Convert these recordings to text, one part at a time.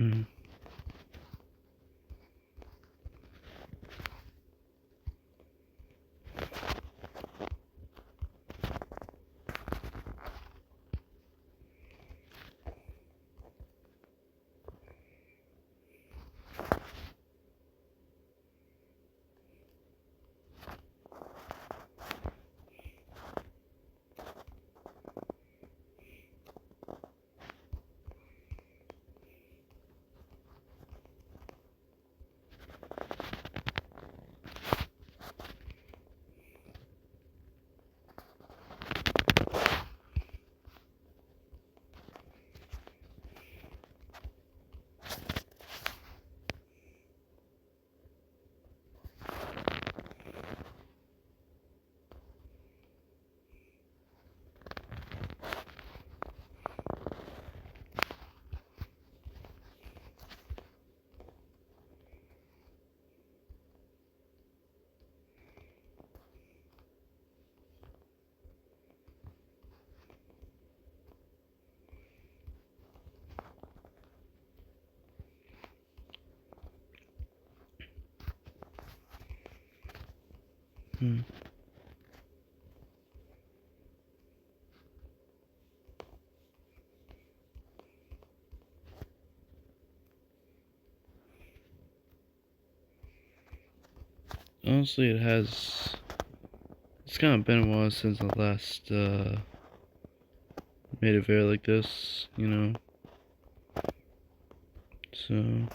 Mm. Mm. Honestly, it's kind of been a while since I last made a video like this, you know. So,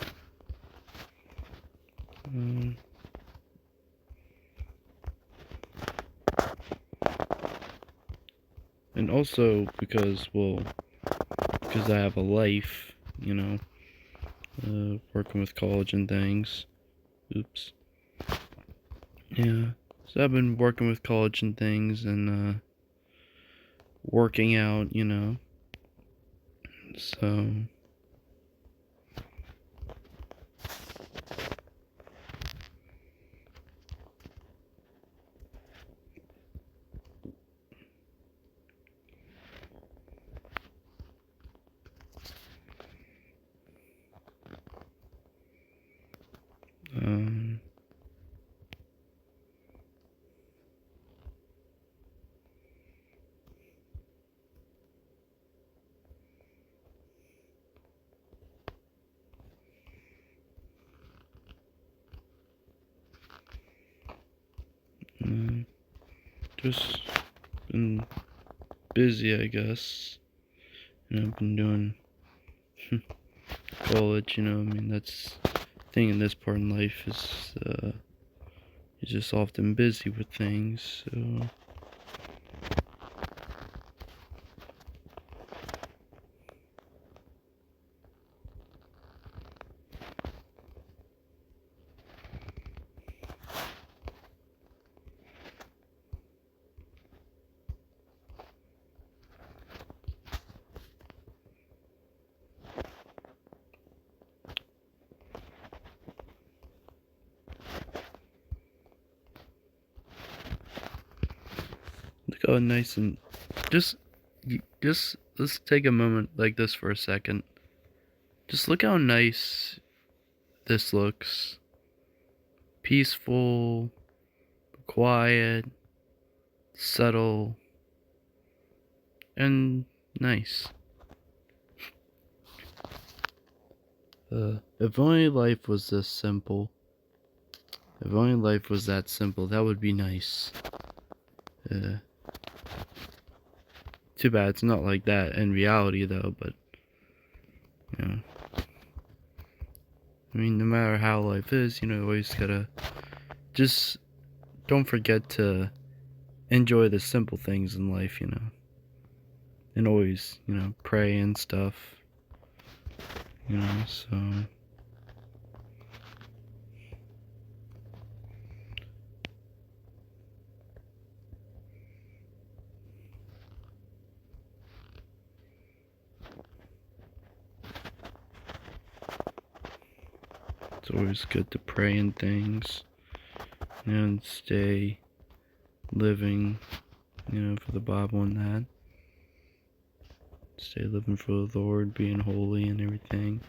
and also because, well, because I have a life, you know, working with college and things. Oops. Yeah. So I've been working with college and things and working out, you know. So um uh, just been busy, I guess. You know, I've been doing college, you know. I mean, that's the thing in this part in life is you're just often busy with things. So look how nice and just let's take a moment like this for a second. Just look how nice this looks. Peaceful, quiet, subtle, and nice. If only life was this simple. If only life was that simple, that would be nice. Too bad it's not like that in reality, though, but, you know. I mean, no matter how life is, you know, always gotta just don't forget to enjoy the simple things in life, you know. And always, you know, pray and stuff, you know, so. It's always good to pray and things, and stay living, you know, for the Bible and that. Stay living for the Lord, being holy and everything.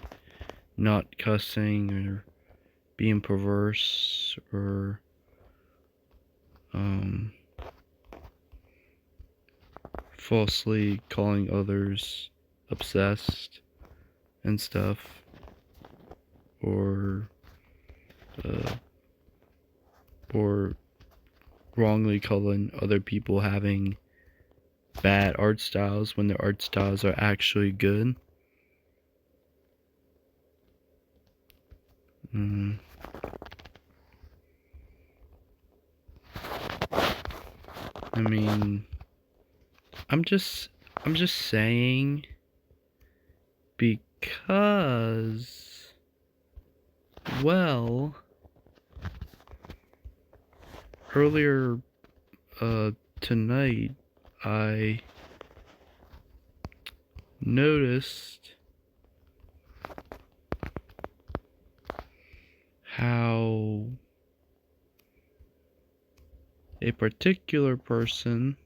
not cussing or being perverse or falsely calling others obsessed and stuff, or wrongly calling other people having bad art styles when their art styles are actually good. I mean, I'm just saying, because, well, earlier tonight I noticed how a particular person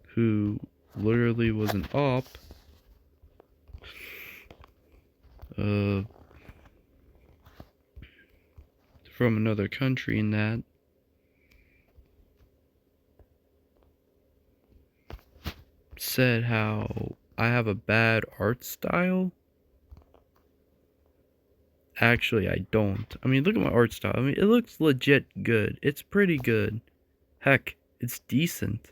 who literally was an op from another country, in that said how I have a bad art style. Actually, I don't. I mean, look at my art style. I mean, it looks legit good. It's pretty good. Heck, it's decent.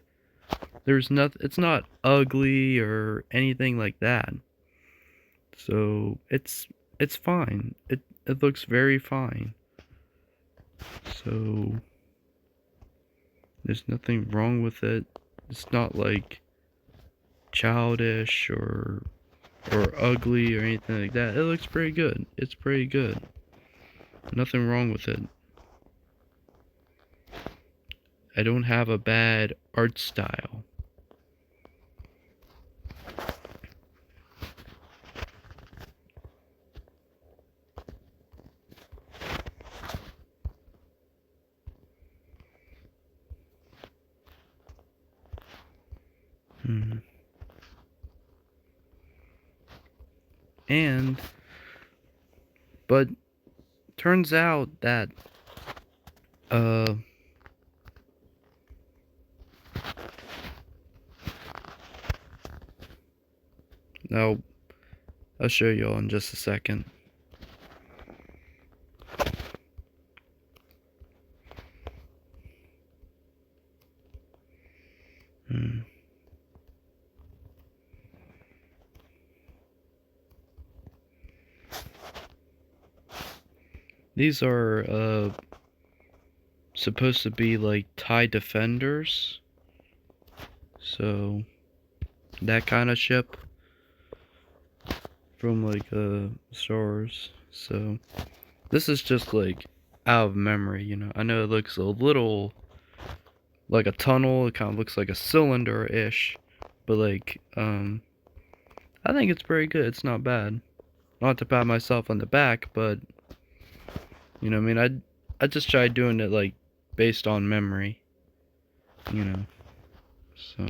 There's nothing, it's not ugly or anything like that. So, it's fine. It looks very fine. So, there's nothing wrong with it. It's not like childish or ugly or anything like that. It looks pretty good. It's pretty good. Nothing wrong with it. I don't have a bad art style. But turns out that now I'll show you all in just a second. These are supposed to be like TIE defenders, so that kind of ship from like Star Wars. So this is just like out of memory, you know. I know it looks a little like a tunnel. It kind of looks like a cylinder-ish, but like I think it's pretty good. It's not bad. Not to pat myself on the back, but you know, I mean, I just tried doing it like based on memory, you know. So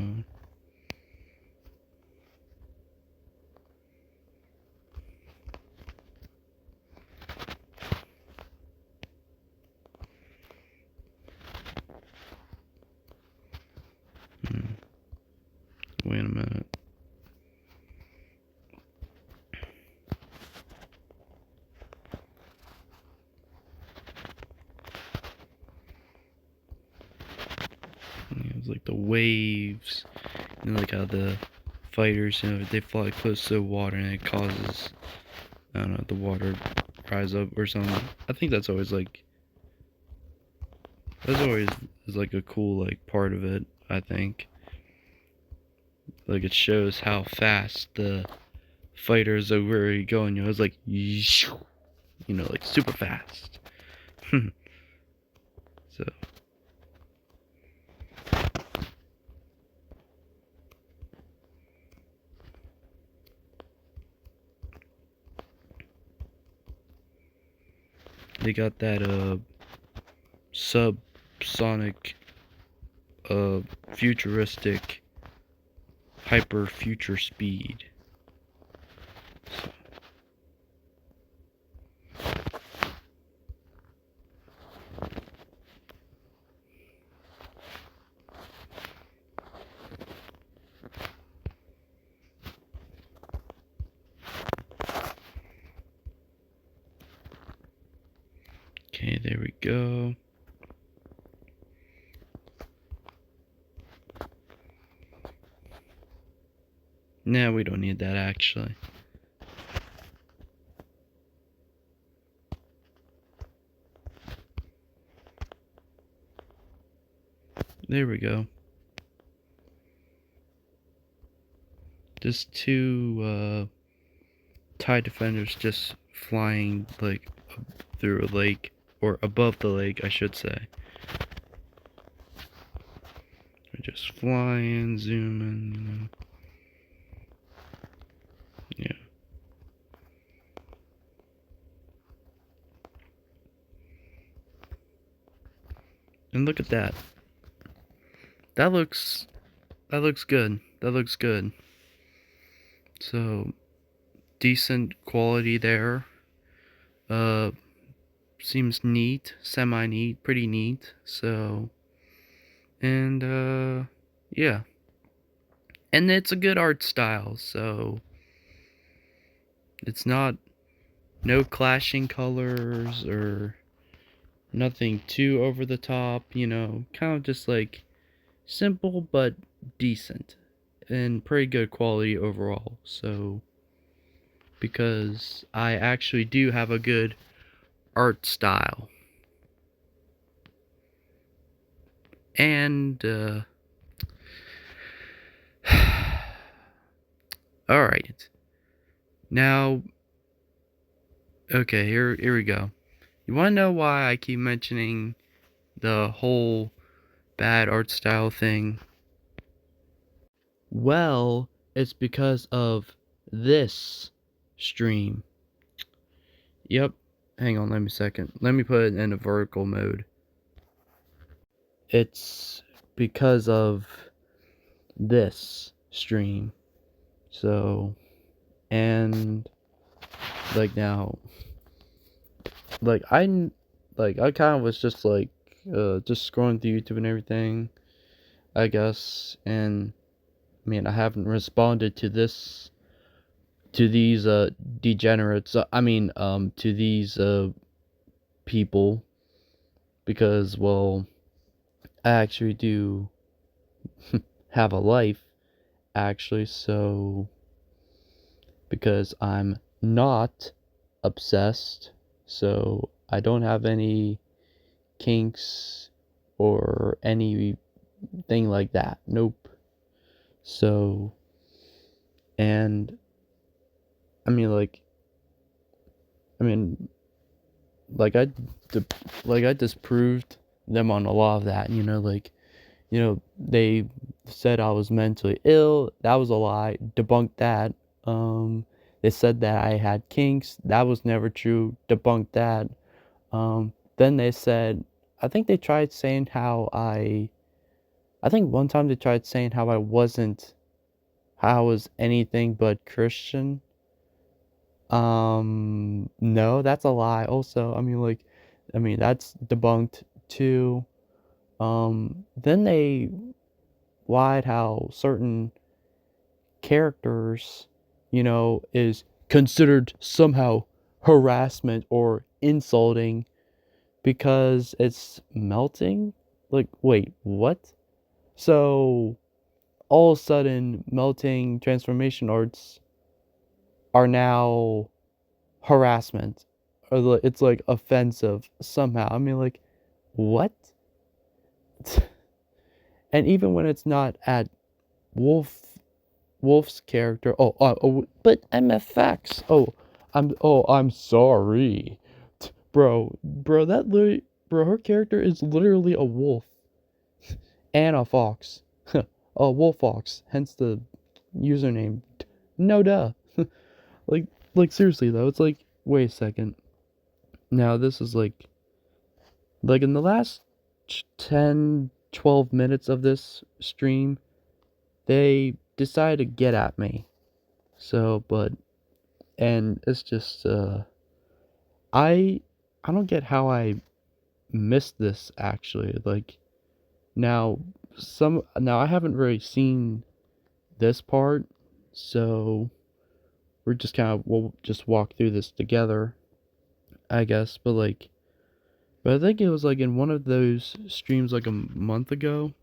wait a minute. It's like the waves, and like how the fighters, you know, they fly close to the water and it causes, I don't know, the water rise up or something. I think that's always like, is like a cool like part of it, I think. Like it shows how fast the fighters are really going, you know, it's like, you know, like super fast. So they got that subsonic futuristic hyper future speed. there we go. Nah, we don't need that actually. There we go. Just two TIE defenders just flying like through a lake, or above the lake, I should say. They're just flying, zooming, you know. Yeah. And look at that. That looks good. That looks good. So decent quality there. Seems neat, semi-neat, pretty neat. So, and yeah. And it's a good art style, so it's not no clashing colors or nothing too over the top, you know, kind of just like simple but decent and pretty good quality overall. So because I actually do have a good art style. And alright. Now okay, here we go. You wanna know why I keep mentioning the whole bad art style thing? Well, it's because of this stream. Yep. Hang on, let me a second. Let me put it in a vertical mode. It's because of this stream. So, and like now, like I kind of was just like just scrolling through YouTube and everything, I guess, and I mean I haven't responded to these degenerates. I mean to these people, because well I actually do have a life actually, so because I'm not obsessed, so I don't have any kinks or anything like that. Nope. So, and I mean like I disproved them on a lot of that, you know, like, you know, they said I was mentally ill. That was a lie. Debunked that. They said that I had kinks. That was never true. Debunked that. Then they said, I think they tried saying I think one time they tried saying how I was anything but Christian. No, that's a lie also. I mean that's debunked too. Then they lied how certain characters, you know, is considered somehow harassment or insulting because it's melting. Like, wait, what? So all of a sudden melting transformation arts are now harassment, or it's like offensive somehow. I mean, like, what? And even when it's not at Wolf's character. But MFX. I'm sorry, bro. Her character is literally a wolf and a fox. A Wolfox, hence the username. No duh. like seriously though, it's like, wait a second. Now this is like in the last 10-12 minutes of this stream, they decided to get at me. So, and it's just I don't get how I missed this actually. Like now I haven't really seen this part, so we'll just walk through this together, I guess. But like But I think it was like in one of those streams like a month ago,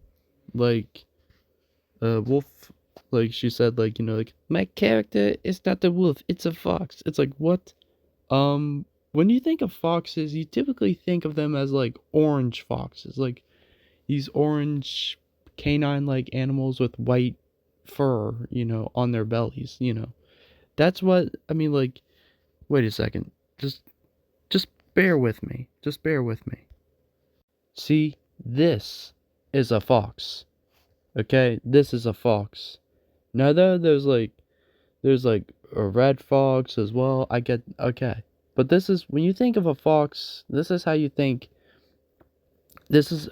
like wolf, like she said, like, you know, like, my character is not a wolf, it's a fox. It's like, what? When you think of foxes, you typically think of them as like orange foxes, like these orange canine like animals with white fur, you know, on their bellies, you know. That's what I mean. Like, wait a second, just bear with me, just bear with me. See, this is a fox. Okay, this is a fox. Now there's like a red fox as well. I get, okay. But this is, when you think of a fox, this is how you think. This is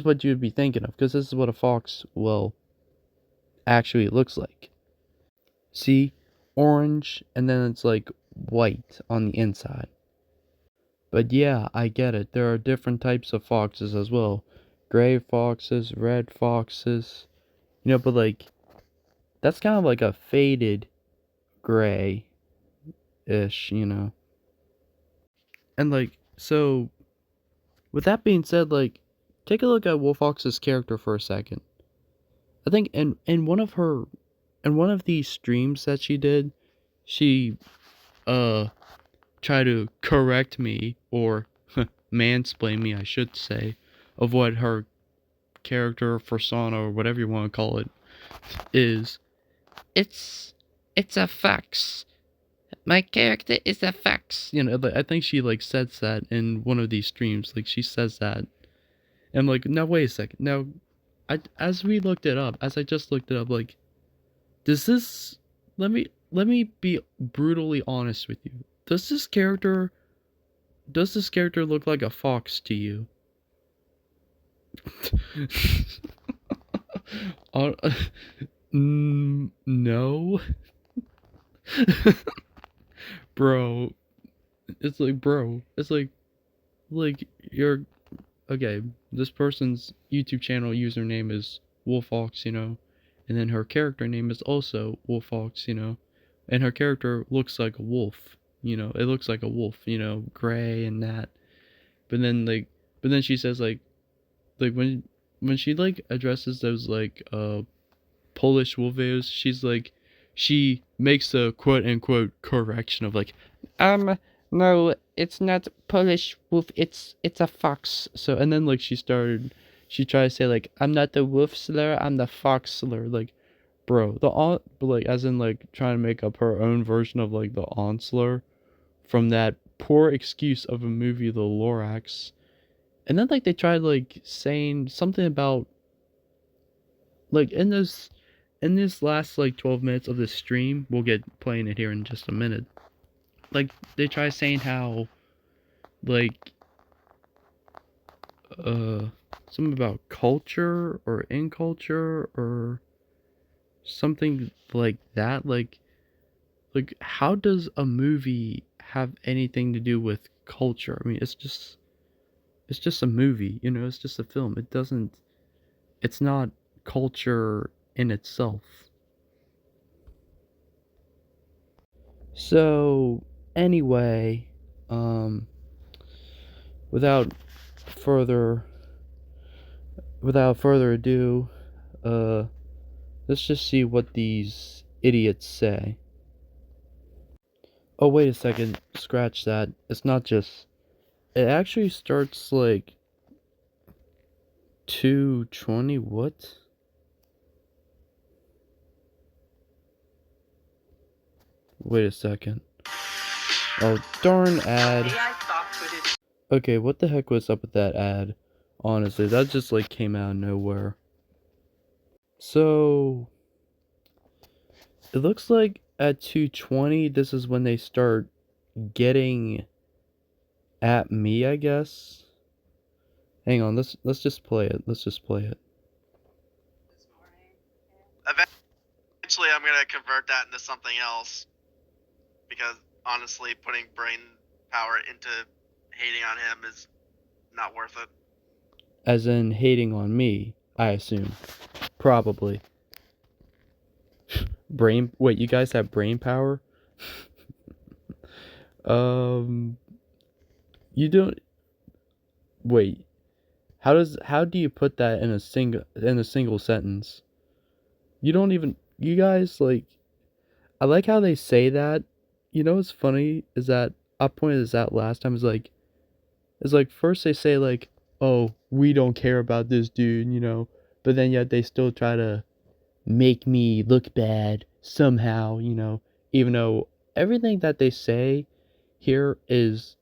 what you'd be thinking of, because this is what a fox, well, actually looks like. See, orange, and then it's like white on the inside. But yeah, I get it. There are different types of foxes as well. Gray foxes, red foxes. You know, but like, that's kind of like a faded gray-ish, you know. And like, so, with that being said, like, take a look at Wolfox's character for a second. I think in one of these streams that she did, she tried to correct me, or mansplain me, I should say, of what her character, persona, or whatever you want to call it, is. It's a fox. My character is a fox. You know, I think she like says that in one of these streams. Like, she says that, and I'm like, now wait a second. Now, as I just looked it up, like, does this? Let me be brutally honest with you. Does this character look like a fox to you? uh, no. Bro, it's like you're, okay, this person's YouTube channel username is Wolfox, you know, and then her character name is also Wolfox, you know, and her character looks like a wolf, you know, it looks like a wolf, you know, gray and that. But then like, but then she says like when she like addresses those like Polish wolf videos, she's like, she makes a quote unquote correction of like, no, it's not Polish wolf, it's a fox. So, and then like she tried to say like, I'm not the wolf slur, I'm the fox slur. Like, bro, like, as in like trying to make up her own version of like the on slur from that poor excuse of a movie, The Lorax. And then like they tried like saying something about, like, in this last like 12 minutes of this stream, we'll get playing it here in just a minute. Like, they try saying how, like, something about culture or in culture or something like that. Like how does a movie have anything to do with culture? I mean, it's just a movie, you know, it's just a film. It's not culture in itself. So, anyway, without further ado, let's just see what these idiots say. Oh, wait a second, scratch that. It's not just, it actually starts like 2:20, what? Wait a second. Oh, darn ad. Okay, what the heck was up with that ad? Honestly, that just like came out of nowhere. So, it looks like at 2:20, this is when they start getting at me, I guess. Hang on, let's just play it. Let's just play it. Eventually, I'm gonna convert that into something else, because honestly, putting brain power into hating on him is not worth it. As in hating on me, I assume. Probably. Wait, you guys have brain power? You don't. Wait, how do you put that in a single sentence? You don't even, you guys, like, I like how they say that. You know what's funny is that I pointed this out last time. Is like first they say like, oh, we don't care about this dude, you know, but then yet they still try to make me look bad somehow, you know, even though everything that they say here is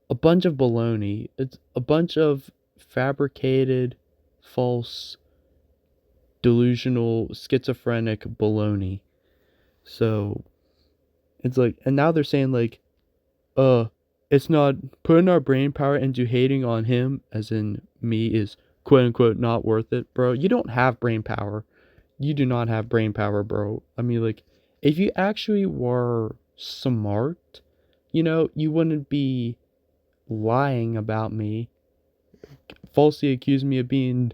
a bunch of baloney. It's a bunch of fabricated, false, delusional, schizophrenic baloney. So it's like, and now they're saying like, uh, it's not putting our brain power into hating on him, as in me, is quote unquote not worth it, bro. You don't have brain power. You do not have brain power, bro. I mean, like, if you actually were smart, you know, you wouldn't be lying about me, falsely accuse me of being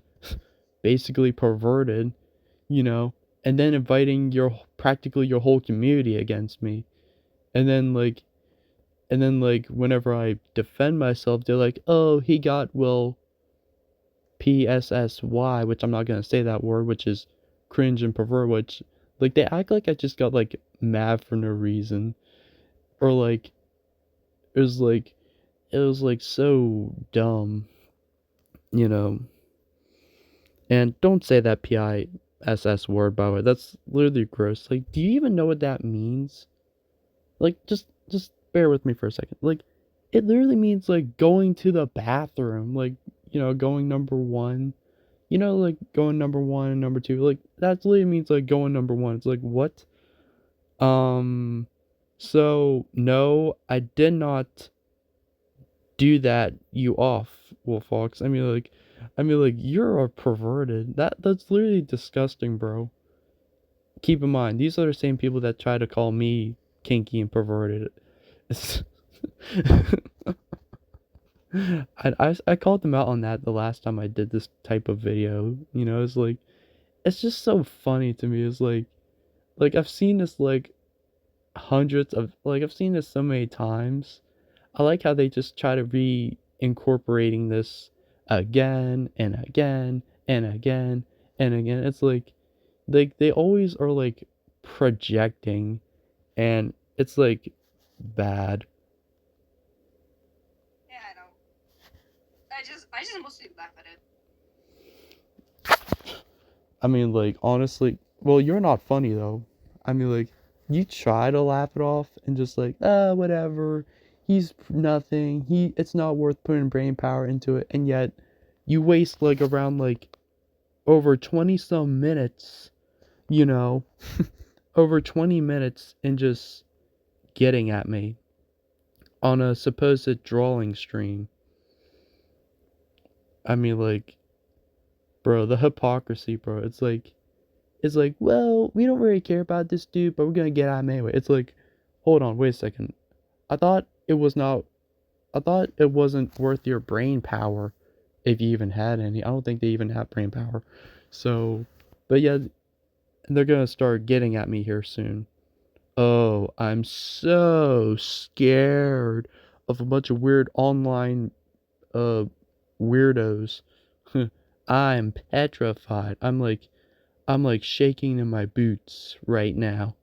basically perverted, you know, and then inviting your practically your whole community against me. And then like whenever I defend myself, they're like, "Oh, he got well PSSY," which I'm not gonna say that word, which is cringe and pervert. Which like they act like I just got like mad for no reason, or like it was like it was like so dumb, you know. And don't say that PISS word, by the way. That's literally gross. Like, do you even know what that means? Like, just bear with me for a second. Like, it literally means like going to the bathroom. Like, you know, going number one. You know, like going number one and number two. Like, that literally means like going number one. It's like what? Um. So no, I did not do that. You off, Wolfox. I mean, like you're a perverted. That's literally disgusting, bro. Keep in mind, these are the same people that try to call me kinky and perverted. I called them out on that the last time I did this type of video. You know, it's like it's just so funny to me. It's like I've seen this like hundreds of like I've seen this so many times. I like how they just try to reincorporating this again and again and again and again. It's like they always are like projecting, and it's like bad. Yeah, I know. I just mostly laugh at it. I mean, like honestly, well, you're not funny though. I mean, like you try to laugh it off and just like, whatever. He's nothing. It's not worth putting brain power into it, and yet you waste like around like over 20 some minutes, you know, over 20 minutes in just getting at me on a supposed drawing stream. I mean, like, bro, the hypocrisy, bro. It's like, well, we don't really care about this dude, but we're gonna get at him anyway. It's like, hold on, wait a second. I thought it was not. I thought it wasn't worth your brain power, if you even had any. I don't think they even have brain power. So, but yeah, they're gonna start getting at me here soon. Oh, I'm so scared of a bunch of weird online uh weirdos. I'm petrified. I'm like shaking in my boots right now.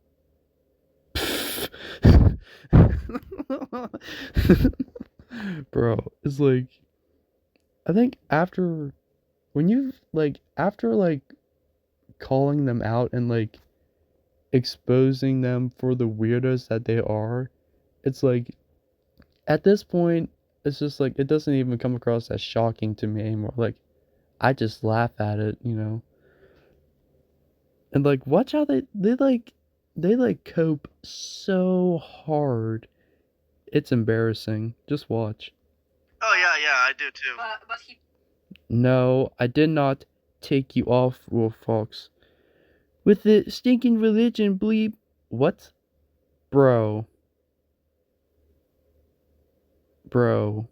Bro, it's like I think after when you like after like calling them out and like exposing them for the weirdos that they are, it's like at this point it's just like it doesn't even come across as shocking to me anymore. Like I just laugh at it, you know. And like watch how they like cope so hard. It's embarrassing. Just watch. Oh yeah, I do too. But he No, I did not take you off, Wolfox. With the stinking religion bleep. What? Bro. Bro.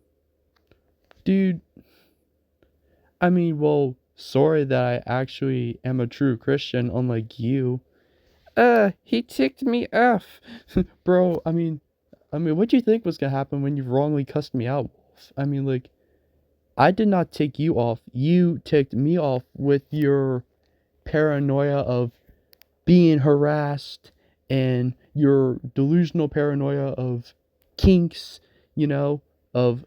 Dude. I mean, well, sorry that I actually am a true Christian, unlike you. He ticked me off. Bro, I mean, what do you think was gonna happen when you wrongly cussed me out, Wolf? I mean, like, I did not tick you off. You ticked me off with your paranoia of being harassed and your delusional paranoia of kinks, of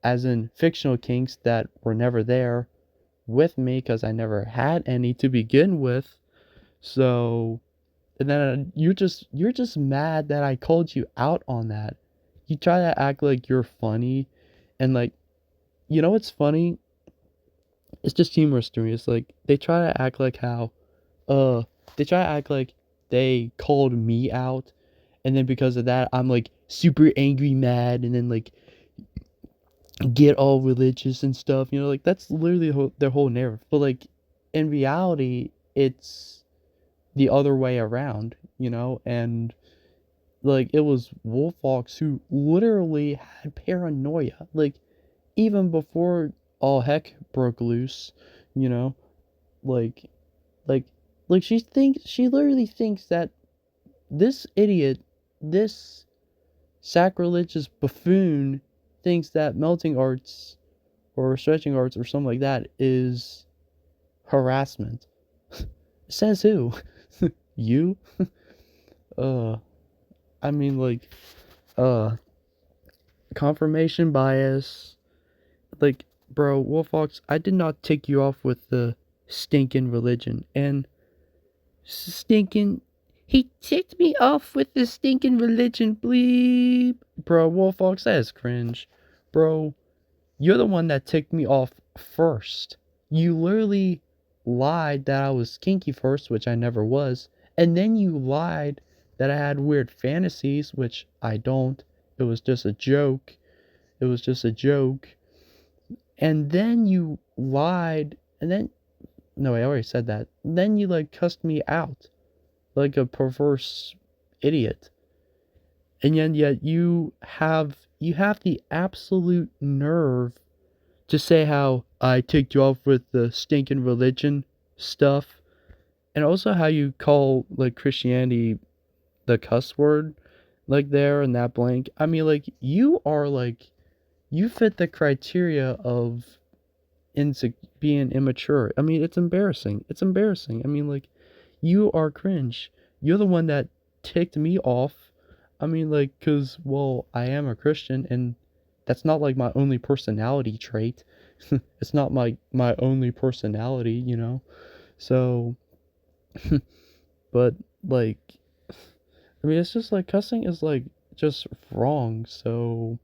as in fictional kinks that were never there with me because I never had any to begin with. So, and then you're just mad that I called you out on that. You try to act like you're funny and like, what's funny? It's just humorous to me. It's like they try to act like how uh they try to act like they called me out, and then because of that I'm like super angry, mad, and then like get all religious and stuff, like that's literally their whole narrative. But like in reality it's the other way around, and like it was Wolfox who literally had paranoia, like even before all heck broke loose, you know, like like she literally thinks that this idiot, this sacrilegious buffoon thinks that melting arts or stretching arts or something like that is harassment. Says who? You? uh I mean like uh confirmation bias. Like, bro, Wolfox, I did not tick you off with the stinking religion. And stinking. He ticked me off with the stinking religion, bleep. Bro, Wolfox, that is cringe. Bro, you're the one that ticked me off first. You literally lied that I was kinky first, which I never was. And then you lied that I had weird fantasies, which I don't. It was just a joke. It was just a joke. And then you lied, and then no, I already said that. Then you like cussed me out like a perverse idiot. And yet you have the absolute nerve to say how I ticked you off with the stinking religion stuff, and also how you call like Christianity the cuss word like there in that blank. I mean like you fit the criteria of being immature. I mean, it's embarrassing. It's embarrassing. I mean, like, you are cringe. You're the one that ticked me off. I mean, like, because, well, I am a Christian, and that's not, like, my only personality trait. It's not my only personality, So, but, like, I mean, it's just, like, cussing is, like, just wrong, so,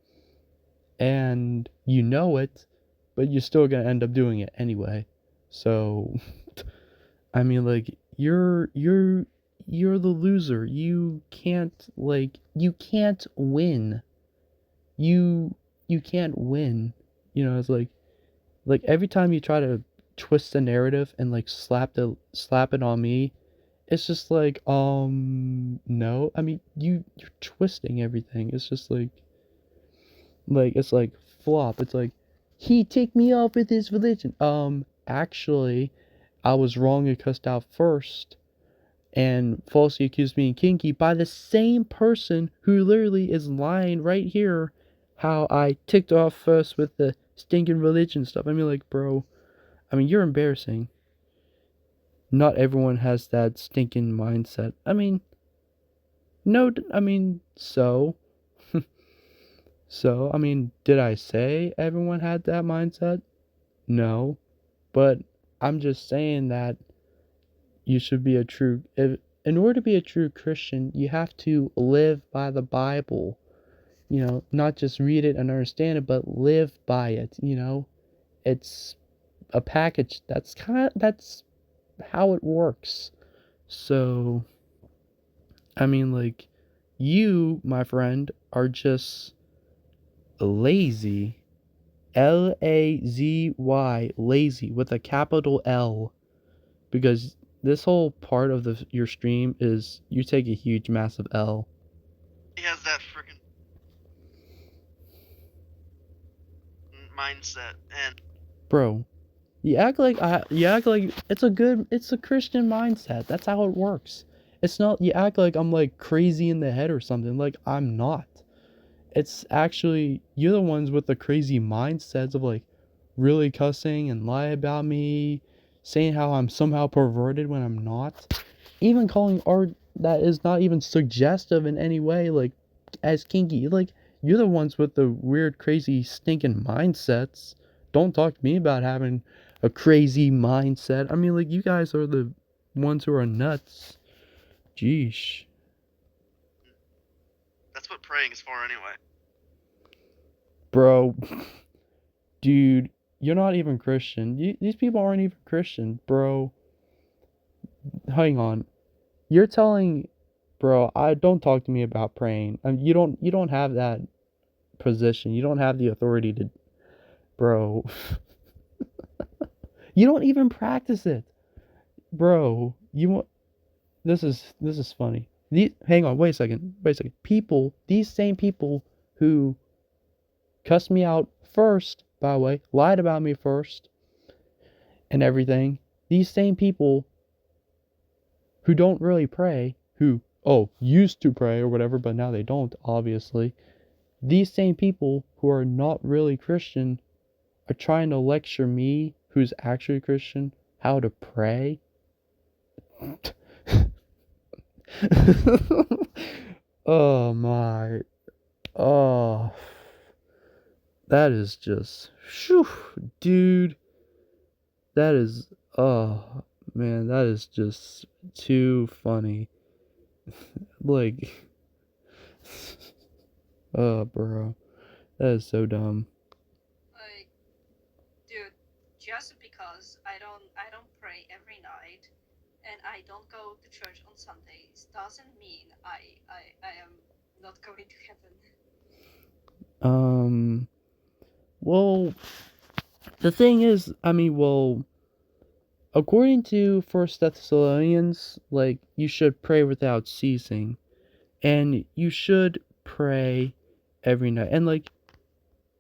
and you know it, but you're still gonna end up doing it anyway. So, I mean, like, you're the loser. You can't win. You can't win. It's like every time you try to twist the narrative and like slap it on me, it's just like no. I mean, you're twisting everything. It's just like it's like flop. It's like he ticked me off with his religion. Actually, I was wrong and cussed out first and falsely accused me of kinky by the same person who literally is lying right here how I ticked off first with the stinking religion stuff. I mean, like, bro, I mean, you're embarrassing. Not everyone has that stinking mindset. I mean, no, I mean, so. So, I mean, did I say everyone had that mindset? No. But I'm just saying that you should be in order to be a true Christian, you have to live by the Bible. Not just read it and understand it, but live by it, It's a package. That's how it works. So, I mean, like, you, my friend, are just lazy. Lazy, lazy, with a capital L. Because this whole part of your stream is you take a huge, massive L. He has that freaking mindset, and Bro, you act like it's a Christian mindset. That's how it works. It's not, you act like I'm like crazy in the head or something. Like, I'm not. It's actually, you're the ones with the crazy mindsets of like, really cussing and lie about me, saying how I'm somehow perverted when I'm not, even calling art that is not even suggestive in any way, like, as kinky. Like, you're the ones with the weird, crazy, stinking mindsets. Don't talk to me about having a crazy mindset. I mean, like, you guys are the ones who are nuts. Jeesh. That's what praying is for, anyway. Bro, dude, you're not even Christian. These people aren't even Christian, bro. Hang on. You're telling, bro, I don't talk to me about praying. You don't have that position. You don't have the authority to, bro. You don't even practice it, bro. This is funny. Hang on, wait a second. These same people who cussed me out first, by the way, lied about me first, and everything. These same people who don't really pray, who used to pray or whatever, but now they don't, obviously. These same people who are not really Christian are trying to lecture me, who's actually Christian, how to pray. Oh my. Oh. That is just. Whew, dude. That is. Oh, man. That is just too funny. Like. Oh, bro. That is so dumb. Like, dude, just because I don't pray every night and I don't go to church on Sundays doesn't mean I am not going to heaven. Well, the thing is, I mean, well, according to First Thessalonians, like, you should pray without ceasing, and you should pray every night. And like,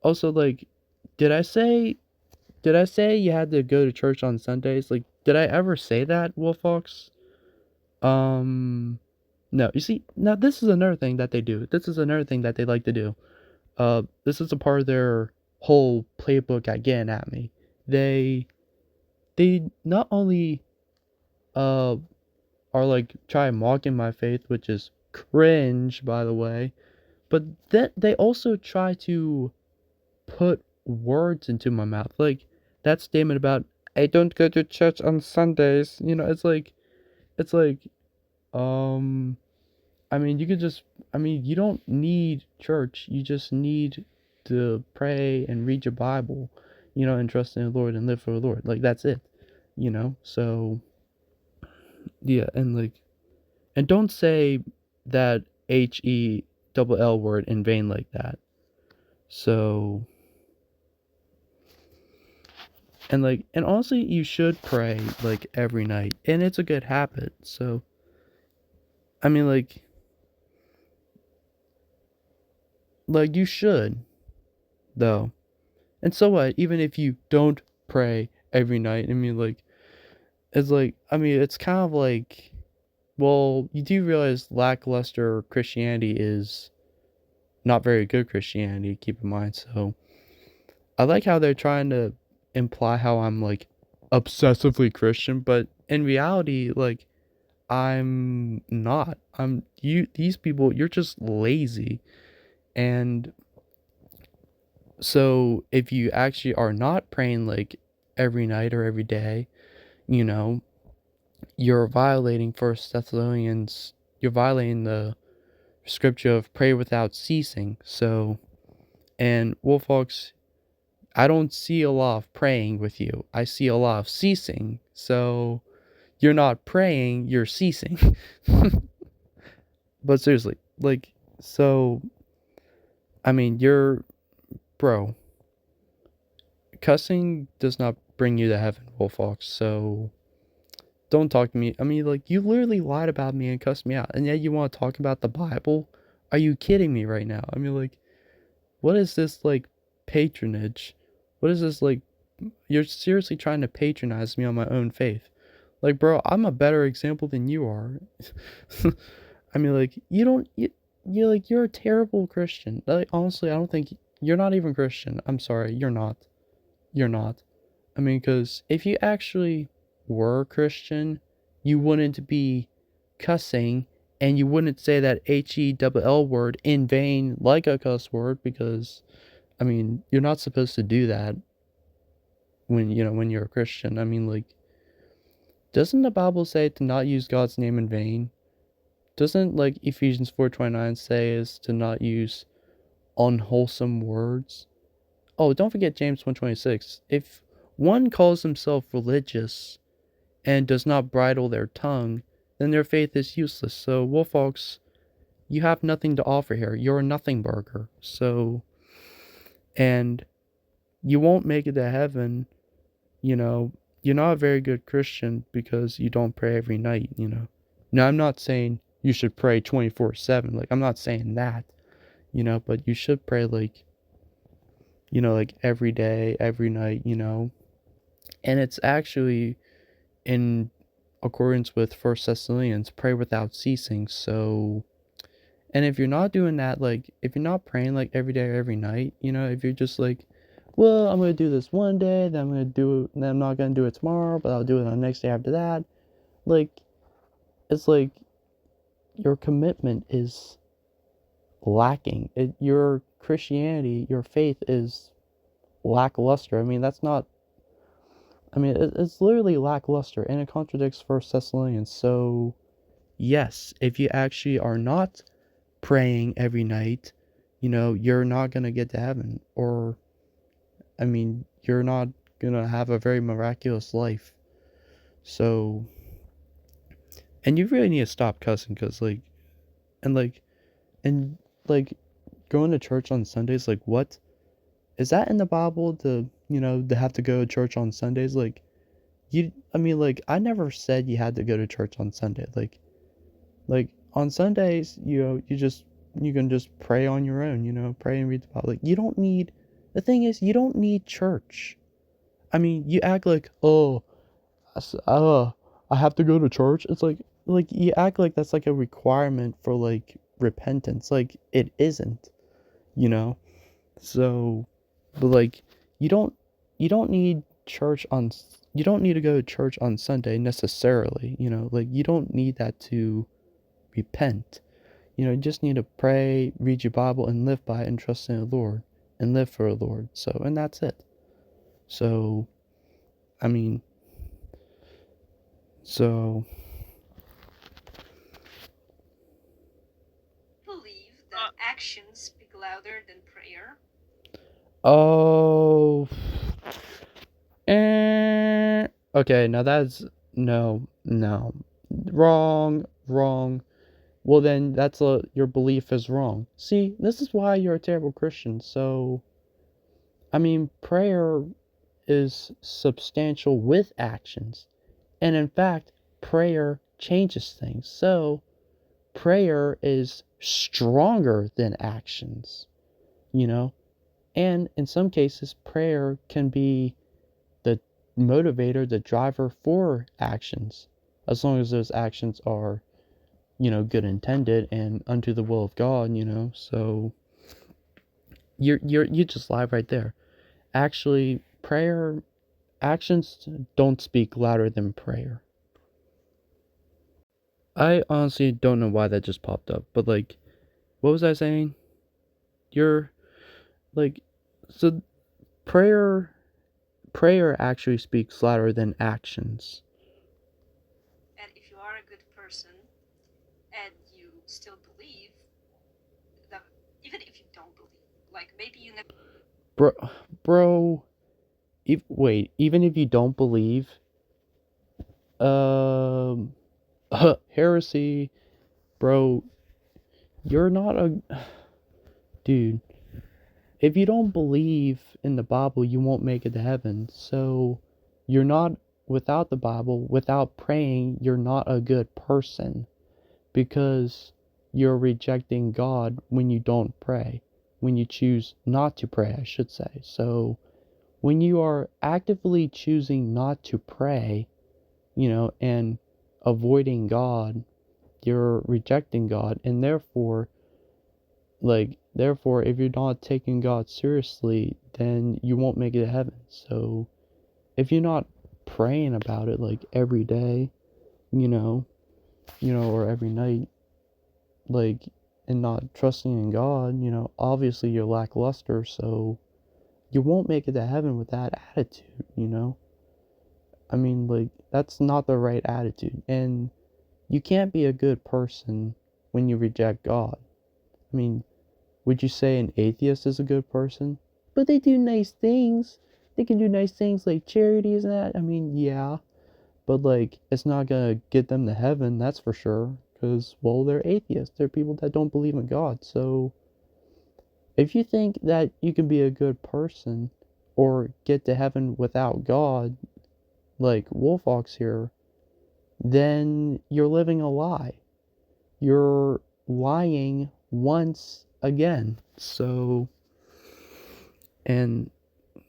also, like, did I say you had to go to church on Sundays? Like, did I ever say that, Wolfox? No. You see, now this is another thing that they do. This is another thing that they like to do. This is a part of their whole playbook at getting at me. They not only are like try mocking my faith, which is cringe, by the way, but that they also try to put words into my mouth. Like that statement about I don't go to church on Sundays. You know, it's like I mean, you could just I mean, you don't need church. You just need to pray and read your Bible, you know, and trust in the Lord and live for the Lord. Like that's it. You know? So yeah, and like and don't say that HELL word in vain like that. So and like and honestly you should pray like every night and it's a good habit. So I mean like you should though. And so what? Even if you don't pray every night, I mean like it's kind of like well, you do realize lackluster Christianity is not very good Christianity, keep in mind. So I like how they're trying to imply how I'm like obsessively Christian, but in reality, like I'm not. These people, you're just lazy. And so if you actually are not praying like every night or every day, you know, you're violating First Thessalonians, you're violating the scripture of pray without ceasing. So, and Wolfox, I don't see a lot of praying with you. I see a lot of ceasing. So, you're not praying, you're ceasing. But seriously, like, so, I mean, bro, cussing does not bring you to heaven, Wolfox. So, don't talk to me. I mean, like, you literally lied about me and cussed me out. And yet you want to talk about the Bible? Are you kidding me right now? I mean, like, what is this, like, patronage? What is this, like, you're seriously trying to patronize me on my own faith. Like, bro, I'm a better example than you are. I mean, like, you're a terrible Christian. Like, honestly, I don't think, you're not even Christian. I'm sorry, you're not. you're not. I mean, because if you actually were a Christian, you wouldn't be cussing, and you wouldn't say that HELL word in vain like a cuss word, because, I mean, you're not supposed to do that when you're a Christian. I mean, like, doesn't the Bible say to not use God's name in vain? Doesn't, like, Ephesians 4:29 say is to not use unwholesome words? Oh, don't forget James 1:26. If one calls himself religious and does not bridle their tongue, then their faith is useless. So, Wolfox, you have nothing to offer here. You're a nothing burger. So, and you won't make it to heaven, you're not a very good Christian because you don't pray every night, Now, I'm not saying you should pray 24/7. Like, I'm not saying that, but you should pray, like, like every day, every night, And it's actually in accordance with 1 Thessalonians, pray without ceasing. So, and if you're not doing that, like, if you're not praying, like, every day or every night, if you're just like, well, I'm going to do this one day, then I'm going to do it, then I'm not going to do it tomorrow, but I'll do it on the next day after that. Like, it's like your commitment is lacking. Your Christianity, your faith is lackluster. I mean, it's literally lackluster, and it contradicts 1 Thessalonians. So, yes, if you actually are not praying every night, you're not going to get to heaven. Or, I mean, you're not going to have a very miraculous life. So, and you really need to stop cussing, because, like, and, going to church on Sundays, like, what? Is that in the Bible to have to go to church on Sundays? Like, I never said you had to go to church on Sunday. Like on Sundays, you can just pray on your own, pray and read the Bible. Like, the thing is, you don't need church. I mean, you act like, oh, I have to go to church. It's like you act like that's like a requirement for, like, repentance. Like, it isn't, you know? So, but, like, you don't need you don't need to go to church on Sunday necessarily, like, you don't need that to repent. You just need to pray, read your Bible, and live by it, and trust in the Lord, and live for the Lord. So, and that's it. So, I mean, Believe that actions speak louder than prayer. Oh, okay, now that's, no, wrong. Well, then your belief is wrong. See, this is why you're a terrible Christian. So, I mean, prayer is substantial with actions. And in fact, prayer changes things. So, prayer is stronger than actions, And in some cases, prayer can be the motivator, the driver for actions, as long as those actions are, good intended and unto the will of God, So, you just lied right there. Actually, actions don't speak louder than prayer. I honestly don't know why that just popped up, but, like, what was I saying? You're, like, so prayer actually speaks louder than actions. And if you are a good person and you still believe, that even if you don't believe, like, maybe you never. Bro, even if you don't believe, heresy, bro, you're not a dude. If you don't believe in the Bible, you won't make it to heaven. So, you're not, without the Bible, without praying, you're not a good person, because you're rejecting God when you don't pray, when you choose not to pray, I should say. So, when you are actively choosing not to pray, and avoiding God, you're rejecting God, and therefore, like, Therefore, if you're not taking God seriously, then you won't make it to heaven. So, if you're not praying about it like every day, or every night, like, and not trusting in God, obviously you're lackluster, so you won't make it to heaven with that attitude. I mean, like, that's not the right attitude. And you can't be a good person when you reject God. I mean, would you say an atheist is a good person? But they do nice things. They can do nice things like charities and that. I mean, yeah. But, like, it's not gonna get them to heaven, that's for sure. Because, well, they're atheists. They're people that don't believe in God. So, if you think that you can be a good person or get to heaven without God, like Wolfox here, then you're living a lie. You're lying once again. So, and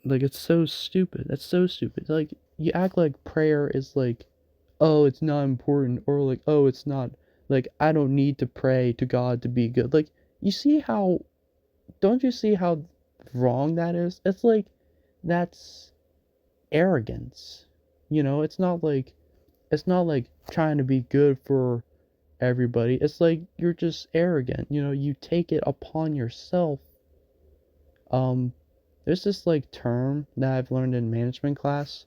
like, it's so stupid. That's so stupid. Like, you act like prayer is like, oh, it's not important, or like, oh, it's not, like, I don't need to pray to God to be good. Like, you see how, don't you see how wrong that is? It's like, that's arrogance. It's not like trying to be good for everybody. It's like you're just arrogant. You take it upon yourself. Um, there's this like term that I've learned in management class.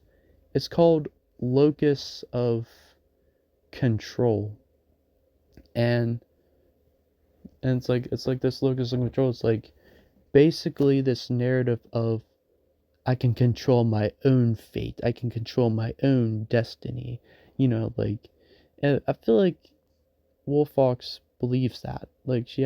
It's called locus of control. And it's like this locus of control. It's like basically this narrative of I can control my own fate. I can control my own destiny. Like, and I feel like Wolfox believes that. Like, she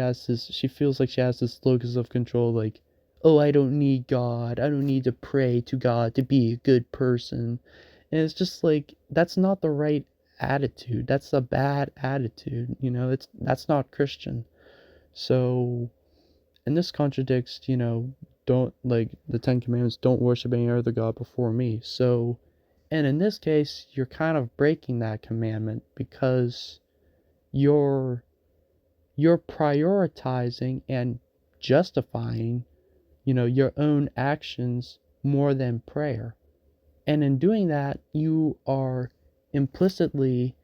feels like she has this locus of control, like, oh, I don't need God. I don't need to pray to God to be a good person. And it's just like, that's not the right attitude. That's a bad attitude. That's not Christian. So, and this contradicts, don't, like, the Ten Commandments, don't worship any other God before me. So, and in this case, you're kind of breaking that commandment because you're prioritizing and justifying, your own actions more than prayer. And in doing that, you are implicitly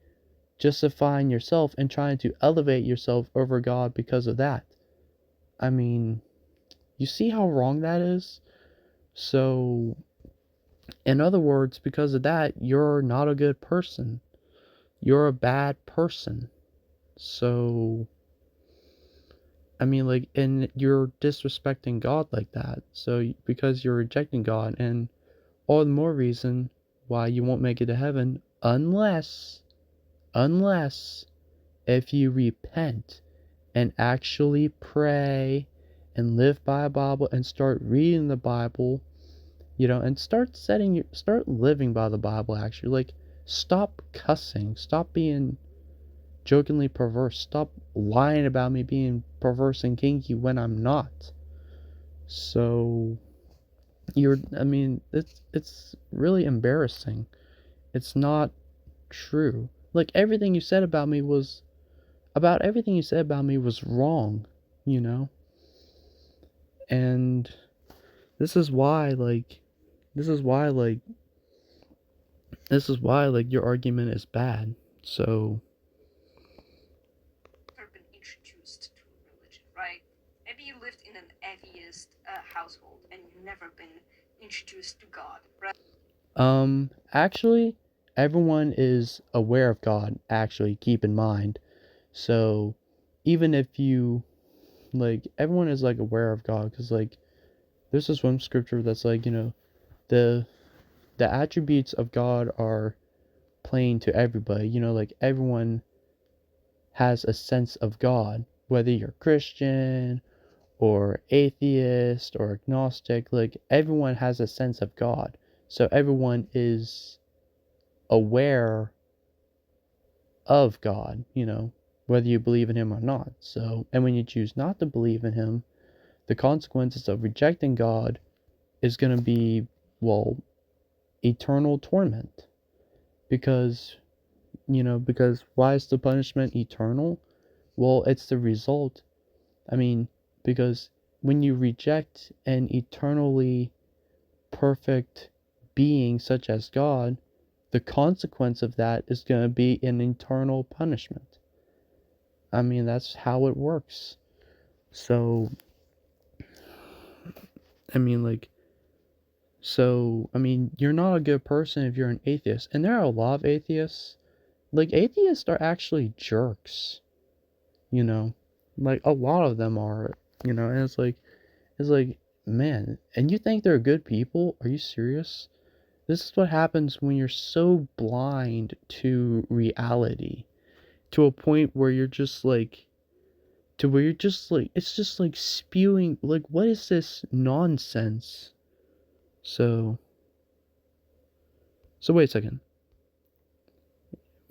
justifying yourself and trying to elevate yourself over God because of that. I mean, you see how wrong that is? So, in other words, because of that, you're not a good person. You're a bad person. So, I mean, like, and you're disrespecting God like that. So, because you're rejecting God, and all the more reason why you won't make it to heaven unless if you repent and actually pray and live by a Bible and start reading the Bible, and start living by the Bible actually. Like, stop cussing, stop being jokingly perverse. Stop lying about me being perverse and kinky when I'm not. So I mean, it's really embarrassing. It's not true. Like, everything you said about me was wrong, you know? And this is why like this is why like your argument is bad. So Never been introduced to religion, right? Maybe you lived in an atheist household and you've never been introduced to God, right? actually, everyone is aware of God, actually, keep in mind. So, even if you, like, everyone is, like, aware of God, because, like, there's this one scripture that's, like, the, the attributes of God are plain to everybody, like, everyone has a sense of God, whether you're Christian, or atheist, or agnostic, like, everyone has a sense of God. So, everyone is aware of God, whether you believe in Him or not. So, and when you choose not to believe in Him, the consequences of rejecting God is going to be, well, eternal torment. Because, because why is the punishment eternal? Well, it's the result. I mean, because when you reject an eternally perfect being such as God, the consequence of that is going to be an eternal punishment. I mean, that's how it works. So, I mean, you're not a good person if you're an atheist. And there are a lot of atheists. Like, atheists are actually jerks, you know? Like, a lot of them are, and it's like, man, and you think they're good people? Are you serious? This is what happens when you're so blind to reality, to a point where you're just like, it's just like spewing, like, what is this nonsense? So wait a second.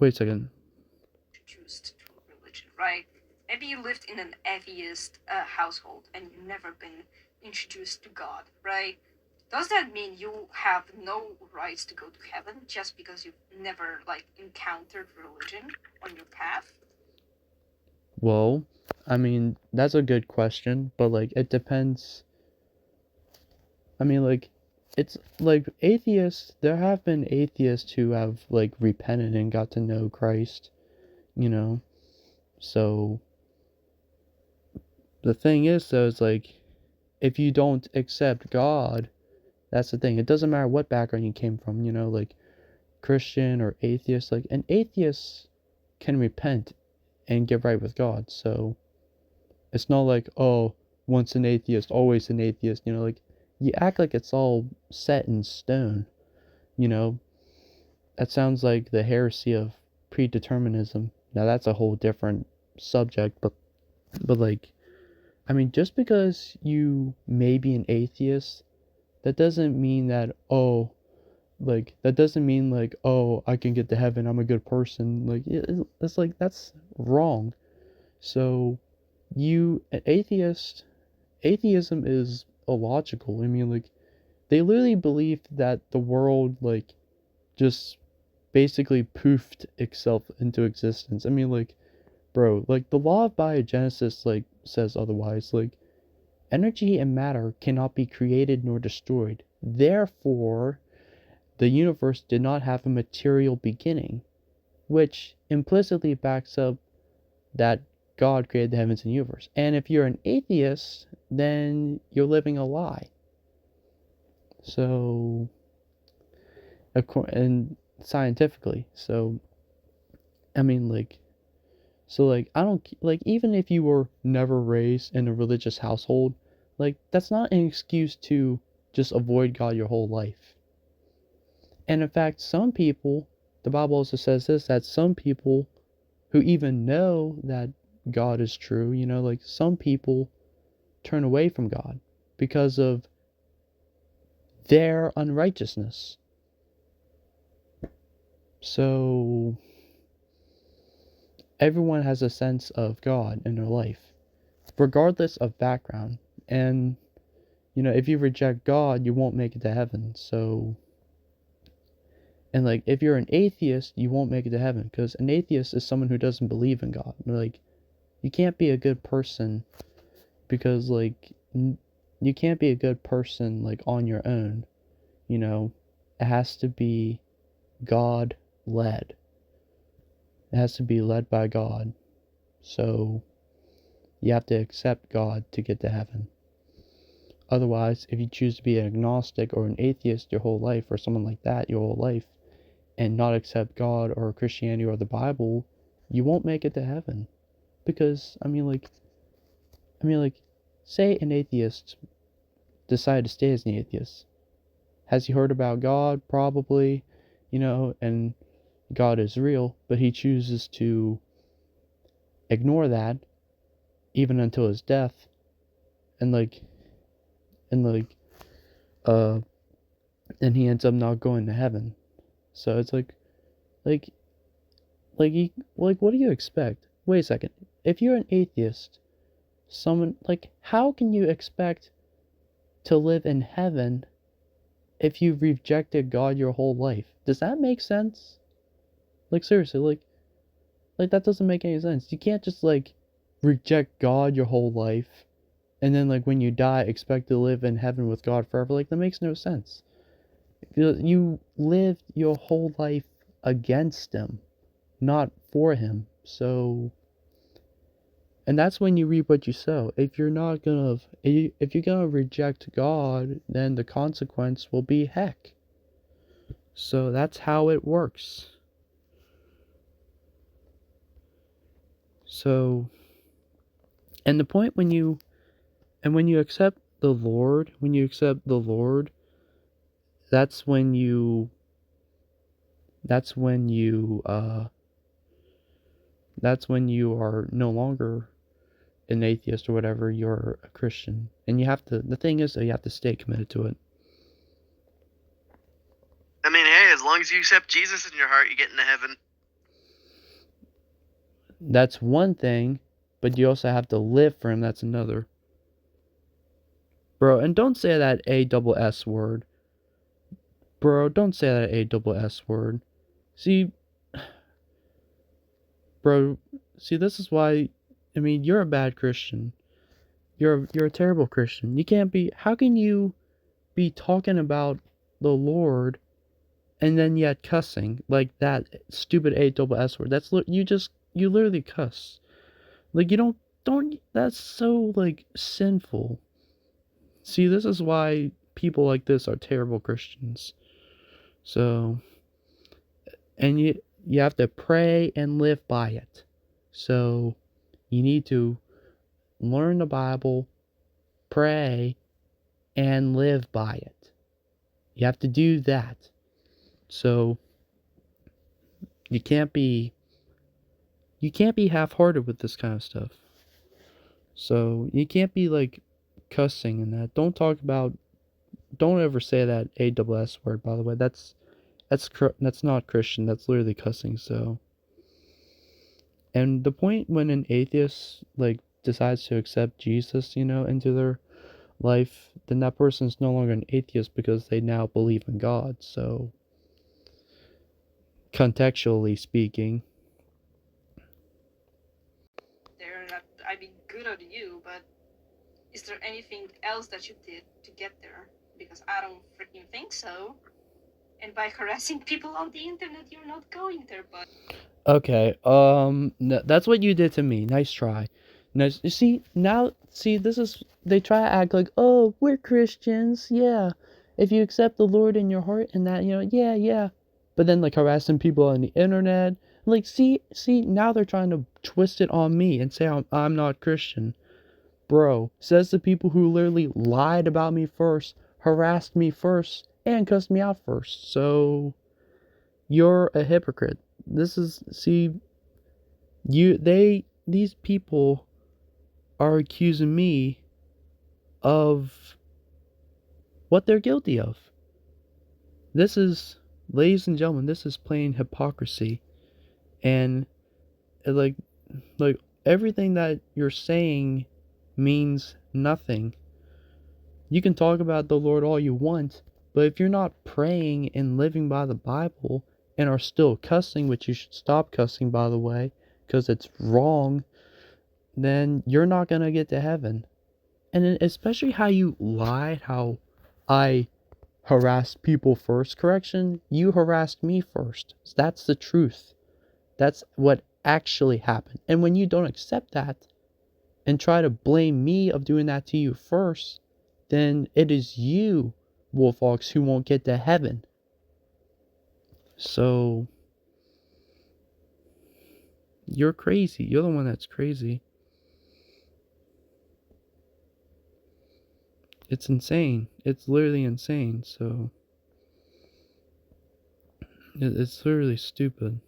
Introduced to religion, right? Maybe you lived in an atheist household and you've never been introduced to God, right? Does that mean you have no rights to go to heaven just because you've never, like, encountered religion on your path? Well, I mean, that's a good question, but, like, it depends. I mean, like, it's like atheists, there have been atheists who have, like, repented and got to know Christ, So, the thing is, though, is like, if you don't accept God, that's the thing. It doesn't matter what background you came from, like Christian or atheist. Like, an atheist can repent and get right with God. So, it's not like, oh, once an atheist, always an atheist. Like, you act like it's all set in stone. That sounds like the heresy of predeterminism. Now, that's a whole different subject, but like, I mean, just because you may be an atheist, that doesn't mean that, oh, I can get to heaven, I'm a good person. Like, it's like, that's wrong. So, atheism is illogical. I mean, like, they literally believe that the world, like, just basically poofed itself into existence. I mean, like, bro, like, the law of biogenesis, like, says otherwise. Like, energy and matter cannot be created nor destroyed. Therefore, the universe did not have a material beginning, which implicitly backs up that God created the heavens and universe. And if you're an atheist, then you're living a lie. So, and scientifically, I mean, I don't, like, even if you were never raised in a religious household, like, that's not an excuse to just avoid God your whole life. And in fact, some people, the Bible also says this, that some people who even know that God is true, like, some people turn away from God because of their unrighteousness. So, everyone has a sense of God in their life, regardless of background. And, if you reject God, you won't make it to heaven. So, and, like, if you're an atheist, you won't make it to heaven, because an atheist is someone who doesn't believe in God. Like, you can't be a good person because, like, you can't be a good person, like, on your own. It has to be God led. It has to be led by God. So, you have to accept God to get to heaven. Otherwise, if you choose to be an agnostic or an atheist your whole life, or someone like that your whole life, and not accept God or Christianity or the Bible, you won't make it to heaven. Because, I mean, say an atheist decided to stay as an atheist. Has he heard about God? Probably, and God is real, but he chooses to ignore that even until his death, and and he ends up not going to heaven. So it's like what do you expect? Wait a second. If you're an atheist, how can you expect to live in heaven if you've rejected God your whole life? Does that make sense? Like, seriously, like that doesn't make any sense. You can't just, like, reject God your whole life and then like when you die expect to live in heaven with God forever. Like that makes no sense. You lived your whole life against him, not for him. So, and that's when you reap what you sow. If you're gonna reject God, then the consequence will be heck. So that's how it works. So, and the point when you accept the Lord, that's when you are no longer an atheist or whatever, you're a Christian. And the thing is that you have to stay committed to it. I mean, hey, as long as you accept Jesus in your heart, you get into heaven. That's one thing, but you also have to live for him, that's another. Bro, and don't say that ASS word. Bro, don't say that ASS word. See, bro, this is why, I mean, you're a bad Christian. You're a terrible Christian. How can you be talking about the Lord and then yet cussing like that stupid ASS word? You literally cuss. Like you don't that's so like sinful. See, this is why people like this are terrible Christians. So, and you have to pray and live by it. So, you need to learn the Bible, pray, and live by it. You have to do that. So, you can't be half-hearted with this kind of stuff. So, you can't be like cussing and that. Don't ever say that ASS word, by the way. That's not Christian. That's literally cussing. So, and the point when an atheist like decides to accept Jesus, into their life, then that person's no longer an atheist because they now believe in God. So, contextually speaking, They're not, I mean, good on you, but is there anything else that you did to get there? Because I don't freaking think so. And by harassing people on the internet, you're not going there, but... Okay, that's what you did to me. Nice try. Nice. You see, they try to act like, oh, we're Christians, yeah. If you accept the Lord in your heart and that, yeah, yeah. But then, like, harassing people on the internet. Like, see, now they're trying to twist it on me and say I'm not Christian. Bro, says the people who literally lied about me first, harassed me first, and cussed me out first. So, you're a hypocrite. These people are accusing me of what they're guilty of. Ladies and gentlemen, this is plain hypocrisy. And like everything that you're saying means nothing. You can talk about the Lord all you want, but if you're not praying and living by the Bible and are still cussing, which you should stop cussing, by the way, because it's wrong, then you're not going to get to heaven. And especially how you lied, how I harassed people first. Correction, you harassed me first. That's the truth. That's what actually happened. And when you don't accept that and try to blame me of doing that to you first, then it is you, Wolfox, who won't get to heaven. So, you're crazy. You're the one that's crazy. It's insane. It's literally insane. So, it's literally stupid.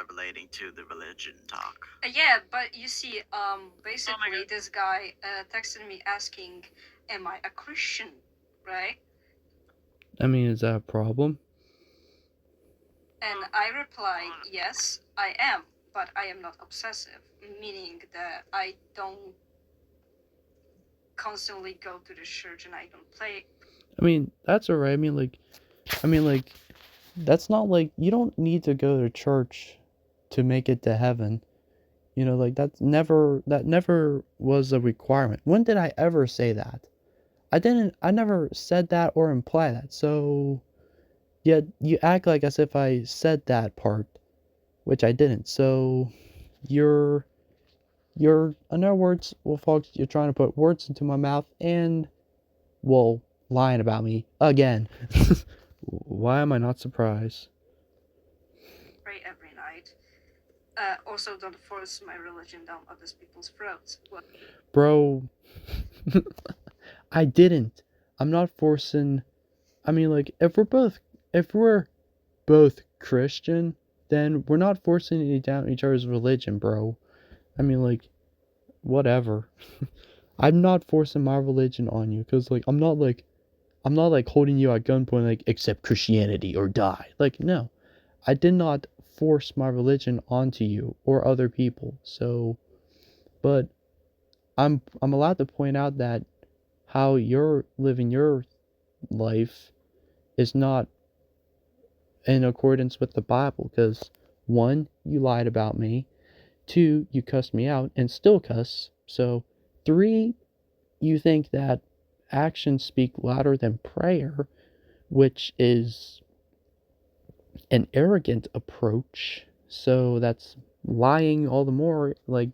Relating to the religion talk. Yeah, but you see, basically this guy texted me asking, am I a Christian, right? I mean, is that a problem? And I replied, yes, I am, but I am not obsessive, meaning that I don't constantly go to the church and I don't play. I mean, that's alright. I mean, that's not like, you don't need to go to church to make it to heaven. You know, like that never was a requirement. When did I ever say that? I never said that or imply that. So, yet you act like as if I said that part, which I didn't. So, you're, in other words, well, folks, you're trying to put words into my mouth and, well, lying about me again. Why am I not surprised? Pray every night. Also, don't force my religion down other people's throats. What? Bro, I didn't. I'm not forcing. I mean, like, if we're both Christian, then we're not forcing it down each other's religion, bro. I mean, like, whatever. I'm not forcing my religion on you, cause like I'm not like holding you at gunpoint, like, accept Christianity or die. Like, no, I did not force my religion onto you or other people. So, but I'm allowed to point out that how you're living your life is not in accordance with the Bible, because one, you lied about me, two, you cussed me out and still cuss, so three, you think that actions speak louder than prayer, which is an arrogant approach. So that's lying all the more. Like,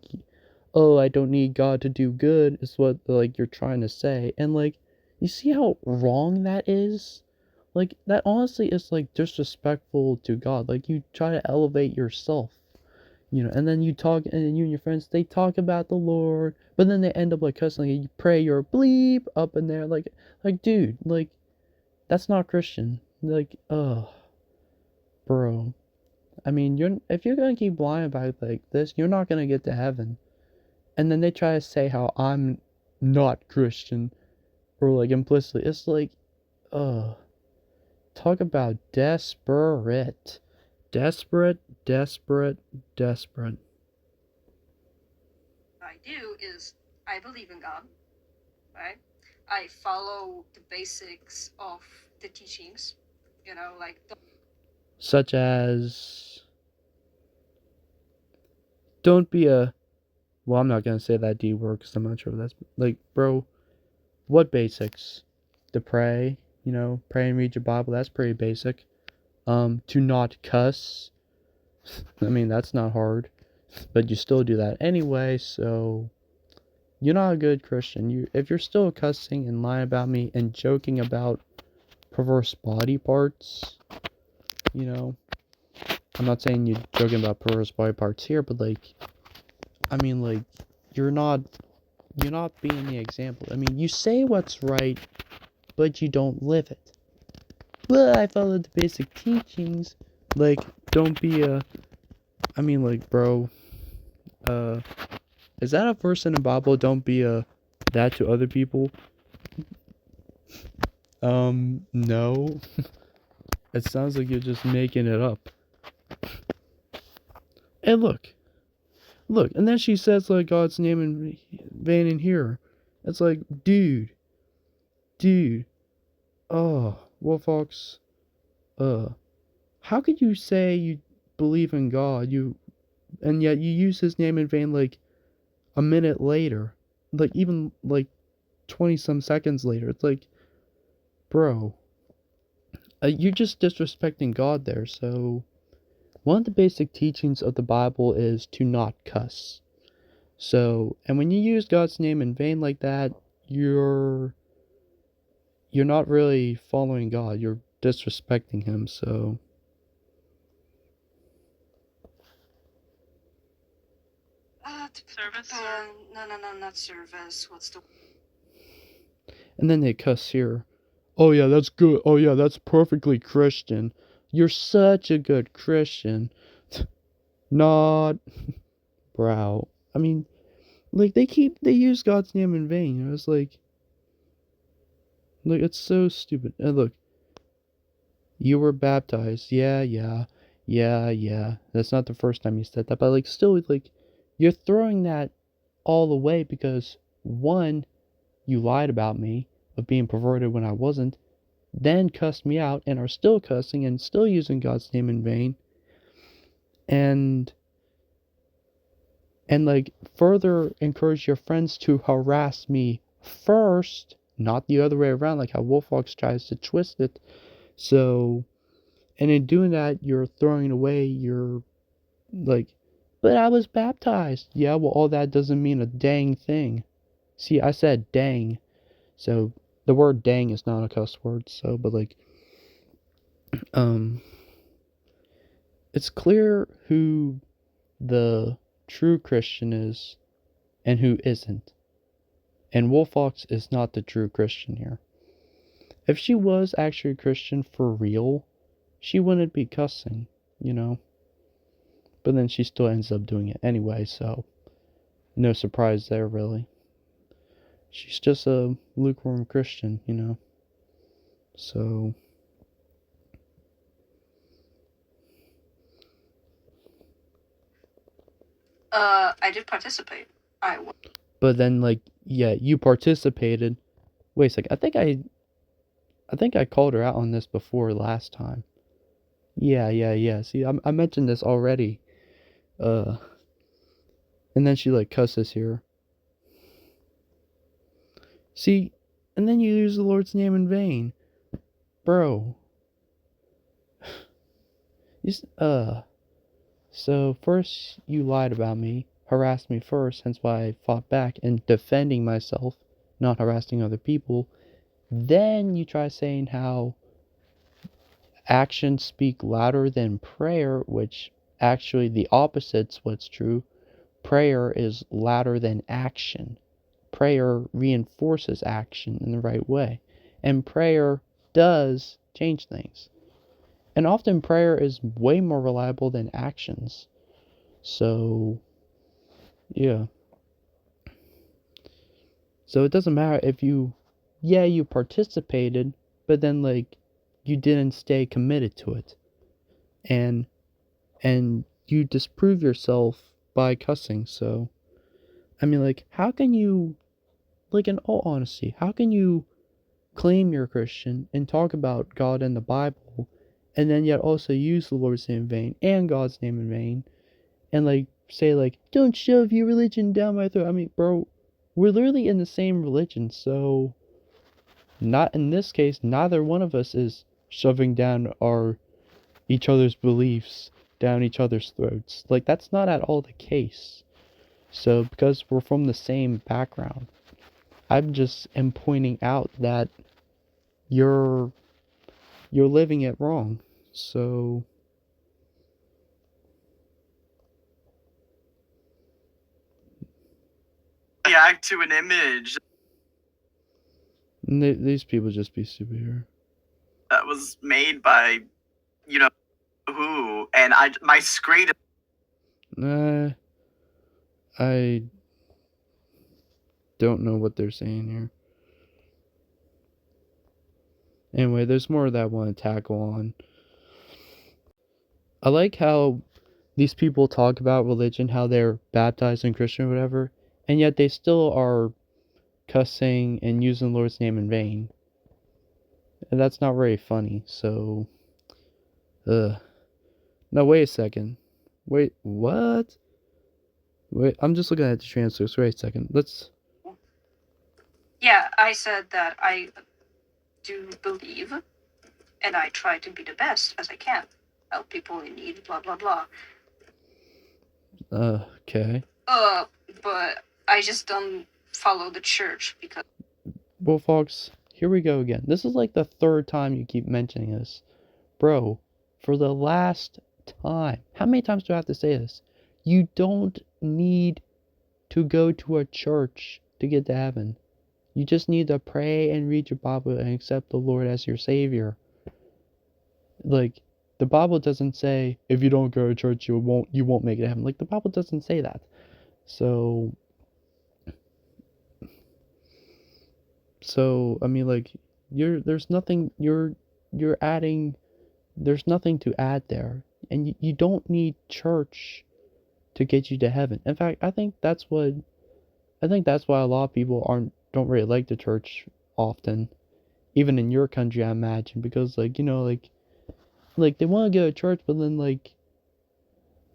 oh, I don't need God to do good is what, like, you're trying to say. And like, you see how wrong that is? Like, that honestly is like disrespectful to God. Like, you try to elevate yourself, you know, and then you talk, and then you and your friends, they talk about the Lord, but then they end up like cussing, like, you pray your bleep up in there, like, dude, like, that's not Christian. Like, bro. I mean, if you're gonna keep lying about like this, you're not gonna get to heaven. And then they try to say how I'm not Christian, or like implicitly. It's like, talk about desperate. Desperate, desperate, desperate. I do is I believe in God, right? I follow the basics of the teachings, you know, like Such as, don't be a, well, I'm not gonna say that D word because I'm not sure what that's, like, bro, what basics? To pray, you know, pray and read your Bible, that's pretty basic. To not cuss, I mean, that's not hard, but you still do that anyway, so you're not a good Christian. If you're still cussing and lying about me and joking about perverse body parts, you know, I'm not saying you're joking about perverse body parts here, but like, I mean, like, you're not being the example. I mean, you say what's right, but you don't live it. Well, I followed the basic teachings. Like, don't be a, I mean, like, bro, is that a verse in the Bible? Don't be a that to other people. No. It sounds like you're just making it up. And look, and then she says, like, God's name in vain in here. It's like, dude, oh, Wolfox, how could you say you believe in God, and yet you use his name in vain, like, a minute later, like, even, like, 20 some seconds later? It's like, bro, you're just disrespecting God there. So one of the basic teachings of the Bible is to not cuss. So, and when you use God's name in vain like that, you're not really following God, you're disrespecting him. So Service? no, not service. What's the and then they cuss here. Oh yeah, that's good. Oh yeah, that's perfectly Christian. You're such a good Christian. Not, bro. I mean, like, they use God's name in vain. You know, it's like, it's so stupid. And look, you were baptized. Yeah. That's not the first time you said that, but like, still, like, you're throwing that all away because one, you lied about me of being perverted when I wasn't, then cussed me out and are still cussing and still using God's name in vain. And And like further encourage your friends to harass me first, not the other way around, like how Wolfox tries to twist it. So, and in doing that, you're throwing away your, like, but I was baptized. Yeah, well, all that doesn't mean a dang thing. See, I said dang. So, the word dang is not a cuss word, so, but like, it's clear who the true Christian is and who isn't. And Wolfox is not the true Christian here. If she was actually a Christian for real, she wouldn't be cussing, you know? But then she still ends up doing it anyway, so no surprise there, really. She's just a lukewarm Christian, you know? So... I did participate. But then, like, yeah, you participated. Wait a second, I think I called her out on this before last time. Yeah. See, I mentioned this already. And then she, like, cusses here. See, and then you use the Lord's name in vain. Bro. So first you lied about me, harassed me first, hence why I fought back in defending myself, not harassing other people. Then you try saying how actions speak louder than prayer, which actually the opposite's what's true. Prayer is louder than action. Prayer reinforces action in the right way. And prayer does change things. And often prayer is way more reliable than actions. So, yeah. So it doesn't matter if you participated, but then, like, you didn't stay committed to it. And you disprove yourself by cussing, so... I mean, like, how can you... Like, in all honesty, how can you claim you're a Christian and talk about God and the Bible, and then yet also use the Lord's name in vain and God's name in vain, and, like, say, like, don't shove your religion down my throat? I mean, bro, we're literally in the same religion, so... Not in this case, neither one of us is shoving down each other's beliefs down each other's throats. Like, that's not at all the case. So, because we're from the same background, I'm just pointing out that you're living it wrong. So, React to an image these people just be stupid here. that was made by, you know, who, and my screen. I don't know what they're saying here. Anyway, there's more that I want to tackle on. I like how these people talk about religion, how they're baptized in Christian or whatever, and yet they still are cussing and using the Lord's name in vain. And that's not very funny, so... No, wait a second. Wait, what? Wait, I'm just looking at the transcripts. Wait a second. Let's... Yeah, I said that I do believe, and I try to be the best as I can. Help people in need, blah, blah, blah. Okay. But I just don't follow the church because... Wolfox, here we go again. This is like the third time you keep mentioning this. Bro, for the last time, how many times do I have to say this? You don't need to go to a church to get to heaven. You just need to pray and read your Bible and accept the Lord as your Savior. Like, the Bible doesn't say, if you don't go to church, you won't make it to heaven. Like, the Bible doesn't say that. So, I mean, like, there's nothing to add there. And you don't need church to get you to heaven. In fact, I think that's why a lot of people don't really like the church often. Even in your country, I imagine, because, like, you know, like they want to go to church, but then, like,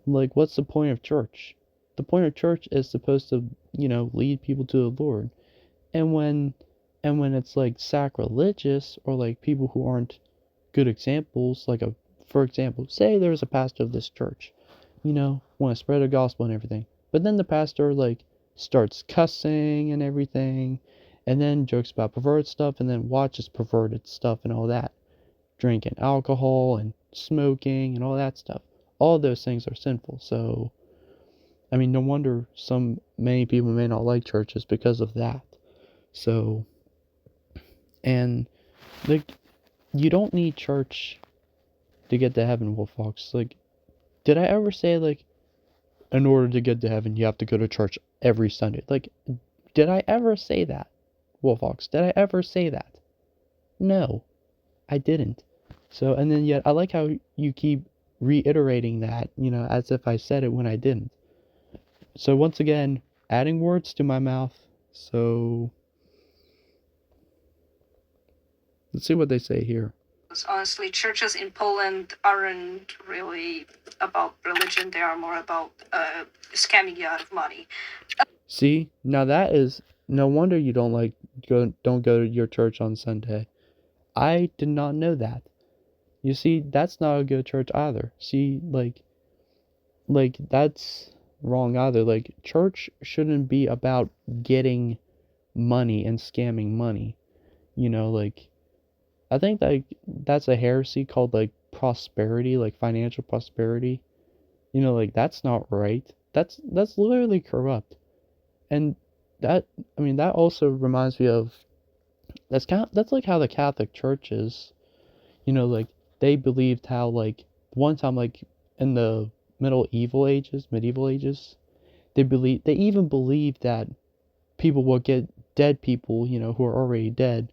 what's the point of church? the point of church is supposed to, lead people to the Lord. And when it's like sacrilegious, or like people who aren't good examples, like for example, say there's a pastor of this church, want to spread the gospel and everything, but then the pastor like starts cussing and everything, and then jokes about perverted stuff, and then watches perverted stuff and all that, drinking alcohol and smoking and all that stuff. All those things are sinful. So, I mean, no wonder many people may not like churches because of that. So, and like, you don't need church to get to heaven, Wolfox. Like, did I ever say like, in order to get to heaven, you have to go to church every Sunday? Like, did I ever say that, Wolfox? Did I ever say that? No, I didn't. So, and then yet I like how you keep reiterating that, as if I said it when I didn't. So once again, adding words to my mouth. So let's see what they say here. Honestly, churches in Poland aren't really about religion. They are more about scamming you out of money. See, now that is no wonder you don't go to your church on Sunday. I did not know that. You see, that's not a good church either. See, like that's wrong either. Like, church shouldn't be about getting money and scamming money. Like, I think that's a heresy called like prosperity, like financial prosperity. Like, that's not right. That's literally corrupt. And that also reminds me of that's like how the Catholic Church is. Like, they believed how like one time, like in the medieval ages, they even believed that people will get dead people, who are already dead,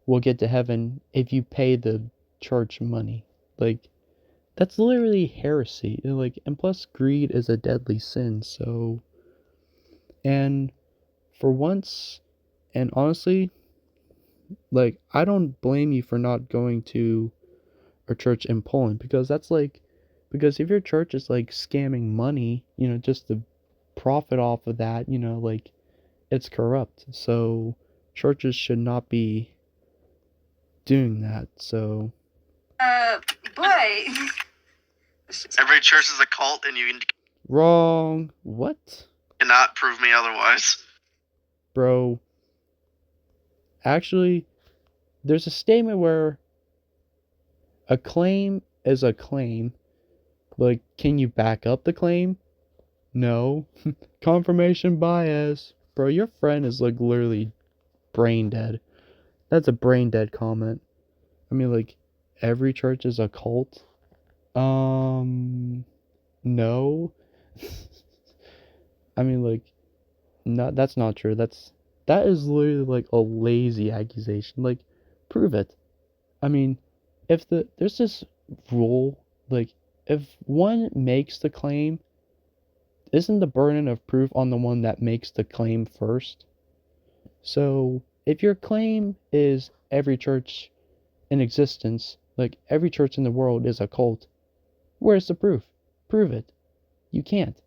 will get to heaven if you pay the church money. Like, that's literally heresy. And plus greed is a deadly sin. So, and for once, and honestly, like, I don't blame you for not going to a church in Poland, because because if your church is like scamming money, just to profit off of that, like, it's corrupt. So churches should not be doing that. So Boy. Every church is a cult, and you wrong. What? cannot prove me otherwise. Bro, actually, there's a statement where a claim is a claim. Like, can you back up the claim? No. Confirmation bias. Bro, your friend is like literally brain dead. That's a brain dead comment. I mean, like, every church is a cult? No. I mean, like, no, that's not true. That is literally like a lazy accusation. Like, prove it. I mean, there's this rule, like, if one makes the claim, isn't the burden of proof on the one that makes the claim first? So, if your claim is every church in existence, like every church in the world is a cult, where's the proof? Prove it. You can't.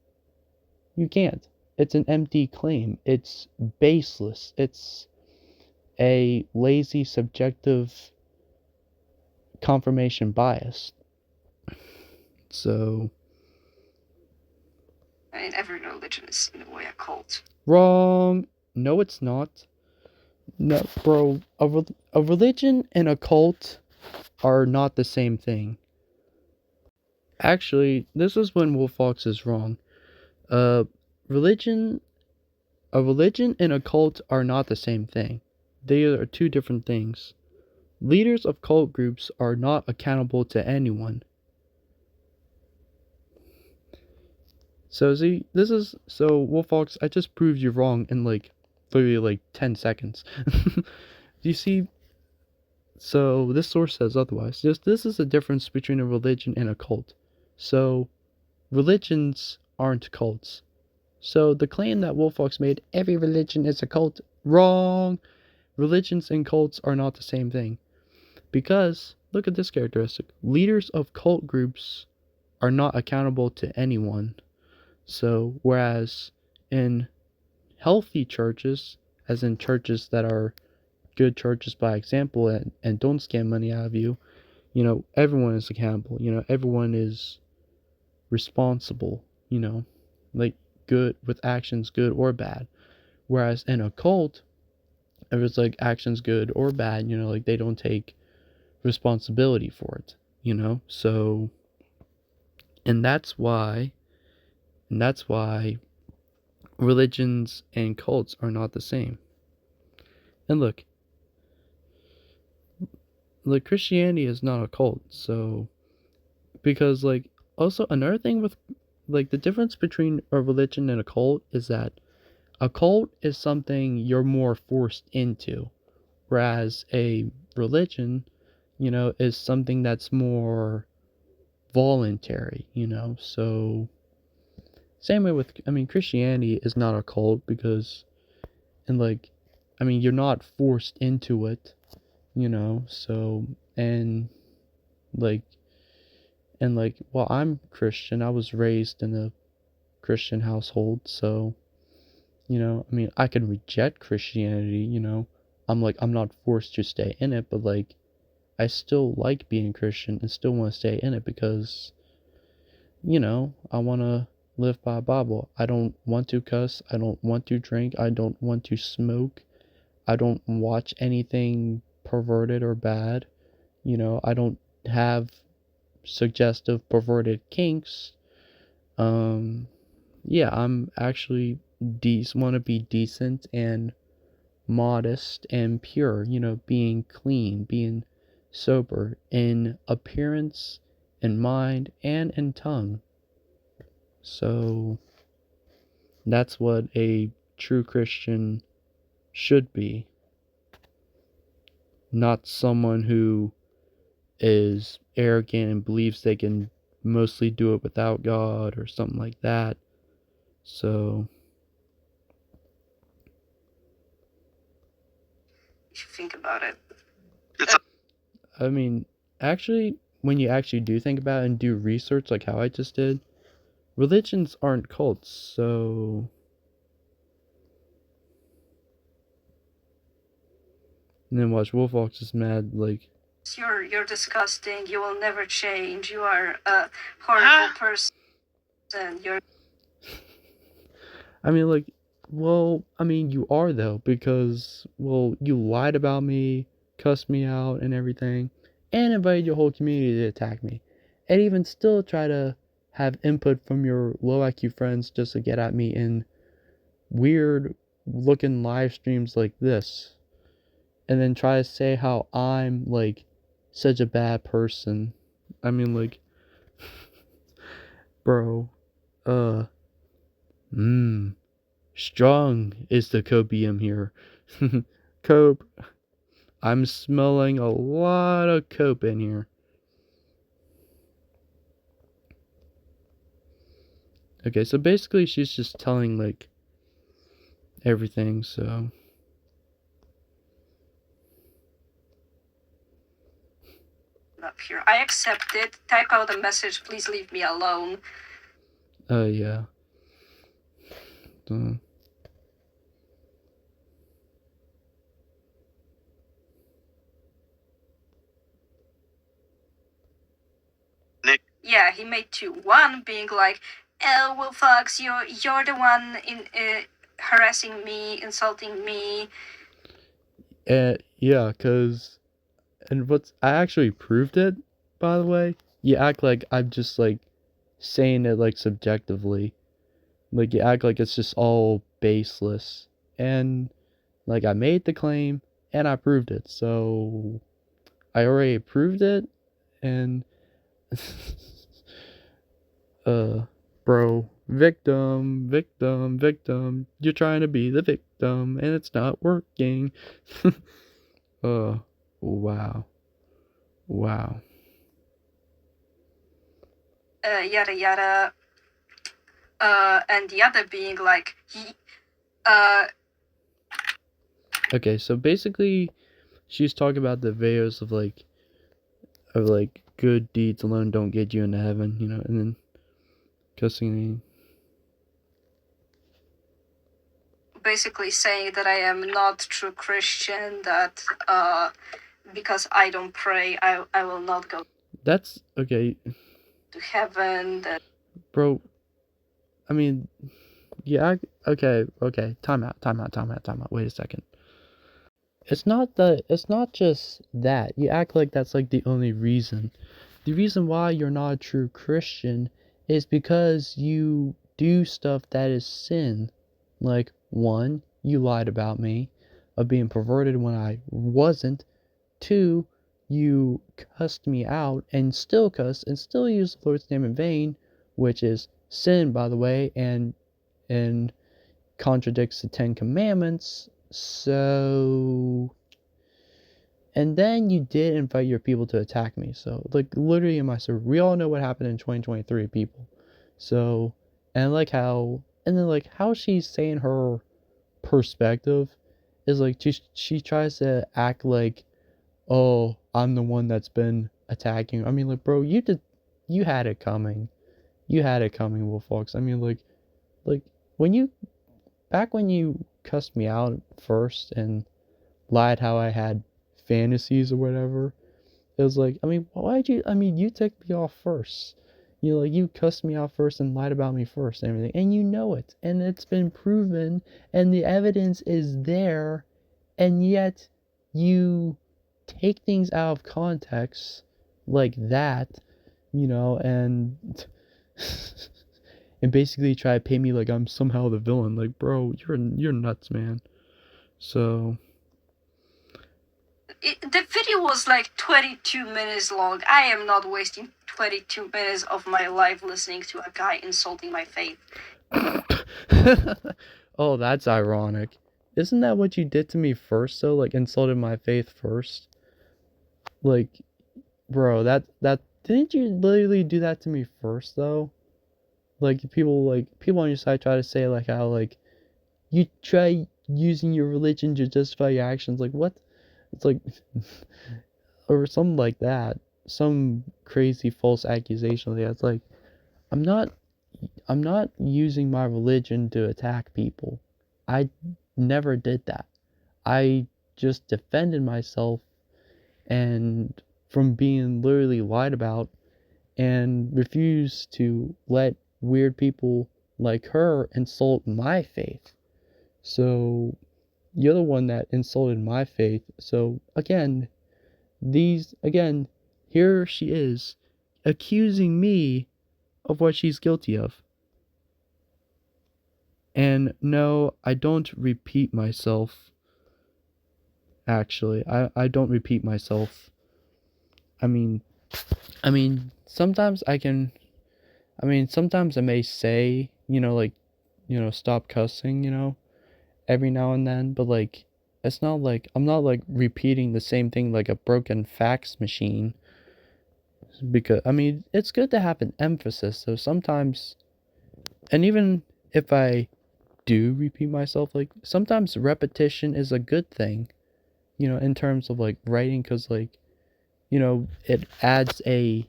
It's an empty claim. It's baseless. It's a lazy, subjective confirmation bias. So, I mean, every religion is in a way a cult. wrong. No, it's not. No, bro. A religion and a cult are not the same thing. Actually, this is when Wolfox is wrong. A religion and a cult are not the same thing. They are two different things. Leaders of cult groups are not accountable to anyone. So see, Wolfox, I just proved you wrong in like literally like 10 seconds. Do you see? So this source says otherwise. This is the difference between a religion and a cult. So religions aren't cults. So the claim that Wolfox made, every religion is a cult, wrong. Religions and cults are not the same thing. Because, look at this characteristic. Leaders of cult groups are not accountable to anyone. So, whereas in healthy churches, as in churches that are good churches by example and don't scam money out of you, everyone is accountable. Everyone is responsible, like good with actions, good or bad. Whereas in a cult, if it's like actions good or bad, like they don't take responsibility for it, So, and that's why religions and cults are not the same. And look, Christianity is not a cult, so because also another thing with the difference between a religion and a cult is that a cult is something you're more forced into, whereas a religion, is something that's more voluntary, So same way with Christianity is not a cult because you're not forced into it, So and like well, I'm Christian. I was raised in a Christian household, so I can reject Christianity, I'm not forced to stay in it, but I still like being Christian and still want to stay in it because I want to live by a Bible. I don't want to cuss, I don't want to drink, I don't want to smoke, I don't watch anything perverted or bad, I don't have suggestive perverted kinks. Yeah, I'm actually want to be decent and modest and pure, being clean, being sober in appearance, in mind, and in tongue. So that's what a true Christian should be. Not someone who is arrogant and believes they can mostly do it without God or something like that. So If you think about it. Actually, when you actually do think about it and do research like how I just did, religions aren't cults, so and then watch Wolfox is mad You're disgusting, you will never change, you are a horrible person, you're you are though, because you lied about me, cussed me out and everything, and invited your whole community to attack me. And even still try to have input from your low IQ friends just to get at me in weird looking live streams like this. And then try to say how I'm such a bad person. Bro, strong is the copium here. Cope. I'm smelling a lot of cope in here. Okay, so basically she's just telling everything, so up here. I accept it. Type out a message, please leave me alone. Yeah. Yeah, he made two. One being like, "Oh, Wolfox, you're the one in harassing me, insulting me." Yeah, cause, and I actually proved it, by the way. You act like I'm just saying it subjectively. You act like it's just all baseless. And I made the claim and I proved it. So I already proved it and bro, victim, you're trying to be the victim and it's not working. Wow. Yada yada. And the other being like, Okay, so basically she's talking about the videos of good deeds alone don't get you into heaven, and then cussing. basically saying that I am not true Christian, that because I don't pray, I will not go That's okay, to heaven. That bro. I mean, yeah, okay, time out. Wait a second. It's not just that. You act like that's like the only reason. The reason why you're not a true Christian is because you do stuff that is sin. Like, one, you lied about me of being perverted when I wasn't. Two, you cussed me out and still cuss and still use the Lord's name in vain, which is sin, by the way, and contradicts the Ten Commandments. So, and then you did invite your people to attack me. So, like, literally in my server, we all know what happened in 2023, people. So, and like how, and then like how she's saying her perspective is like she tries to act like, oh, I'm the one that's been attacking. I mean, like, bro, you had it coming. You had it coming, Wolfox. I mean, like back when you cussed me out first and lied how I had fantasies or whatever, it was like, I mean, you ticked me off first. You know, like, you cussed me out first and lied about me first and everything, and you know it, and it's been proven, and the evidence is there, and yet you take things out of context like that, and and basically try to paint me like I'm somehow the villain. Like, bro, you're nuts, man. So the video was like 22 minutes long. I am not wasting 22 minutes of my life listening to a guy insulting my faith. oh, that's ironic. Isn't that what you did to me first, though? Like, insulted my faith first? Like, bro, that didn't you literally do that to me first, though? Like, people on your side try to say like how like you try using your religion to justify your actions. Like, what? It's like or something like that. Some crazy false accusation like that. It's like, I'm not using my religion to attack people. I never did that. I just defended myself and from being literally lied about and refused to let weird people like her insult my faith. So you're the one that insulted my faith. So again, here she is accusing me of what she's guilty of. And no, I don't repeat myself. Actually, I don't repeat myself. I mean, sometimes sometimes I may say, stop cussing, every now and then, but like, it's not like, I'm not like repeating the same thing like a broken fax machine. Because, it's good to have an emphasis, so sometimes, and even if I do repeat myself, like, sometimes repetition is a good thing, in terms of like writing, because like, it adds a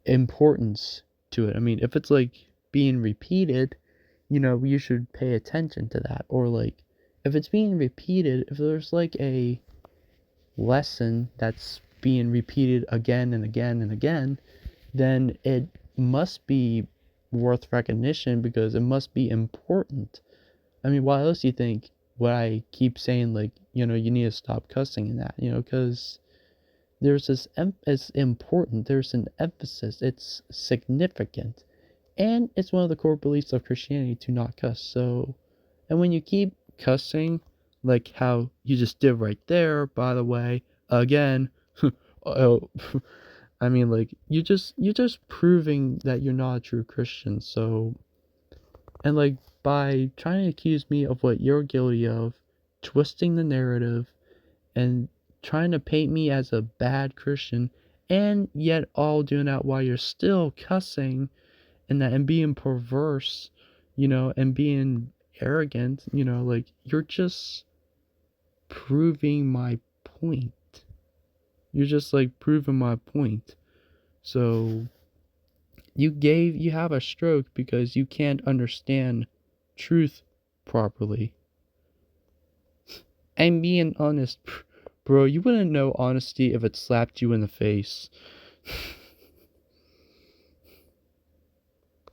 importance to it. I mean, if it's like being repeated, you should pay attention to that. Or like, if it's being repeated, if there's like a lesson that's being repeated again and again and again, then it must be worth recognition because it must be important. I mean, why else do you think what I keep saying, like, you need to stop cussing and that, because there's this, it's important, there's an emphasis, it's significant, and it's one of the core beliefs of Christianity to not cuss. So, and when you keep cussing, like how you just did right there, by the way, again, oh, like, you're just proving that you're not a true Christian. So, and like, by trying to accuse me of what you're guilty of, twisting the narrative, and trying to paint me as a bad Christian, and yet all doing that while you're still cussing and being perverse, and being arrogant, like, you're just proving my point. You're just like proving my point. So you have a stroke because you can't understand truth properly. I'm being honest. Bro, you wouldn't know honesty if it slapped you in the face.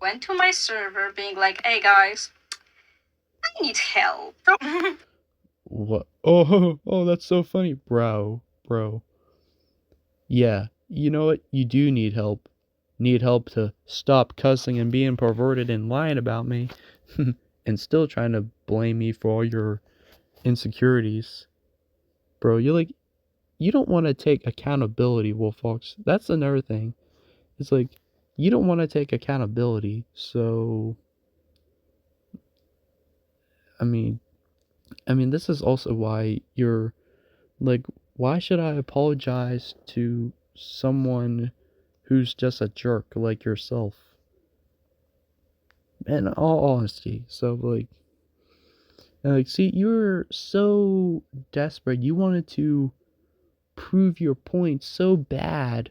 Went to my server being like, hey guys, I need help. What? Oh, that's so funny. Bro. Yeah, you know what? You do need help. Need help to stop cussing and being perverted and lying about me. And still trying to blame me for all your insecurities. Bro, you don't want to take accountability, Wolfox. That's another thing. It's like, you don't want to take accountability, so... I mean, this is also why you're... Like, why should I apologize to someone who's just a jerk like yourself? In all honesty. So, see, you were so desperate. You wanted to prove your point so bad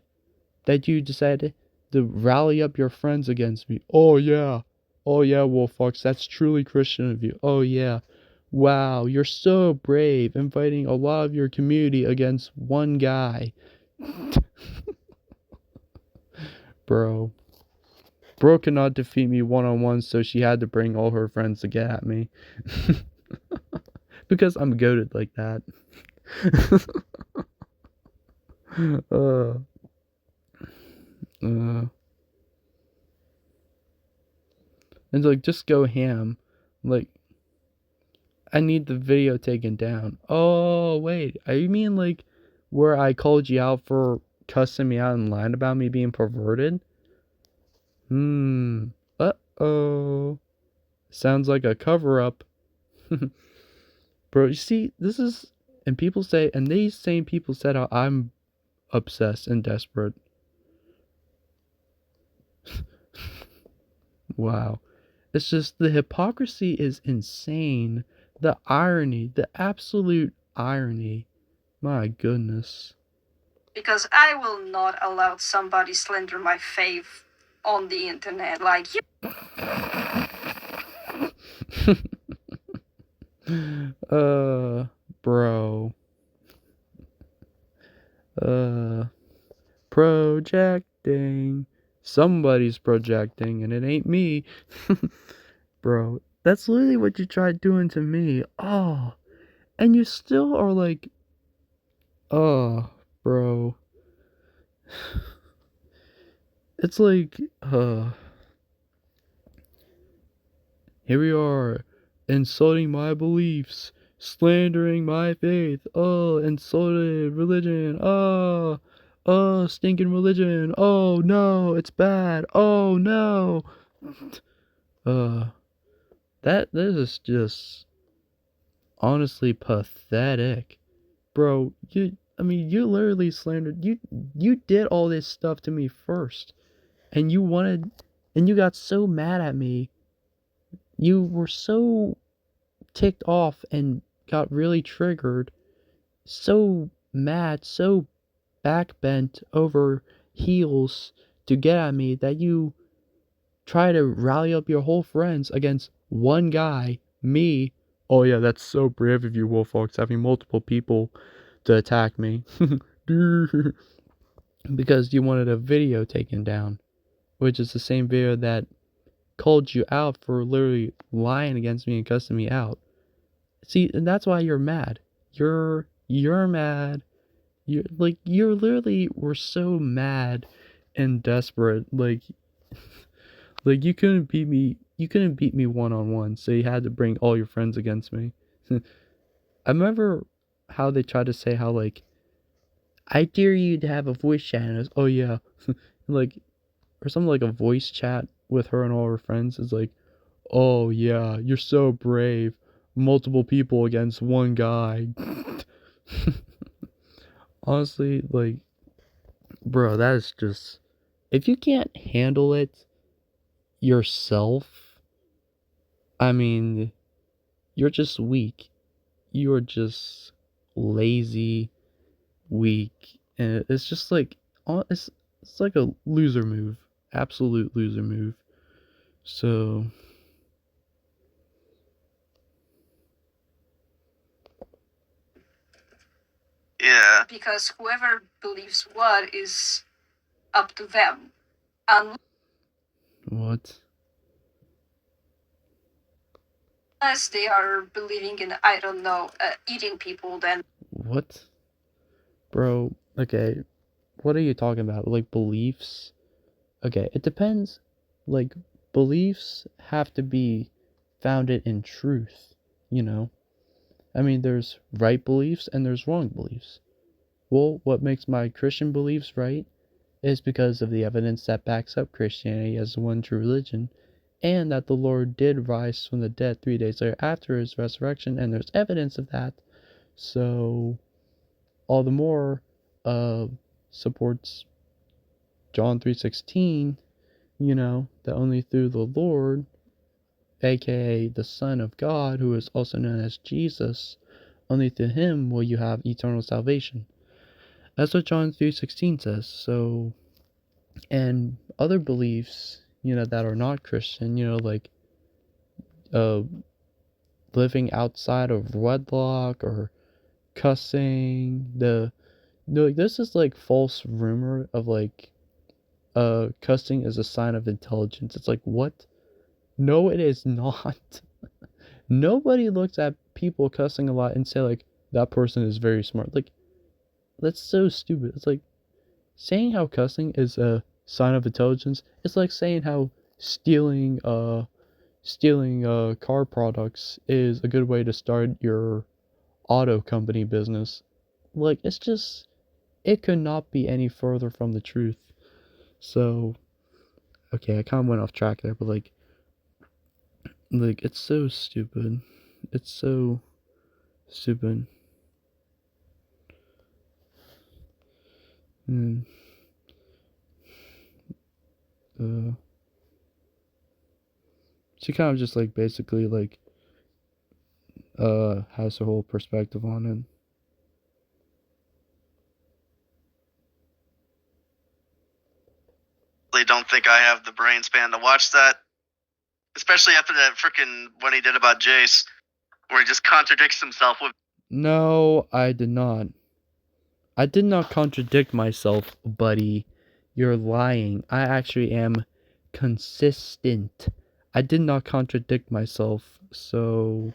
that you decided to rally up your friends against me. Oh yeah, Wolfox, that's truly Christian of you. Oh yeah, wow, you're so brave, inviting a lot of your community against one guy. Bro cannot defeat me one-on-one, so she had to bring all her friends to get at me. Because I'm goated like that. And like, just go ham. Like, I need the video taken down. Oh wait, you mean like where I called you out for cussing me out and lying about me being perverted? Uh-oh. Sounds like a cover-up. Bro, you see, this is... And people say... And these same people said how I'm obsessed and desperate. Wow. It's just... The hypocrisy is insane. The irony. The absolute irony. My goodness. Because I will not allow somebody slander my faith on the internet. Like, you... Bro. Projecting. Somebody's projecting, and it ain't me. Bro, that's literally what you tried doing to me. Oh, and you still are like, oh, bro. It's like, here we are, insulting my beliefs, slandering my faith, insulted religion, stinking religion, oh no, it's bad, oh no. This is just honestly pathetic. Bro, you literally slandered, you did all this stuff to me first, and you got so mad at me. You were so ticked off and got really triggered, so mad, so backbent over heels to get at me that you try to rally up your whole friends against one guy, me. Oh yeah, that's so brave of you, Wolfox, having multiple people to attack me. Because you wanted a video taken down, which is the same video that called you out for literally lying against me and cussing me out. See, and that's why you're mad. You're mad. You literally were so mad and desperate. Like you couldn't beat me. You couldn't beat me one-on-one, so you had to bring all your friends against me. I remember how they tried to say how like, I dare you to have a voice chat. And oh yeah, like, or something like a voice chat with her and all her friends is like, oh yeah, you're so brave. Multiple people against one guy. Honestly, like, bro, that is just... If you can't handle it yourself, I mean, you're just weak. You're just lazy, weak, and it's just like, it's like a loser move. Absolute loser move. So... Yeah. Because whoever believes what is up to them. Unless What? they are believing in, I don't know, eating people, then What? Bro, okay. What are you talking about? Like, beliefs? Okay, it depends. Like, beliefs have to be founded in truth, you know? I mean, there's right beliefs and there's wrong beliefs. Well, what makes my Christian beliefs right is because of the evidence that backs up Christianity as the one true religion, and that the Lord did rise from the dead 3 days later after his resurrection, and there's evidence of that. So, all the more supports John 3:16, you know, that only through the Lord, aka the Son of God, who is also known as Jesus, only through him will you have eternal salvation. That's what John 3:16 says. So, and other beliefs, you know, that are not Christian, you know, like living outside of wedlock or cussing, this is like false rumor of like cussing is a sign of intelligence. It's like, what? No, it is not. Nobody looks at people cussing a lot and say like, that person is very smart. Like, that's so stupid. It's like saying how cussing is a sign of intelligence. It's like saying how stealing car products is a good way to start your auto company business. Like, it's just, it could not be any further from the truth. So, okay, I kind of went off track there, but like it's so stupid. It's so stupid. She kind of just like basically like has her whole perspective on it. I don't think I have the brain span to watch that, especially after that freaking what he did about Jace, where he just contradicts himself with. No, I did not. I did not contradict myself, buddy. You're lying. I actually am consistent. I did not contradict myself. So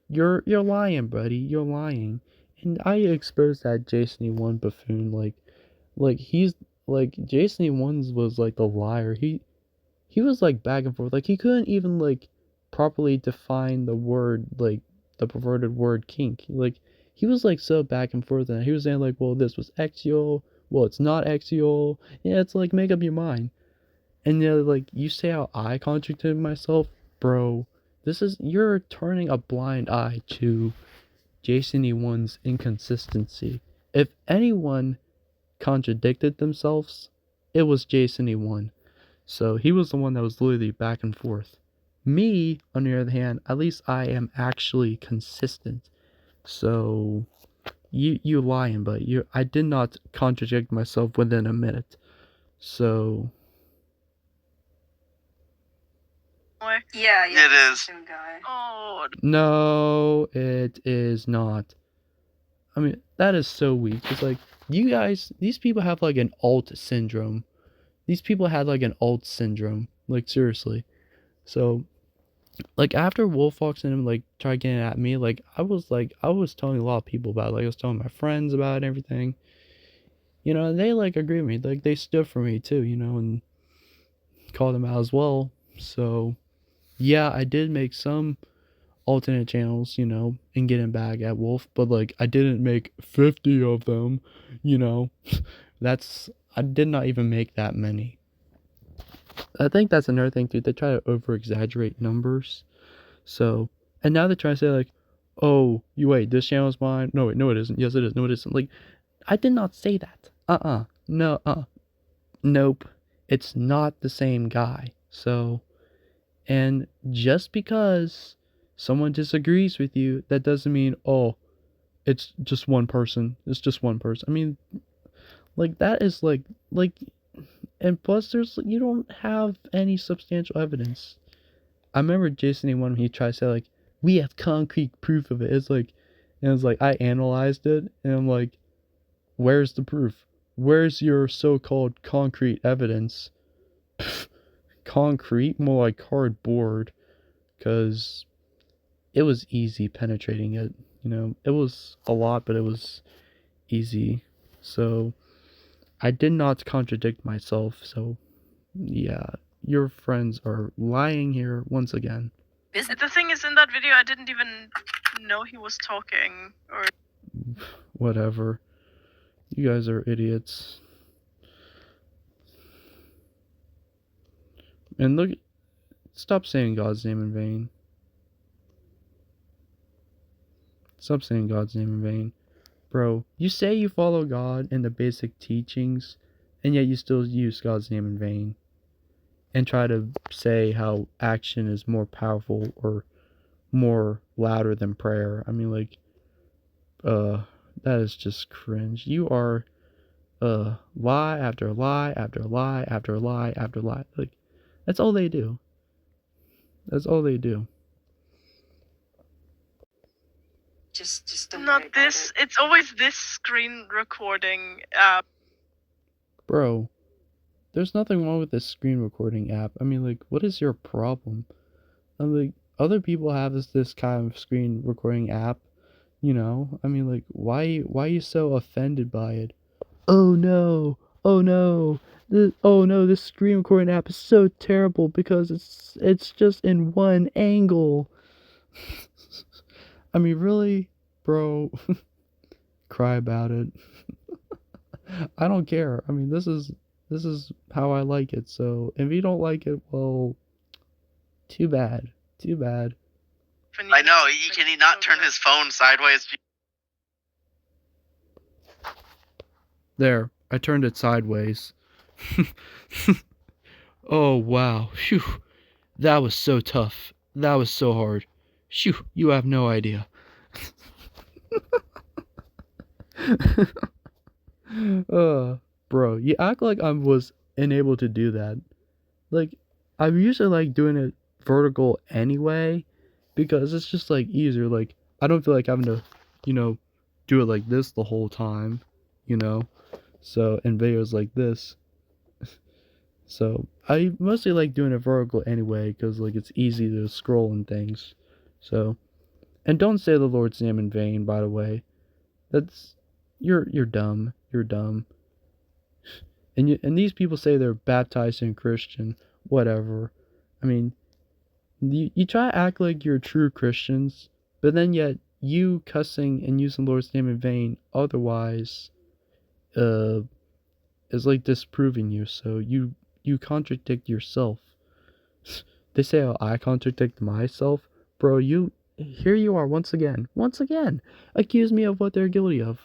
you're lying, buddy. You're lying. And I exposed that Jason E1 buffoon like he's like Jason E1 was like the liar. He was like back and forth. Like he couldn't even like properly define the word, like the perverted word kink. Like he was like so back and forth, and he was saying like, well, this was axial, well, it's not axial. Yeah, it's like, make up your mind. And you know, like you say how I contradicted myself, bro. You're turning a blind eye to Jason E1's inconsistency. If anyone contradicted themselves, it was Jason E1. So he was the one that was literally back and forth. Me, on the other hand, at least I am actually consistent. So you lying, but I did not contradict myself within a minute. So yeah, It it's the is. same guy. Oh, no, it is not. I mean, that is so weak. It's like, you guys, these people have like an alt syndrome. These people had like an alt syndrome. Like, seriously. So, like, after Wolfox and him, like, tried getting at me, like, I was telling a lot of people about it. Like, I was telling my friends about it and everything. You know, and they, like, agreed with me. Like, they stood for me, too, you know, and called them out as well. So, yeah, I did make some alternate channels, you know, and getting back at Wolf, but, like, I didn't make 50 of them, you know. I did not even make that many. I think that's another thing too. They try to over exaggerate numbers. So, and now they're trying to say like, oh, you wait, this channel is mine. No, wait, no, it isn't. Yes, it is. No, it isn't. Like, I did not say that. No, nope. It's not the same guy. So, and just because someone disagrees with you, that doesn't mean, oh, it's just one person. It's just one person. I mean, like, that is like, and plus you don't have any substantial evidence. I remember Jason E1 when he tried to say like, we have concrete proof of it. It's like, and it's like, I analyzed it, and I'm like, Where's the proof? Where's your so-called concrete evidence? Concrete? More like cardboard. Because it was easy penetrating it. You know, it was a lot, but it was easy. So, I did not contradict myself. So, yeah, your friends are lying here once again. The thing is, in that video, I didn't even know he was talking. Or Whatever. You guys are idiots. And look, stop saying God's name in vain. Stop saying God's name in vain. Bro, you say you follow God and the basic teachings, and yet you still use God's name in vain. And try to say how action is more powerful or more louder than prayer. I mean, like, that is just cringe. You are, lie after lie after lie after lie after lie. Like, that's all they do. That's all they do. Just don't worry not about this. it. It's always this screen recording app. Bro, there's nothing wrong with this screen recording app. I mean, like, what is your problem? I'm like, other people have this kind of screen recording app, you know? I mean, like, why are you so offended by it? Oh no, oh no, this screen recording app is so terrible because it's just in one angle. I mean, really, bro, cry about it. I don't care. I mean, this is how I like it. So if you don't like it, well, too bad. Too bad. I know. Can he not turn his phone sideways? There, I turned it sideways. Oh wow, phew, that was so tough. That was so hard. Phew, you have no idea. Bro, you act like I was unable to do that. Like, I usually like doing it vertical anyway, because it's just like easier. Like, I don't feel like having to, do it like this the whole time, you know? So, in videos like this. So, I mostly like doing it vertical anyway, because, like, it's easy to scroll and things. So, and don't say the Lord's name in vain, by the way. That's, you're dumb. You're dumb. And these people say they're baptized in Christian, whatever. I mean, you try to act like you're true Christians, but then yet you cussing and using the Lord's name in vain otherwise is like disproving you. So you contradict yourself. They say, oh, I contradict myself. Bro, here you are once again, accuse me of what they're guilty of.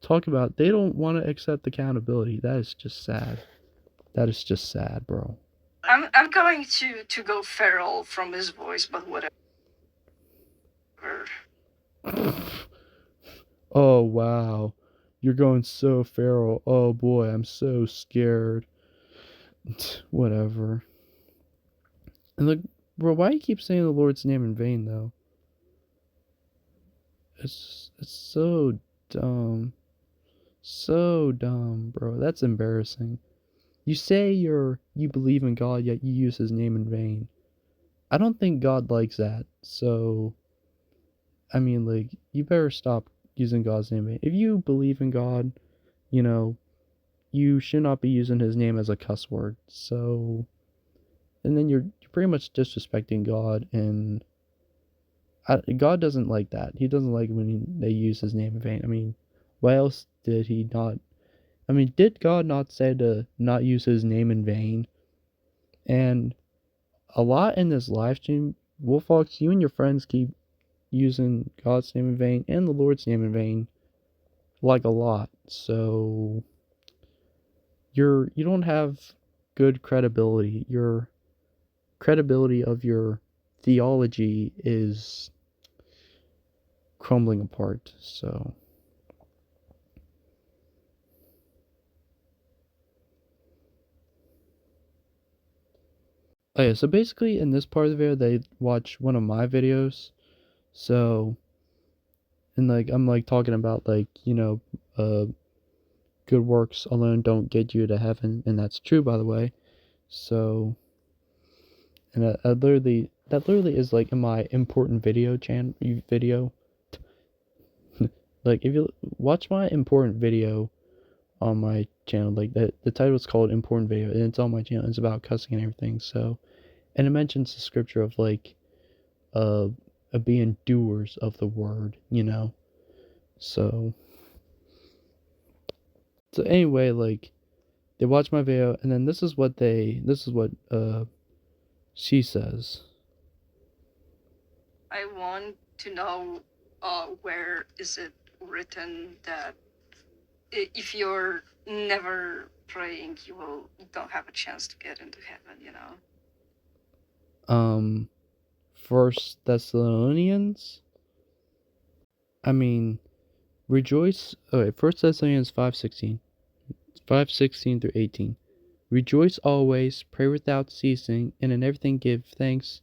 Talk about, they don't want to accept accountability. That is just sad. That is just sad, bro. I'm going to go feral from his voice, but whatever. Oh, wow. You're going so feral. Oh, boy, I'm so scared. Whatever. And look, bro, why do you keep saying the Lord's name in vain, though? It's so dumb. So dumb, bro. That's embarrassing. You say you believe in God, yet you use his name in vain. I don't think God likes that. So, I mean, like, you better stop using God's name in vain. If you believe in God, you should not be using his name as a cuss word. So, and then you're pretty much disrespecting God, and God doesn't like that. He doesn't like when they use his name in vain. I mean, why else did he not? I mean, did God not say to not use his name in vain? And a lot in this live stream, Wolfox, you and your friends keep using God's name in vain and the Lord's name in vain, like a lot. So you don't have good credibility. Your credibility of your theology is crumbling apart. So. Okay, so basically in this part of the video, they watch one of my videos. So, and like I'm like talking about like, you know, good works alone don't get you to heaven, and that's true, by the way. So, and that literally is like in my important video video. Like if you watch my important video on my channel, like the title is called important video, and it's on my channel. It's about cussing and everything. So, and it mentions the scripture of like of being doers of the word, you know. So anyway, like they watch my video, and then this is what she says. I want to know where is it written that if you're never praying, you don't have a chance to get into heaven, you know? First Thessalonians. I mean, rejoice. Okay, First Thessalonians 5:16, 5:16 through 18. Rejoice always, pray without ceasing, and in everything give thanks,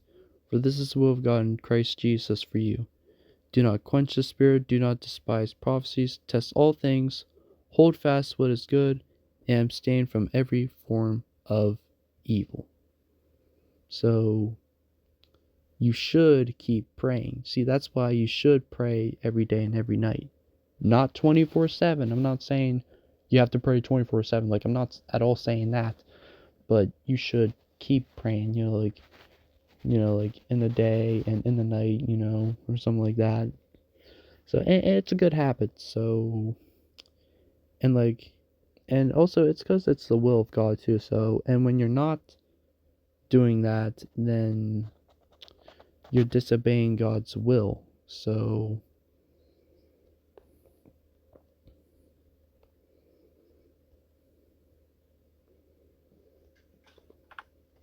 for this is the will of God in Christ Jesus for you. Do not quench the spirit, do not despise prophecies, test all things, hold fast what is good, and abstain from every form of evil. So, you should keep praying. See, that's why you should pray every day and every night. Not 24/7. I'm not saying you have to pray 24/7. Like, I'm not at all saying that. But you should keep praying, like in the day and in the night, or something like that. So, and it's a good habit. So, and also it's because it's the will of God too. So, and when you're not doing that, then you're disobeying God's will. So,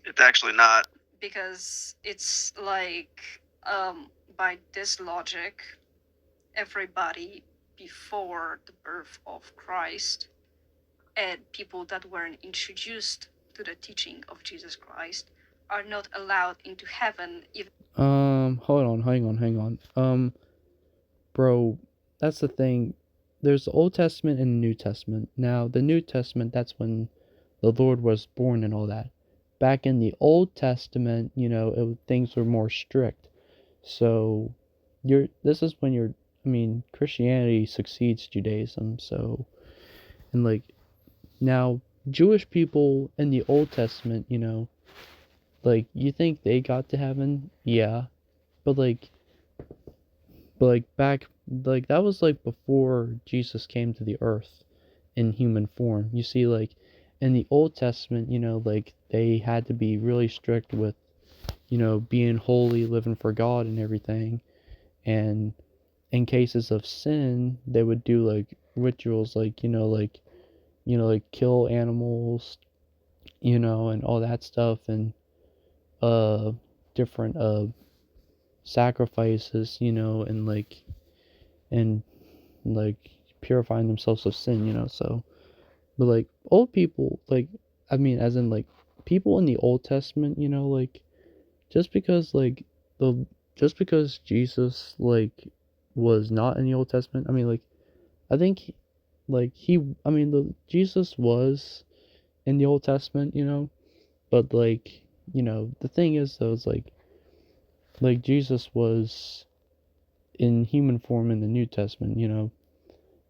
It's actually not. Because it's like, by this logic, everybody before the birth of Christ and people that weren't introduced to the teaching of Jesus Christ are not allowed into heaven. hold on, hang on. Bro, that's the thing. There's the Old Testament and the New Testament. Now, the New Testament, that's when the Lord was born and all that. Back in the Old Testament, things were more strict. So, this is when Christianity succeeds Judaism. So, and like, now, Jewish people in the Old Testament, like, you think they got to heaven? Yeah. But back, like, that was like before Jesus came to the earth in human form. You see, like, in the Old Testament, like, they had to be really strict with, being holy, living for God and everything. And in cases of sin, they would do like rituals, like, like kill animals, and all that stuff, and different sacrifices, and like purifying themselves of sin, so. But like old people, like, as in like people in the Old Testament, like, just because Jesus like was not in the Old Testament, like, I think Jesus was in the Old Testament, but like, the thing is though, is like Jesus was in human form in the New Testament,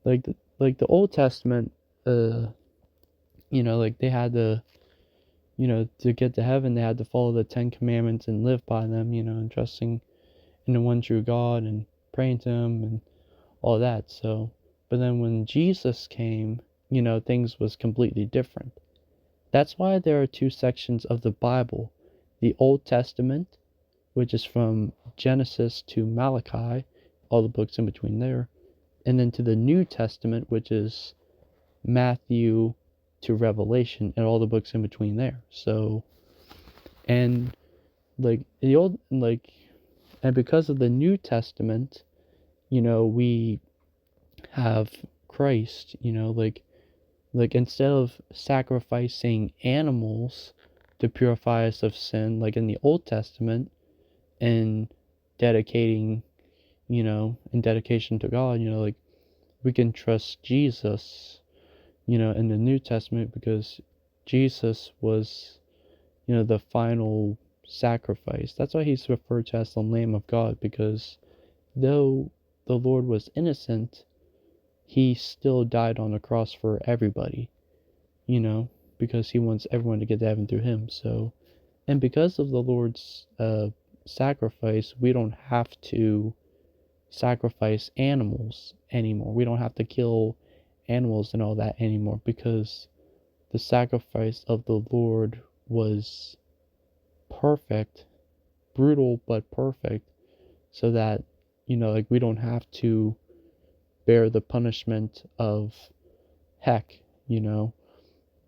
like the Old Testament, like they had to, to get to heaven, they had to follow the 10 Commandments and live by them, and trusting in the one true God and praying to Him and all that. So, but then when Jesus came, things was completely different. That's why there are two sections of the Bible: the Old Testament, which is from Genesis to Malachi, all the books in between there, and then to the New Testament, which is Matthew to Revelation, and all the books in between there. So, and like the old, like, and because of the New Testament, we have Christ, like instead of sacrificing animals to purify us of sin, like in the Old Testament, and dedicating, in dedication to God, like we can trust Jesus, in the New Testament because Jesus was, the final sacrifice. That's why he's referred to as the Lamb of God, because though the Lord was innocent, he still died on the cross for everybody, because he wants everyone to get to heaven through him. So, and because of the Lord's sacrifice, we don't have to sacrifice animals anymore. We don't have to kill animals and all that anymore, because the sacrifice of the Lord was perfect, brutal but perfect, so that, like we don't have to bear the punishment of heck,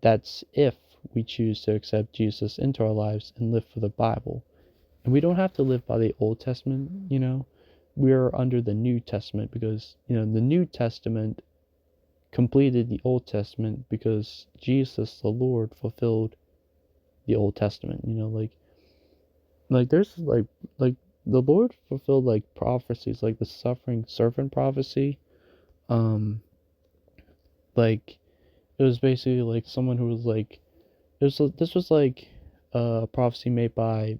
That's if we choose to accept Jesus into our lives and live for the Bible. And we don't have to live by the Old Testament, We're under the New Testament because, the New Testament completed the Old Testament because Jesus, the Lord, fulfilled the Old Testament, like there's like the Lord fulfilled like prophecies, like the suffering servant prophecy. Like it was basically like someone who was like, this was like a prophecy made by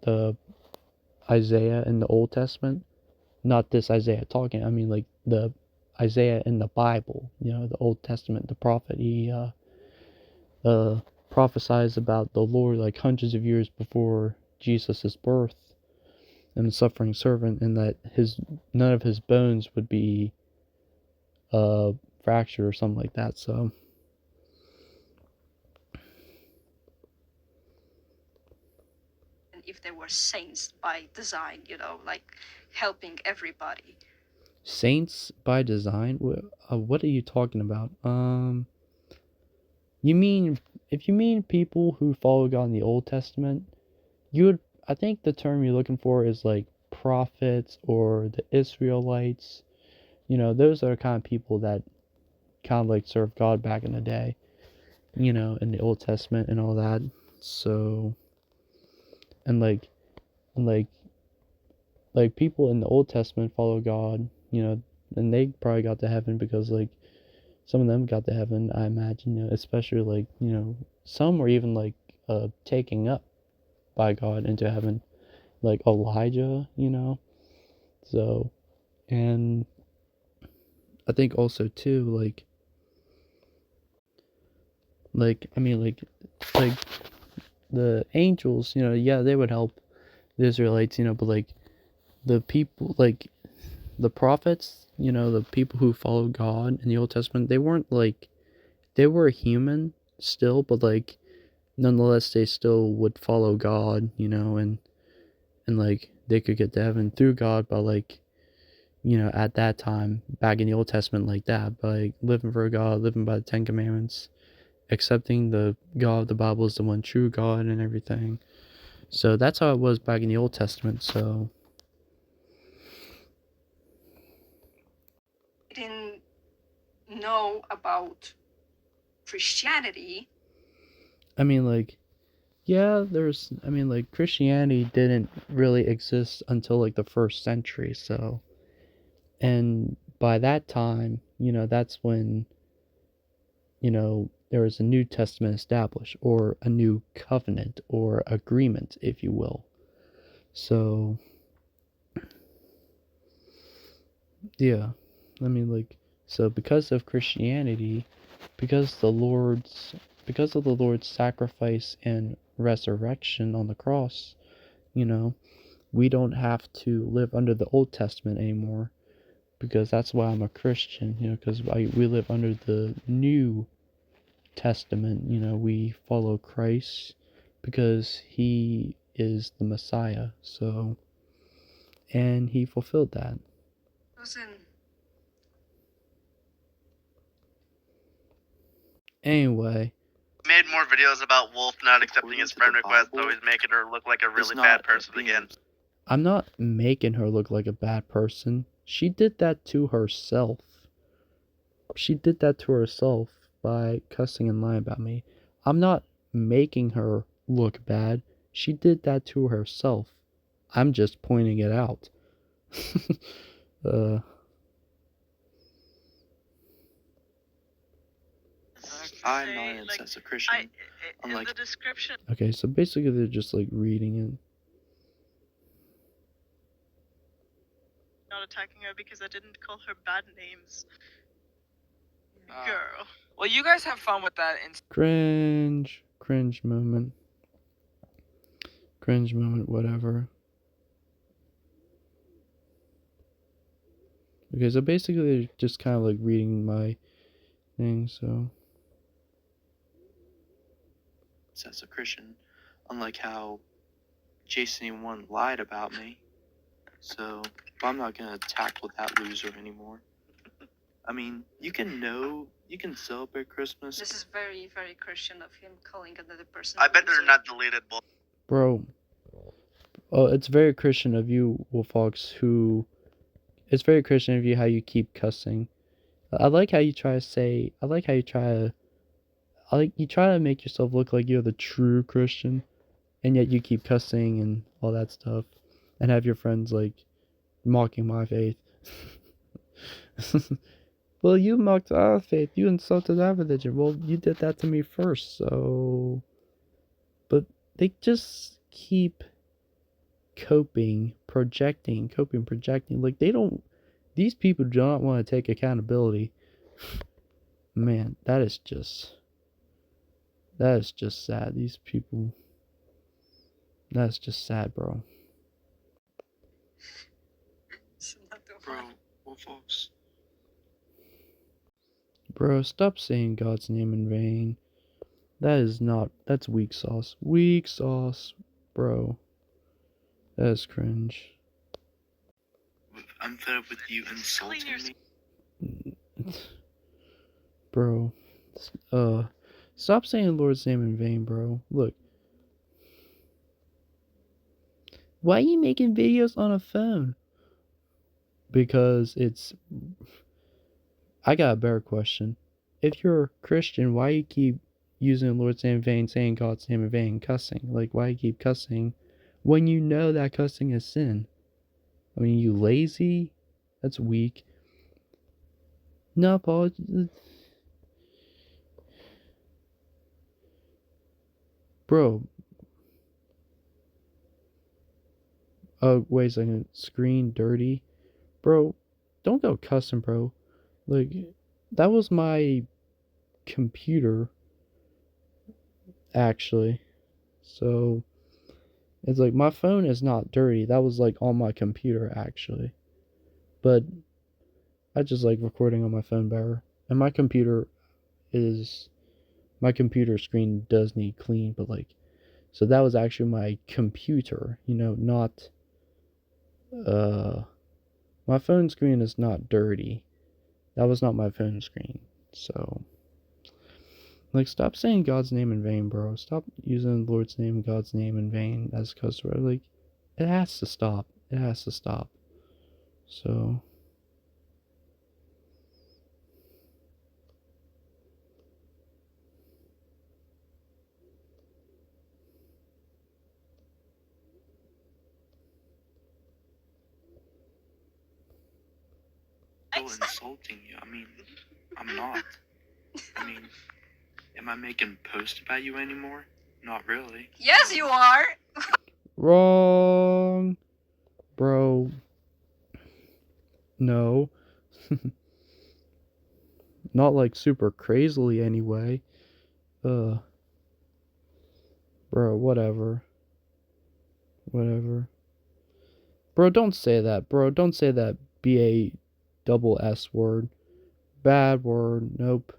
the Isaiah in the Old Testament, not this Isaiah talking. I mean, like the Isaiah in the Bible, the Old Testament, the prophet. He prophesies about the Lord like hundreds of years before Jesus' birth and the suffering servant, and that none of his bones would be fractured or something like that. So. If they were saints by design, like helping everybody. Saints by design? What are you talking about? If you mean people who follow God in the Old Testament, I think the term you're looking for is like prophets or the Israelites. Those are the kind of people that kind of like served God back in the day, in the Old Testament and all that. So, and like people in the Old Testament follow God, and they probably got to heaven because like some of them got to heaven, I imagine, especially like, some were even like taken up by God into heaven, like Elijah, So, and I think also too, I mean, like the angels, yeah, they would help the Israelites, but like the people, like the prophets, the people who followed God in the Old Testament, they weren't like, they were human still, but like nonetheless they still would follow God, and like they could get to heaven through God by like, at that time back in the Old Testament, like that, by like living for God, living by the Ten Commandments, accepting the God of the Bible is the one true God and everything. So that's how it was back in the Old Testament. So I didn't know about Christianity. I mean, like, yeah, like Christianity didn't really exist until like the 1st century. So, and by that time, that's when, there was a New Testament established, or a new covenant or agreement, if you will. So, yeah, so because of Christianity, because of the Lord's sacrifice and resurrection on the cross, we don't have to live under the Old Testament anymore, because that's why I'm a Christian, because we live under the New Testament. We follow Christ because he is the Messiah. So, and he fulfilled that. Anyway, Made more videos about Wolf not accepting his friend request, so he's making her look like a really bad person again. I'm not making her look like a bad person. She did that to herself. By cussing and lying about me. I'm not making her look bad. She did that to herself. I'm just pointing it out. uh, I'm Say, not an like, obsessive Christian. in Unlike- the description, okay, so basically they're just like reading it. not attacking her because I didn't call her bad names. Uh, Girl. Well, you guys have fun with that. And Cringe moment. Cringe moment, whatever. Okay, so basically they're just kind of like reading my thing, so. obsessive Christian. Unlike how Jason 1 lied about me. So, but I'm not gonna tackle that loser anymore. I mean, you can celebrate Christmas. This is very, very Christian of him calling another person. I a bet they're loser. not deleted. Bro. Oh, it's very Christian of you, Wolfox, who. It's very Christian of you how you keep cussing. I like how you try to say. I like you try to make yourself look like you're the true Christian, and yet you keep cussing and all that stuff, and have your friends like mocking my faith. Well, you mocked our faith. You insulted our religion. Well, you did that to me first, so. But they just keep projecting. Like, they don't. These people do not want to take accountability. Man, that is just sad. These people. That's just sad, bro. It's not the Bro, one. Wolfox. Bro, stop saying God's name in vain. That's weak sauce. Weak sauce, bro. That is cringe. I'm fed up with you insulting me. Bro. Stop saying the Lord's name in vain, bro. Look. Why are you making videos on a phone? Because I got a better question. If you're a Christian, why you keep using the Lord's name in vain, saying God's name in vain, cussing? Like, why you keep cussing when you know that cussing is sin? I mean, you lazy? That's weak. No, Paul. Bro. Oh, wait a second. Screen dirty. Bro, don't go cussing, bro. Like, that was my computer, actually. So, it's like, my phone is not dirty. That was, like, on my computer, actually. But, I just like recording on my phone better. And my computer screen does need clean, but, like, so that was actually my computer, not, my phone screen is not dirty. That was not my phone screen. So, like, stop saying God's name in vain, bro. Stop using the Lord's name, God's name in vain as a cuss word. Like, it has to stop. It has to stop. So. Insulting you. I mean, I'm not. I mean, am I making posts about you anymore? Not really. Yes, you are. Wrong. Bro. No. Not like super crazily anyway. Bro, whatever. Whatever. Bro, don't say that. Bro, don't say that BASS word. Bad word. Nope.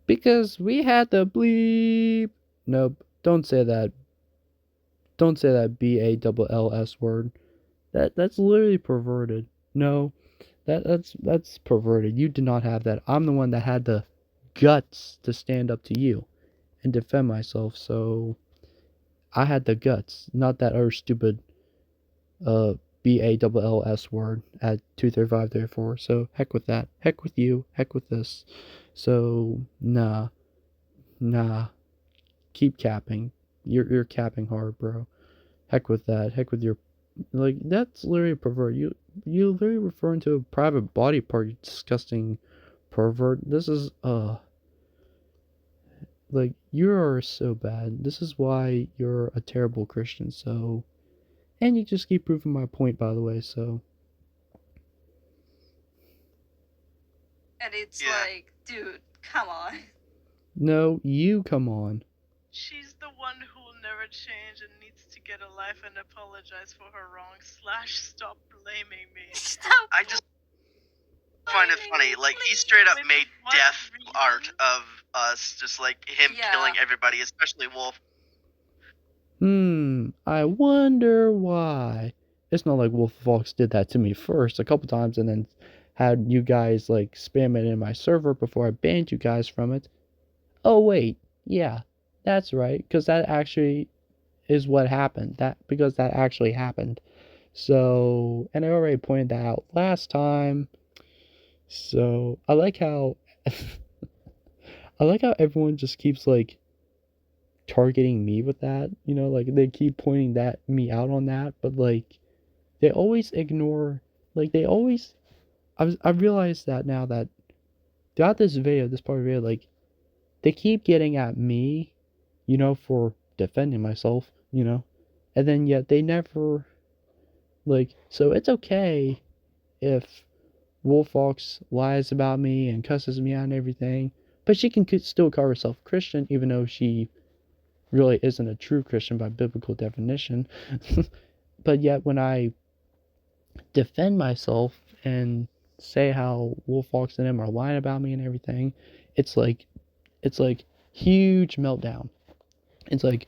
Because we had to bleep. Nope. Don't say that. Don't say that BALLS word. That's literally perverted. No. That's perverted. You did not have that. I'm the one that had the guts to stand up to you and defend myself, so I had the guts, not that other stupid BALLS word at 23534. So heck with that. Heck with you. Heck with this. So nah. Keep capping. You're capping hard, bro. Heck with that. Heck with your, like, that's literally pervert. you're literally referring to a private body part, you disgusting pervert. This is, like, you are so bad. This is why you're a terrible Christian, so. And you just keep proving my point, by the way, so. And it's Yeah. like, dude, come on. No, you come on. She's the one who will never change and needs to get a life and apologize for her wrongs. / stop blaming me. Stop. I just find it funny. Like, he straight up Wait, made what death reason? art of us, just like him Yeah. killing everybody, especially Wolf. I wonder why. It's not like Wolfox did that to me first a couple times and then had you guys like spam it in my server before I banned you guys from it. Oh wait, yeah, that's right, because that actually is what happened. Because that actually happened. So, and I already pointed that out last time. So, I like how everyone just keeps like targeting me with that, like they keep pointing me out on that, but like they always ignore, like they always, I've realized that now that throughout this part of the video, like they keep getting at me, for defending myself, and then yet they never, like, so it's okay if Wolfox lies about me and cusses me out and everything, but she can still call herself Christian even though she really isn't a true Christian by biblical definition. But yet when I defend myself and say how Wolfox and him are lying about me and everything, it's like huge meltdown. It's like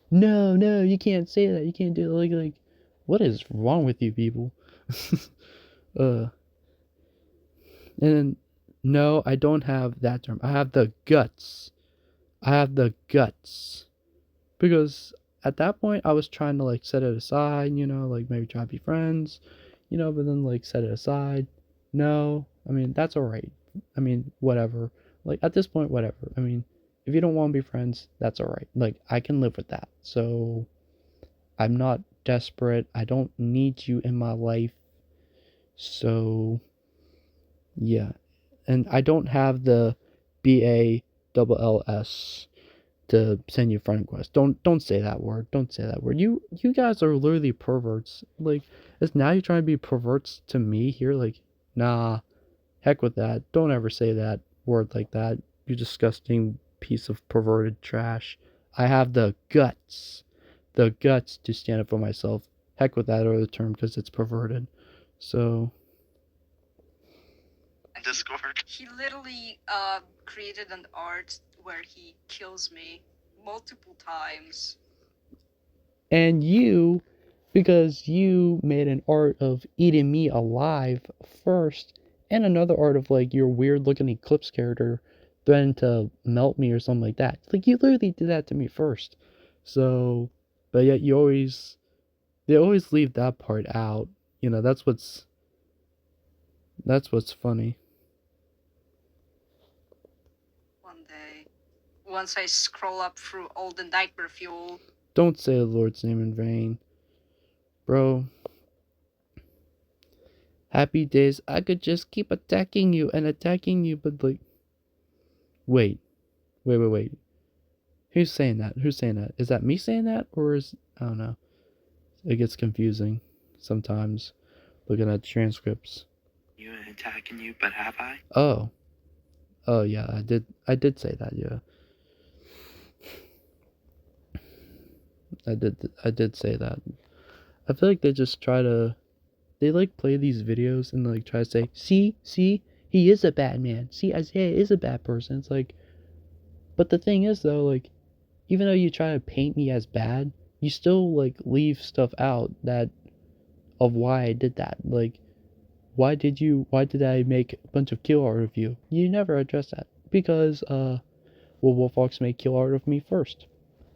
no, you can't say that, you can't do it. Like what is wrong with you people? And no, I don't have that term. I have the guts. Because at that point I was trying to like set it aside, like maybe try to be friends, but then like set it aside. No, I mean that's alright. I mean, whatever. Like at this point, whatever. I mean, if you don't want to be friends, that's alright. Like I can live with that. So I'm not desperate. I don't need you in my life. So yeah. And I don't have the BALLS to send you friend requests. Don't say that word. Don't say that word. You guys are literally perverts. Like, is now you're trying to be perverts to me here? Like, nah, heck with that. Don't ever say that word like that. You disgusting piece of perverted trash. I have the guts to stand up for myself. Heck with that other term because it's perverted. So. Discord. He literally created an art where he kills me multiple times. And you, because you made an art of eating me alive first, and another art of like your weird looking Eclipse character threatening to melt me or something like that. Like you literally did that to me first. So, but yet they always leave that part out. That's what's funny. One day, once I scroll up through all the nightmare fuel. Don't say the Lord's name in vain. Bro. Happy days. I could just keep attacking you, but like... Wait. Who's saying that? Is that me saying that? Or is... I don't know. It gets confusing sometimes looking at transcripts. You ain't attacking you, but have I? Oh, yeah, I did say that, yeah. I did say that. I feel like they just they like play these videos and like try to say, see, he is a bad man. See, Isaiah is a bad person. It's like, but the thing is though, like, even though you try to paint me as bad, you still like leave stuff out of why I did that. Like, why did I make a bunch of kill art of you? You never address that. Because, Wolfox made kill art of me first.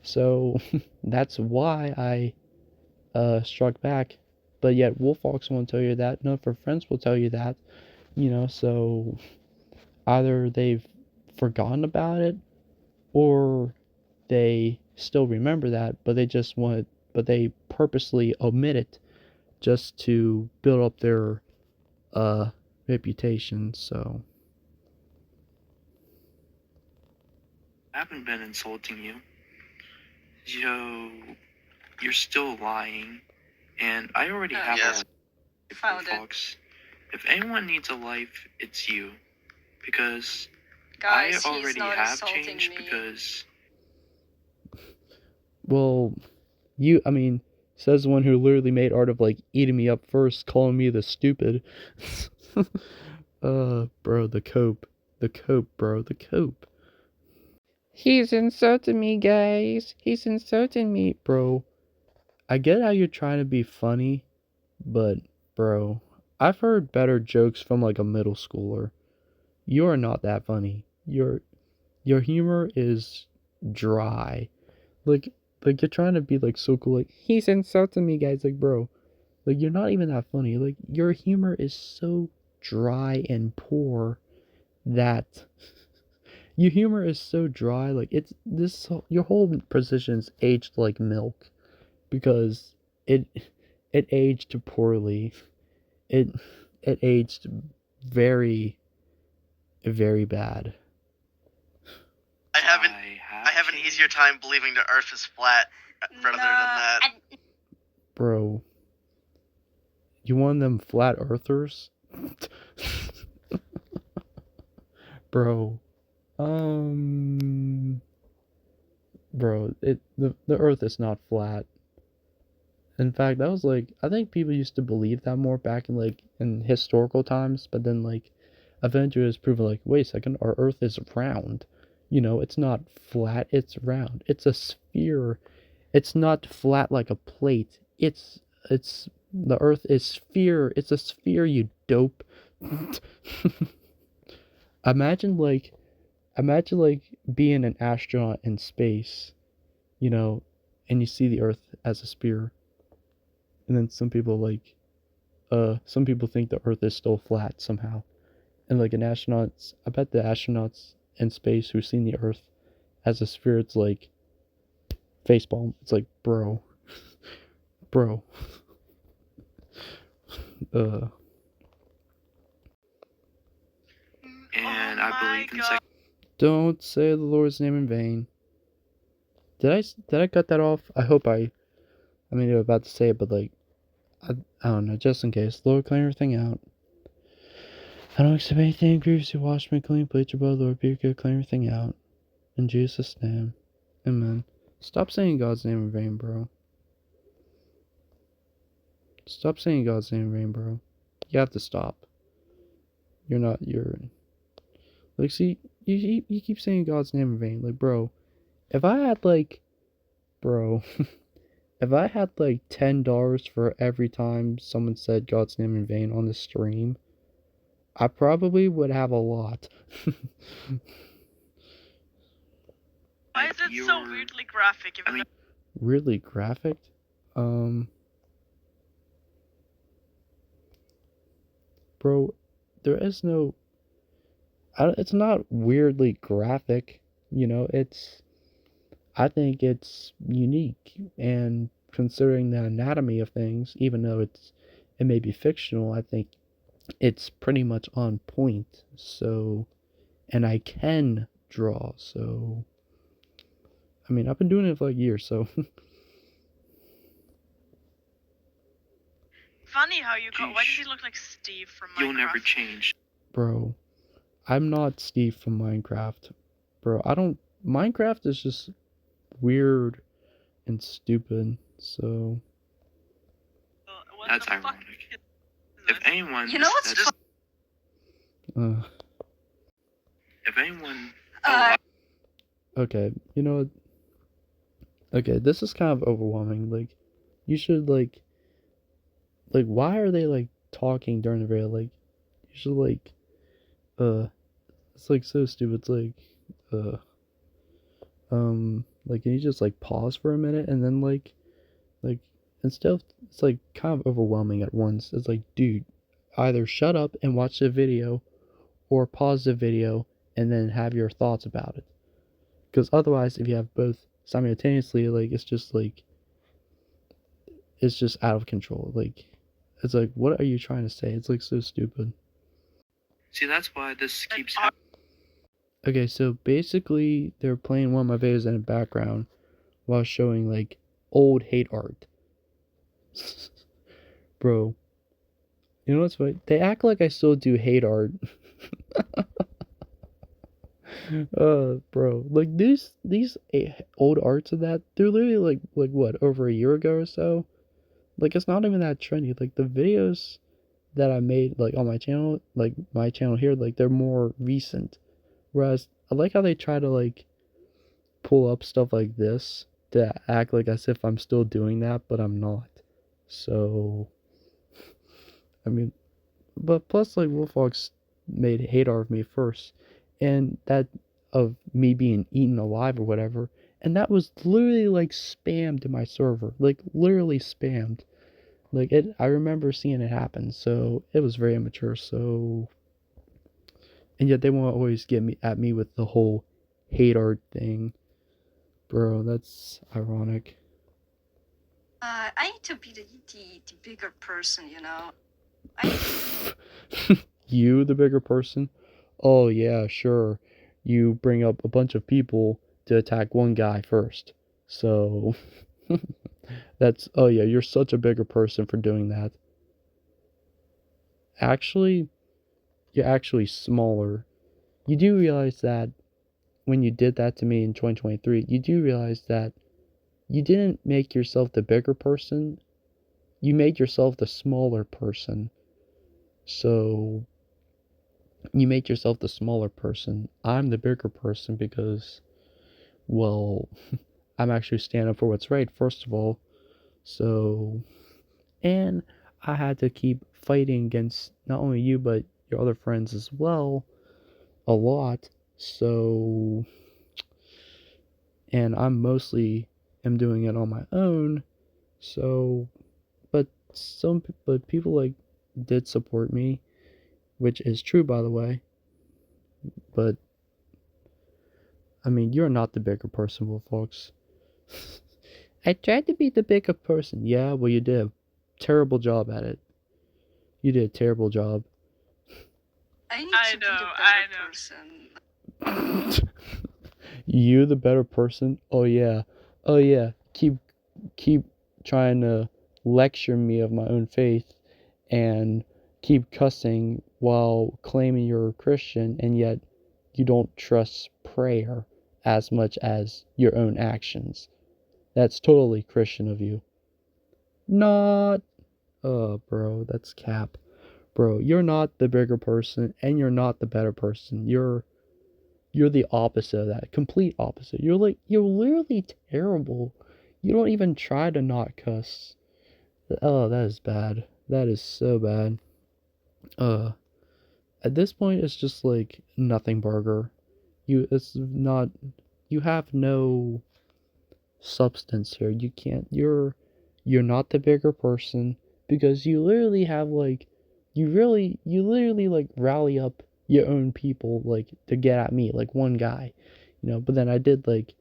So, that's why I struck back. But yet, Wolfox won't tell you that. None of her friends will tell you that. So either they've forgotten about it, or they still remember that, but they purposely omit it just to build up their reputation. So I haven't been insulting you. You're still lying, and I already have yes. a Found it. Wolfox. If anyone needs a life, it's you, because Guys, I he's already not have insulting changed. me. Because well, I mean, says the one who literally made art of like eating me up first, calling me the stupid. Bro, the cope, bro, the cope. He's insulting me, guys. He's insulting me, bro. I get how you're trying to be funny, but bro, I've heard better jokes from like a middle schooler. You are not that funny. Your humor is dry. Like you're trying to be like so cool. Like he's insulting me, guys. Like bro, like you're not even that funny. Like your humor is so dry and poor that your humor is so dry. Like it's this your whole position's aged like milk because it aged poorly. It aged very bad. I have an easier time believing the Earth is flat rather than that. Bro, you one of them flat earthers? Bro, bro, the Earth is not flat. In fact, that was like, I think people used to believe that more back in like in historical times, but then like eventually it was proven like, wait a second, our Earth is round. You know, it's not flat, it's round. It's a sphere. It's not flat like a plate. It's the Earth is sphere. It's a sphere, you dope. Imagine like being an astronaut in space, you know, and you see the Earth as a sphere. And then some people think the Earth is still flat somehow. And like I bet the astronauts in space who've seen the Earth as a sphere, it's like facepalm. It's like, bro. And I believe in sex. Don't say the Lord's name in vain. Did I cut that off? I hope I mean, I was about to say it, but like, I don't know, just in case. Lord, clean everything out. I don't accept anything grievously. Wash me clean, plead your blood, Lord, be good, clean everything out. In Jesus' name. Amen. Stop saying God's name in vain, bro. Stop saying God's name in vain, bro. You have to stop. Like, see, you keep saying God's name in vain. Like, bro, if I had like $10 for every time someone said God's name in vain on the stream, I probably would have a lot. Why is it so weirdly graphic? Weirdly graphic? Bro, there is no... it's not weirdly graphic, you know, I think it's unique, and considering the anatomy of things, even though it may be fictional, I think it's pretty much on point. So, and I can draw, so I mean, I've been doing it for like years, so Funny how you got. Why does he look like Steve from Minecraft? You'll never change. bro, I'm not Steve from Minecraft. Bro, Minecraft is just weird and stupid, so What That's the fuck ironic. is If this? anyone, You know what's this- if anyone, okay, you know what? Okay, this is kind of overwhelming. Like, you should like, why are they like talking during the video? Like, you should like, it's like so stupid. It's like, like, can you just like pause for a minute and then like, instead of, it's like kind of overwhelming at once. It's like, dude, either shut up and watch the video, or pause the video and then have your thoughts about it. Because otherwise, if you have both simultaneously, like, it's just out of control. Like, It's like, what are you trying to say? It's like so stupid. See, that's why this Like, keeps happening. Okay, so basically they're playing one of my videos in the background while showing like old hate art. Bro, you know what's funny? They act like I still do hate art. Bro, like these old arts of that, they're literally like what, over a year ago or so? Like it's not even that trendy. Like the videos that I made like on my channel, like my channel here, like they're more recent. Whereas I like how they try to like pull up stuff like this to act like as if I'm still doing that, but I'm not. So I mean, but plus like Wolfox made hate art of me first, and that of me being eaten alive or whatever, and that was literally like spammed to my server, like literally spammed. Like it, I remember seeing it happen, so it was very immature. So, and yet they won't always get me at me with the whole hate art thing, bro. That's ironic. I need to be the bigger person, you know. I You, the bigger person? Oh, yeah, sure. You bring up a bunch of people to attack one guy first. So, that's, oh, yeah, you're such a bigger person for doing that. Actually, you're actually smaller. You do realize that when you did that to me in 2023, you do realize that you didn't make yourself the bigger person, you made yourself the smaller person. So, you made yourself the smaller person. I'm the bigger person because, well, I'm actually standing up for what's right, first of all. So, and I had to keep fighting against not only you, but your other friends as well, a lot. So, and I'm mostly am doing it on my own. So, but but people like did support me, which is true, by the way. But I mean, you're not the bigger person, Wolfox. I tried to be the bigger person. Yeah, well, you did a terrible job at it. You did a terrible job. need I to be know, the I better know. person. You, the better person? Oh, yeah. Oh, yeah. Keep trying to lecture me of my own faith and keep cussing while claiming you're a Christian, and yet you don't trust prayer as much as your own actions. That's totally Christian of you. Not. Oh, bro, that's cap. Bro, you're not the bigger person, and you're not the better person. You're the opposite of that. Complete opposite. You're literally terrible. You don't even try to not cuss. Oh, that is bad. That is so bad. At this point, it's just like nothing burger. It's not, you have no substance here. You can't, you're not the bigger person because you literally have like, you literally like rally up your own people like to get at me, like one guy, you know, but then I did like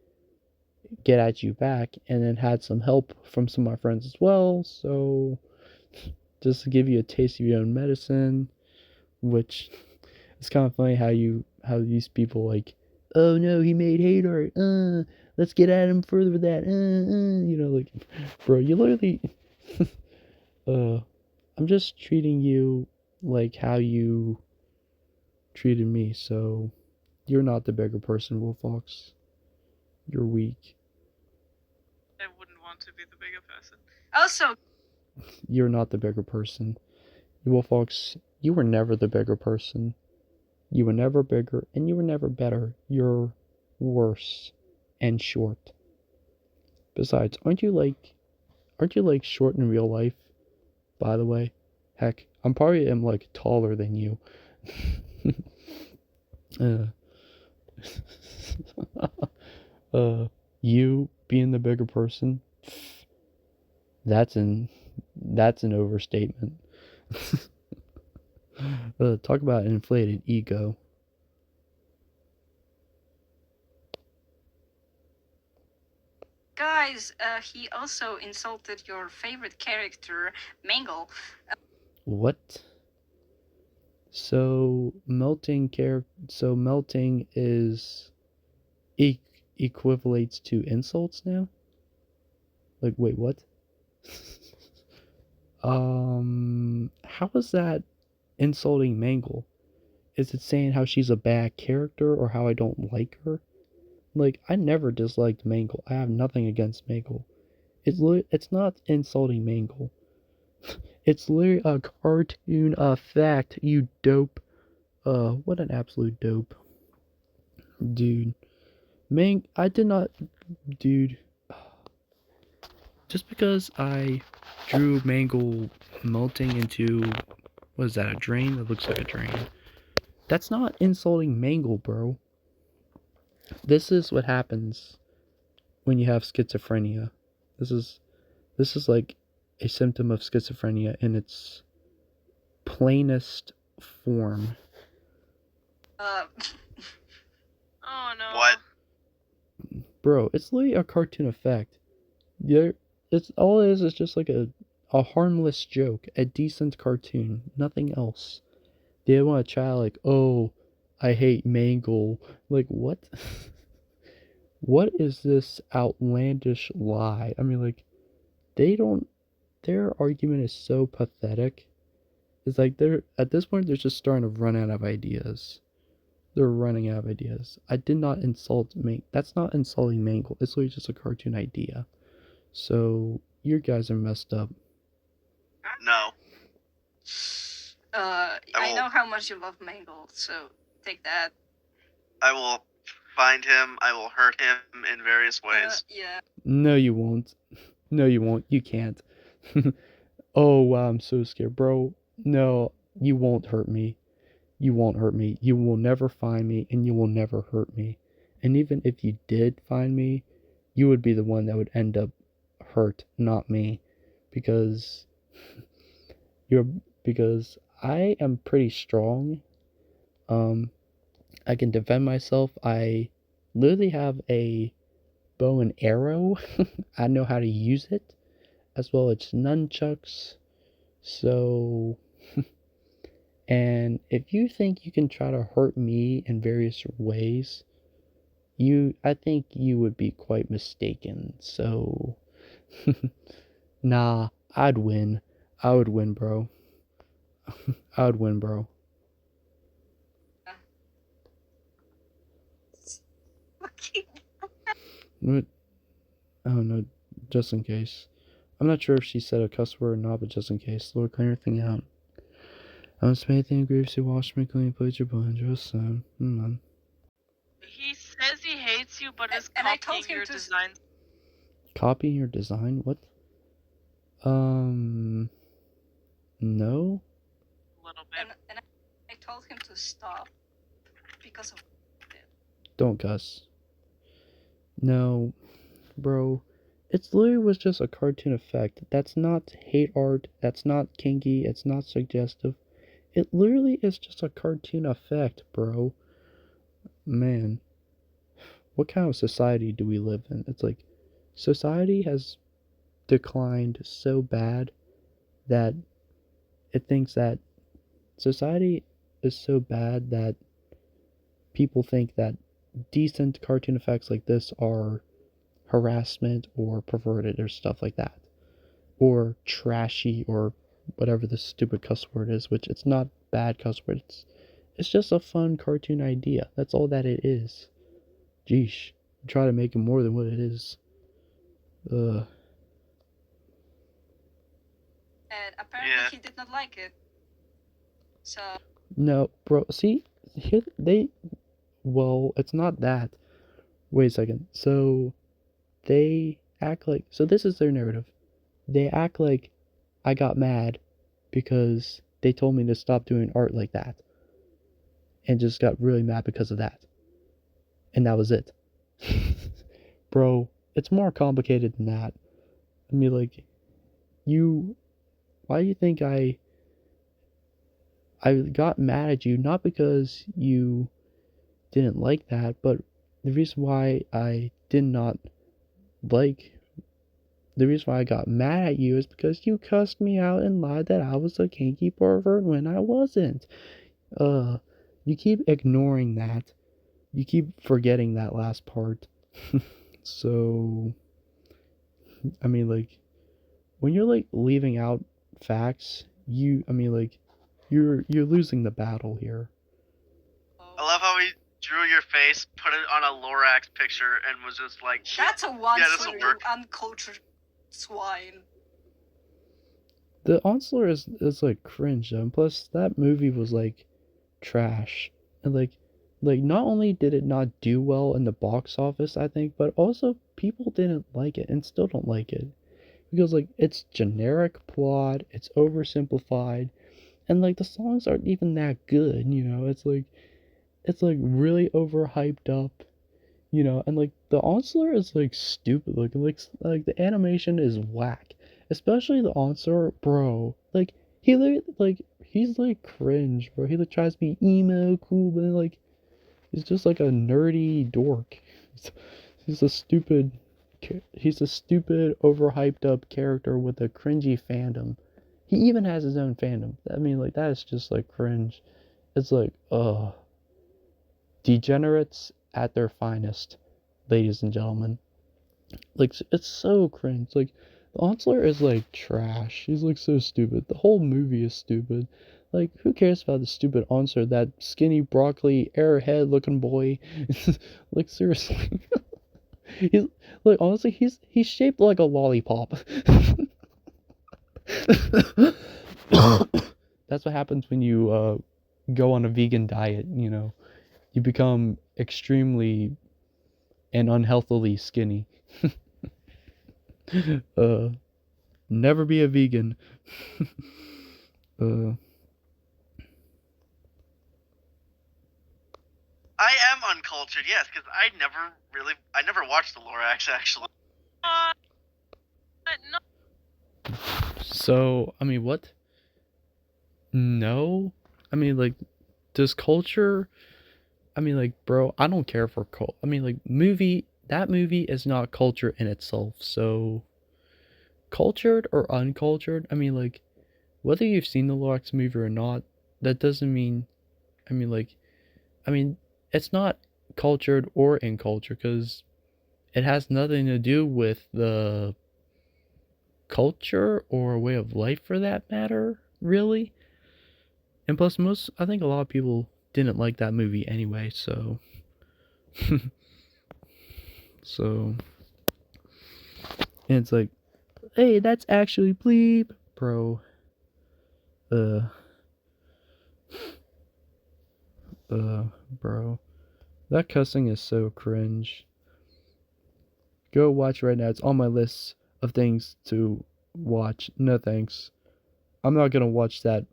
get at you back and then had some help from some of my friends as well. So just to give you a taste of your own medicine, which it's kind of funny how these people like, oh no, he made hate art. Let's get at him further with that. You know, like, bro, you literally, I'm just treating you like how you treated me. So you're not the bigger person, Wolfox. You're weak. I wouldn't want to be the bigger person. Also, You're not the bigger person. Wolfox, you were never the bigger person. You were never bigger, and you were never better. You're worse and short. Besides, aren't you like short in real life? By the way, heck, I'm probably am like taller than you. uh, you being the bigger person, that's an overstatement. Talk about inflated ego. guys, he also insulted your favorite character, Mangle. What? So melting is equivalates to insults now? Like, wait, what? How is that insulting Mangle? Is it saying how she's a bad character or how I don't like her? Like, I never disliked Mangle. I have nothing against Mangle. It's not insulting Mangle. It's literally a cartoon effect, you dope. What an absolute dope. Dude. I did not... Dude. Just because I drew Mangle melting into... What is that, a drain? That looks like a drain. That's not insulting Mangle, bro. This is what happens when you have schizophrenia. This is like a symptom of schizophrenia in its plainest form. Oh no. What? Bro, it's literally a cartoon effect. It's all it is just like a harmless joke, a decent cartoon, nothing else. They want a child like, oh, I hate Mangle. Like, what? What is this outlandish lie? I mean, like, their argument is so pathetic. It's like at this point, they're just starting to run out of ideas. They're running out of ideas. I did not insult Mangle. That's not insulting Mangle. It's literally just a cartoon idea. So, you guys are messed up. No. I know how much you love Mangle, so take that. I will find him. I will hurt him in various ways. Yeah. No, you won't. No, you won't. You can't. Oh, wow, I'm so scared, bro. No, you won't hurt me. You won't hurt me. You will never find me, and you will never hurt me. And even if you did find me, you would be the one that would end up hurt, not me. Because I am pretty strong. I can defend myself. I literally have a bow and arrow. I know how to use it, as well as nunchucks. So, and if you think you can try to hurt me in various ways, I think you would be quite mistaken. So, nah, I'd win. I would win, bro. I would win, bro. What? Oh no, just in case. I'm not sure if she said a cuss word or not, but just in case. Lord, clean everything out. I don't spend anything grievously, wash me clean, put your blood, just so. He says he hates you, but is And I told copying him your to design. Copying your design? What? No? A little bit. And I told him to stop because of it. Don't cuss. No, bro. It literally was just a cartoon effect. That's not hate art. That's not kinky. It's not suggestive. It literally is just a cartoon effect, bro. Man. What kind of society do we live in? It's like, society has declined so bad that it thinks that society is so bad that people think that decent cartoon effects like this are harassment or perverted or stuff like that, or trashy or whatever the stupid cuss word is, which it's not bad cuss word. It's just a fun cartoon idea. That's all that it is. Jeesh, try to make it more than what it is. And apparently Yeah. he did not like it. So No, bro. See, here well, it's not that. Wait a second. So they act like, so this is their narrative. They act like I got mad because they told me to stop doing art like that, and just got really mad because of that. And that was it. Bro, it's more complicated than that. I mean, like, why do you think I got mad at you? Not because you didn't like that, but the reason why I did not like the reason why I got mad at you is because you cussed me out and lied that I was a kinky pervert when I wasn't. You keep ignoring that. You keep forgetting that last part. So, I mean, like, when you're like leaving out facts, you're losing the battle here. I love how he drew your face, put it on a Lorax picture, and was just like, That's a one Yeah, this'll for you work. uncultured swine. The Onslaught is like cringe though, and plus that movie was like trash. And like not only did it not do well in the box office, I think, but also people didn't like it and still don't like it. Because like it's generic plot, it's oversimplified, and like the songs aren't even that good, you know. It's like really overhyped up, you know, and like the Onslaught is like stupid looking, like the animation is whack, especially the Onslaught, bro. Like he's like cringe, bro. He like tries to be emo cool, but then, like he's just like a nerdy dork. He's a stupid, overhyped up character with a cringy fandom. He even has his own fandom. I mean, like that is just like cringe. It's like, degenerates at their finest, ladies and gentlemen. Like it's so cringe. Like the Onslaught is like trash. He's like so stupid. The whole movie is stupid. Like who cares about the stupid Onslaught? That skinny broccoli airhead looking boy. Like seriously. He's like honestly he's shaped like a lollipop. That's what happens when you go on a vegan diet, you know. You become extremely and unhealthily skinny. Never be a vegan. I am uncultured, yes, because I never watched the Lorax actually. No. So, I mean, what? No? I mean, like, does culture... I mean, like, bro, I don't care for cult. I mean, like, that movie is not culture in itself, so... Cultured or uncultured, I mean, like, whether you've seen the Lorax movie or not, that doesn't mean... I mean, it's not cultured or incultured, because it has nothing to do with the culture or way of life for that matter, really. And plus, I think a lot of people didn't like that movie anyway, so... so... And it's like, hey, that's actually bleep, bro. Bro. That cussing is so cringe. Go watch right now. It's on my list of things to watch. No thanks. I'm not gonna watch that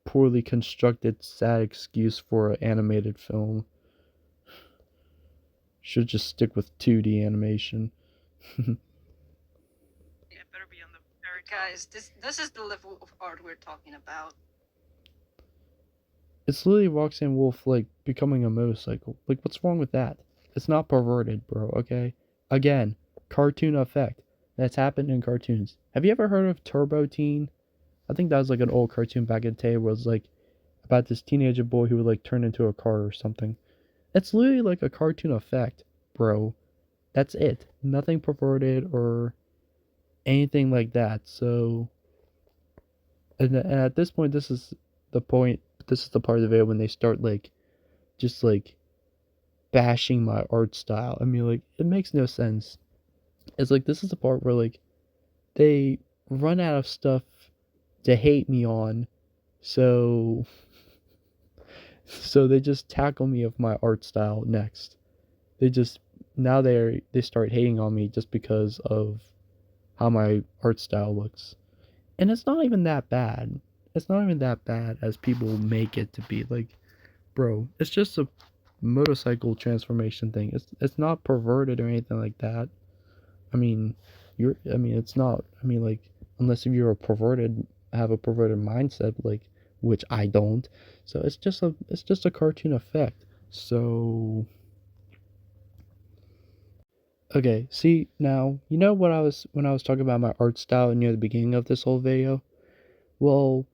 poorly constructed, sad excuse for an animated film. Should just stick with 2D animation. Yeah, better be on the very top. Guys, this is the level of art we're talking about. It's literally Roxanne Wolf, like, becoming a motorcycle. Like, what's wrong with that? It's not perverted, bro, okay? Again, cartoon effect. That's happened in cartoons. Have you ever heard of Turbo Teen? I think that was, like, an old cartoon back in the day where it was, like, about this teenager boy who would, like, turn into a car or something. It's literally, like, a cartoon effect, bro. That's it. Nothing perverted or anything like that, so... And at this point, this is the part of the video when they start, like, just, like, bashing my art style. I mean, like, it makes no sense. It's like, this is the part where, like, they run out of stuff to hate me on, so they just tackle me of my art style next. Now they start hating on me just because of how my art style looks. And it's not even that bad. It's not even that bad as people make it to be. Like, bro, it's just a motorcycle transformation thing. It's not perverted or anything like that. I mean, it's not. I mean, like, unless if you're have a perverted mindset, like, which I don't. So it's just a cartoon effect. So Okay, see, now, you know what when I was talking about my art style near the beginning of this whole video? Well,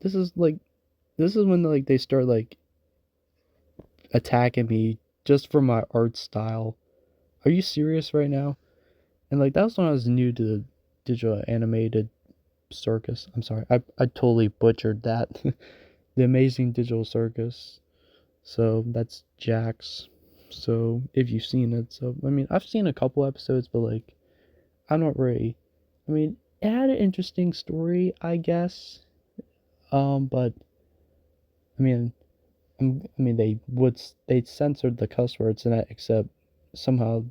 this is when like they start like attacking me just for my art style. Are you serious right now? And like that was when I was new to the digital animated circus. I'm sorry, I totally butchered that. The amazing digital circus. So that's Jax. So if you've seen it, so I mean I've seen a couple episodes, but like I'm not really. I mean it had an interesting story, I guess. But I mean they censored the cuss words in it, except somehow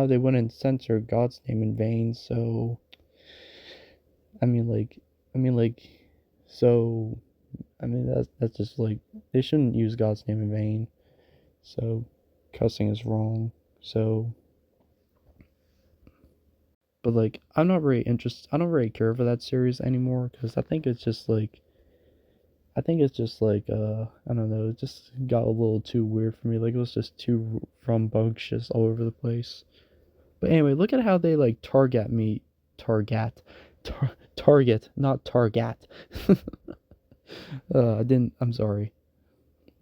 they wouldn't censor God's name in vain. So I mean like I mean like so I mean that's just like they shouldn't use God's name in vain. So cussing is wrong. So but like I'm not really interested. I don't really care for that series anymore because I think it's just like I don't know, it just got a little too weird for me. Like it was just too rambunctious all over the place. But anyway, look at how they like target me. Target, not target. I'm sorry.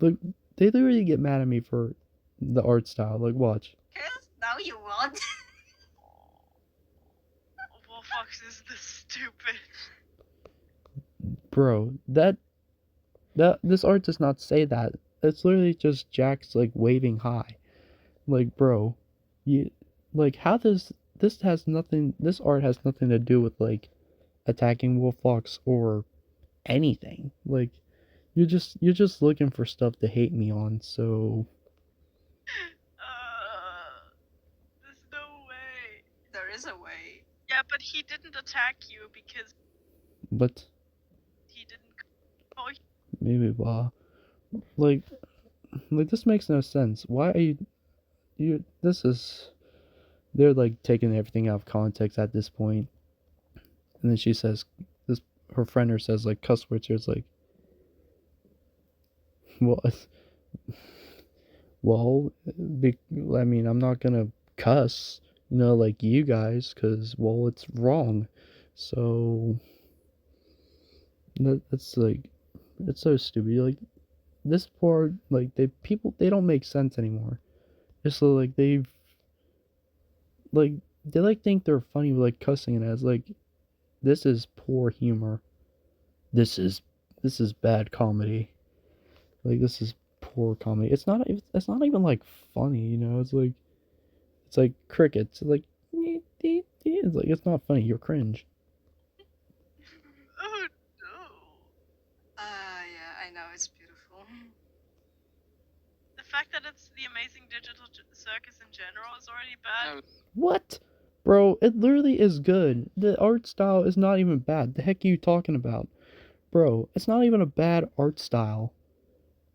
Look, they literally get mad at me for the art style. Like, watch. Yes, now you want. Wolfox is this stupid. Bro, this art does not say that. It's literally just Jax like waving high. Like, bro, you like how this art has nothing to do with like attacking Wolfox or anything. Like you're just looking for stuff to hate me on. So There's no way. There is a way. Yeah, but he didn't attack you because but he didn't. Oh, maybe blah. Like this makes no sense. Why are you this is they're like taking everything out of context at this point. And then she says this her friend says like cuss words. It's like well well I mean I'm not gonna cuss, you know, like you guys, because well it's wrong. So that's like it's so stupid. Like this part, like they don't make sense anymore. It's so like they like think they're funny with like cussing it as like this is poor humor. This is bad comedy. Like this is poor comedy. It's not even like funny, you know. It's like crickets. It's like it's not funny. You're cringe. oh no. Yeah, I know, it's beautiful. The fact that it's the amazing digital circus in general is already bad. No. What? Bro, it literally is good. The art style is not even bad. The heck are you talking about? Bro, it's not even a bad art style.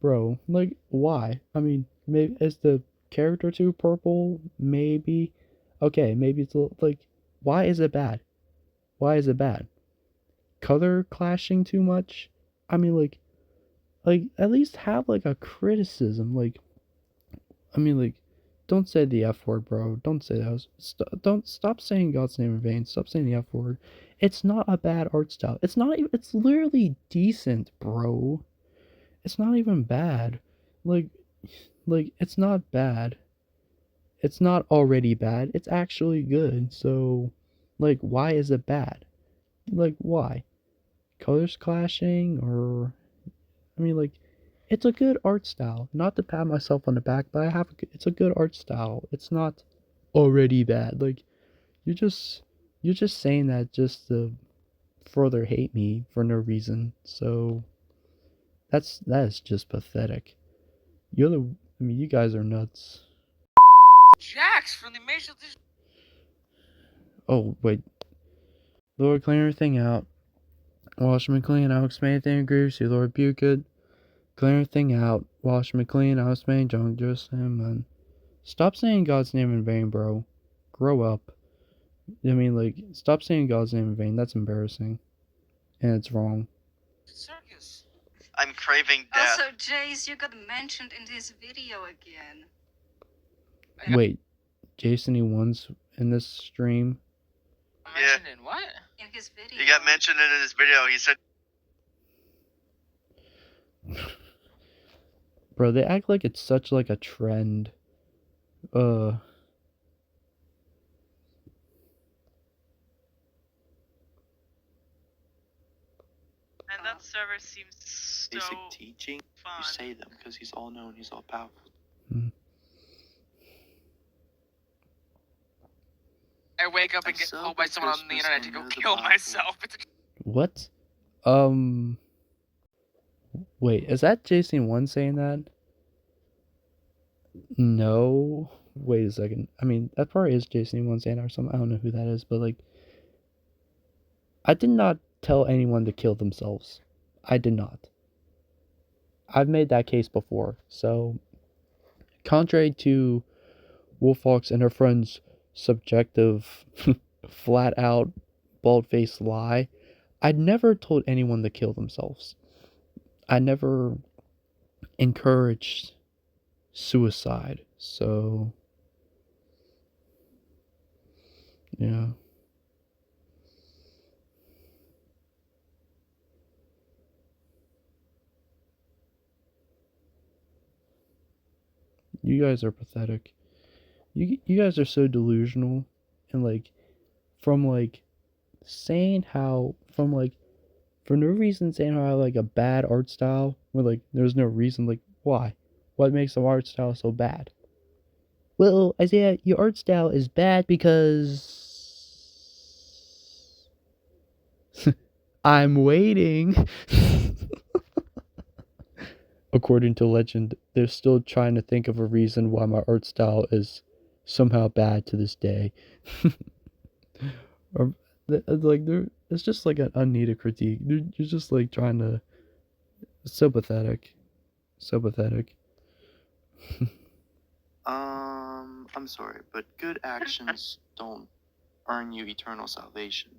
Bro, like, why? I mean, maybe is the character too purple? Maybe. Okay, maybe it's like, why is it bad? Why is it bad? Color clashing too much? I mean, like at least have like a criticism. Like, I mean, like, don't say the F word, bro. Don't say that. Don't stop saying God's name in vain. Stop saying the F word. It's not a bad art style. It's not even. It's literally decent, bro. It's not even bad. Like it's not bad. It's not already bad. It's actually good. So, like, why is it bad? Like, why? Colors clashing, or I mean, like, it's a good art style. Not to pat myself on the back, but it's a good art style. It's not already bad. Like, you're just saying that just to further hate me for no reason. So that is just pathetic. I mean, you guys are nuts. Jax from the Major League. Oh, wait. Lord, clean everything out. Wash me clean. I'll explain anything that grieves you. Lord, rebuke it. Clean everything out. Wash me clean. I'll explain junk. Just him, man. Stop saying God's name in vain, bro. Grow up. I mean, like, stop saying God's name in vain. That's embarrassing. And it's wrong. Circus. I'm craving death. Also, Jace, you got mentioned in this video again. Wait. Jason E1's in this stream? Mentioned in what? In his video. He got mentioned in his video. He said, Bro, they act like it's such like a trend. And that server seems so Basic teaching, fun. you say them because he's all known, he's all powerful. I wake up and get told by someone on the internet to go kill myself. It's What? Wait, is that Jason1 saying that? No. Wait a second. I mean, that probably is Jason1 saying that or something. I don't know who that is, but like, I did not tell anyone to kill themselves. I did not. I've made that case before. So, contrary to Wolfox and her friend's subjective, flat out, bald faced lie, I never told anyone to kill themselves. I never encouraged suicide. So, yeah. You guys are pathetic. You guys are so delusional, and like, from like saying how, from like, for no reason saying how I have like a bad art style, where like there's no reason, like, why? What makes the art style so bad? Well, Isaiah, your art style is bad because I'm waiting. According to legend, they're still trying to think of a reason why my art style is somehow bad to this day. Or like, it's just like an unneeded critique. You're just like trying to. So pathetic. So pathetic. I'm sorry, but good actions don't earn you eternal salvation.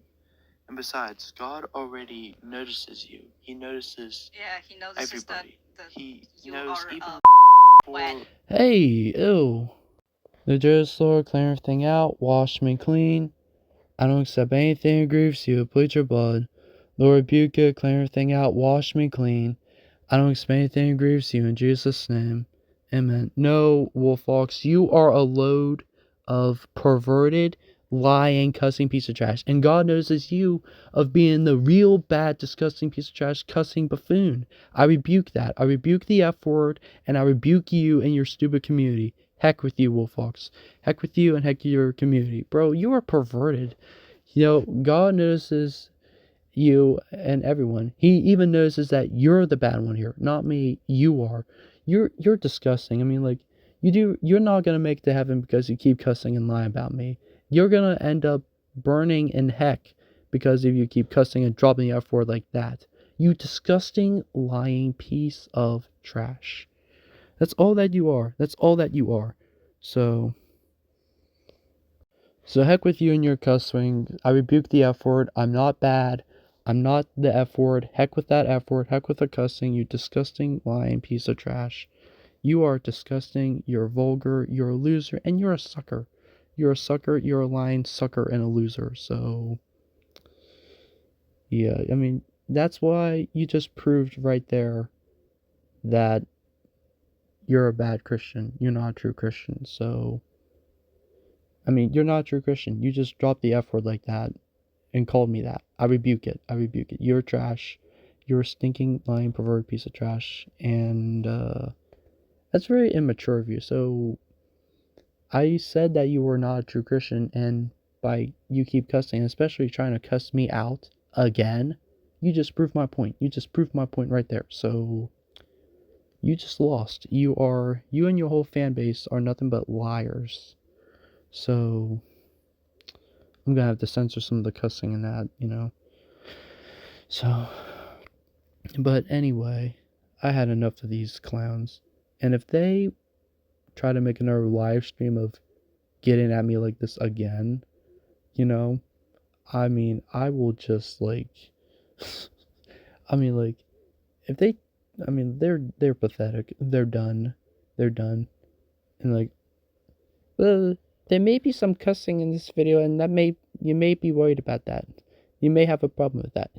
And besides, God already notices you. He notices Yeah, he notices everybody. that He you knows are even wet. before. Hey, ew. The judge, Lord, clear everything out, wash me clean. I don't accept anything that grieves you, plead your blood. Lord, rebuke it, clear everything out, wash me clean. I don't accept anything that grieves you, in Jesus' name. Amen. No, Wolfox, you are a load of perverted, lying, cussing piece of trash. And God notices you of being the real bad, disgusting piece of trash, cussing buffoon. I rebuke that. I rebuke the F word, and I rebuke you and your stupid community. Heck with you, Wolfox. Heck with you and heck your community. Bro, you are perverted. You know, God notices you and everyone. He even notices that you're the bad one here, not me. You are. You're disgusting. I mean, like, you're not gonna make it to heaven because you keep cussing and lying about me. You're gonna end up burning in heck because if you keep cussing and dropping the F word like that. You disgusting, lying piece of trash. That's all that you are. That's all that you are. So heck with you and your cussing. I rebuke the F word. I'm not bad. I'm not the F word. Heck with that F word. Heck with the cussing. You disgusting, lying piece of trash. You are disgusting. You're vulgar. You're a loser. And you're a sucker. You're a sucker. You're a lying sucker and a loser. So, yeah. I mean, that's why you just proved right there that you're a bad Christian. You're not a true Christian. So, I mean, you're not a true Christian. You just dropped the F word like that and called me that. I rebuke it. I rebuke it. You're trash. You're a stinking, lying, perverted piece of trash. And that's very immature of you. So I said that you were not a true Christian, and by you keep cussing, especially trying to cuss me out again, you just proved my point. You just proved my point right there. So you just lost. You and your whole fan base are nothing but liars. So I'm gonna have to censor some of the cussing in that, you know. So, but anyway, I had enough of these clowns. And if they try to make another live stream of getting at me like this again, you know, I mean, I will just like, I mean, like, if they, I mean, they're pathetic. They're done. They're done. And like, there may be some cussing in this video, and you may be worried about that. You may have a problem with that.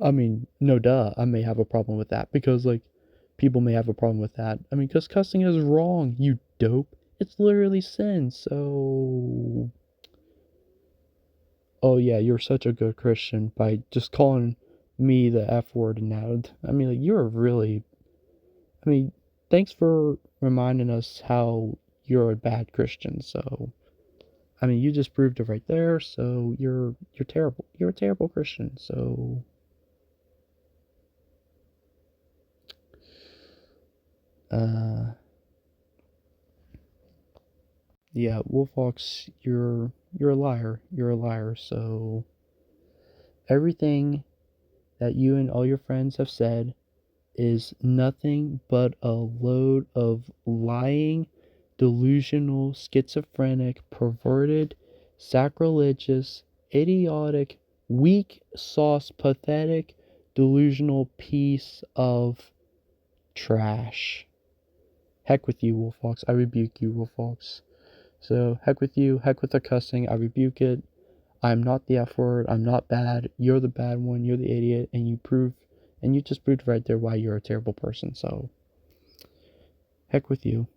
I mean, no duh, I may have a problem with that, because, like, people may have a problem with that. I mean, because cussing is wrong, you dope. It's literally sin, so... Oh yeah, you're such a good Christian by just calling me the F word and that. I mean, like, you're really... I mean, thanks for reminding us how you're a bad Christian, so... I mean, you just proved it right there, so you're terrible. You're a terrible Christian, so... Yeah, Wolfox, you're a liar. You're a liar, so... Everything that you and all your friends have said is nothing but a load of lying, delusional, schizophrenic, perverted, sacrilegious, idiotic, weak sauce, pathetic, delusional piece of trash. Heck with you, Wolfox. I rebuke you, Wolfox. So, heck with you, heck with the cussing, I rebuke it. I'm not the F word, I'm not bad, you're the bad one, you're the idiot, and you just proved right there why you're a terrible person, so heck with you.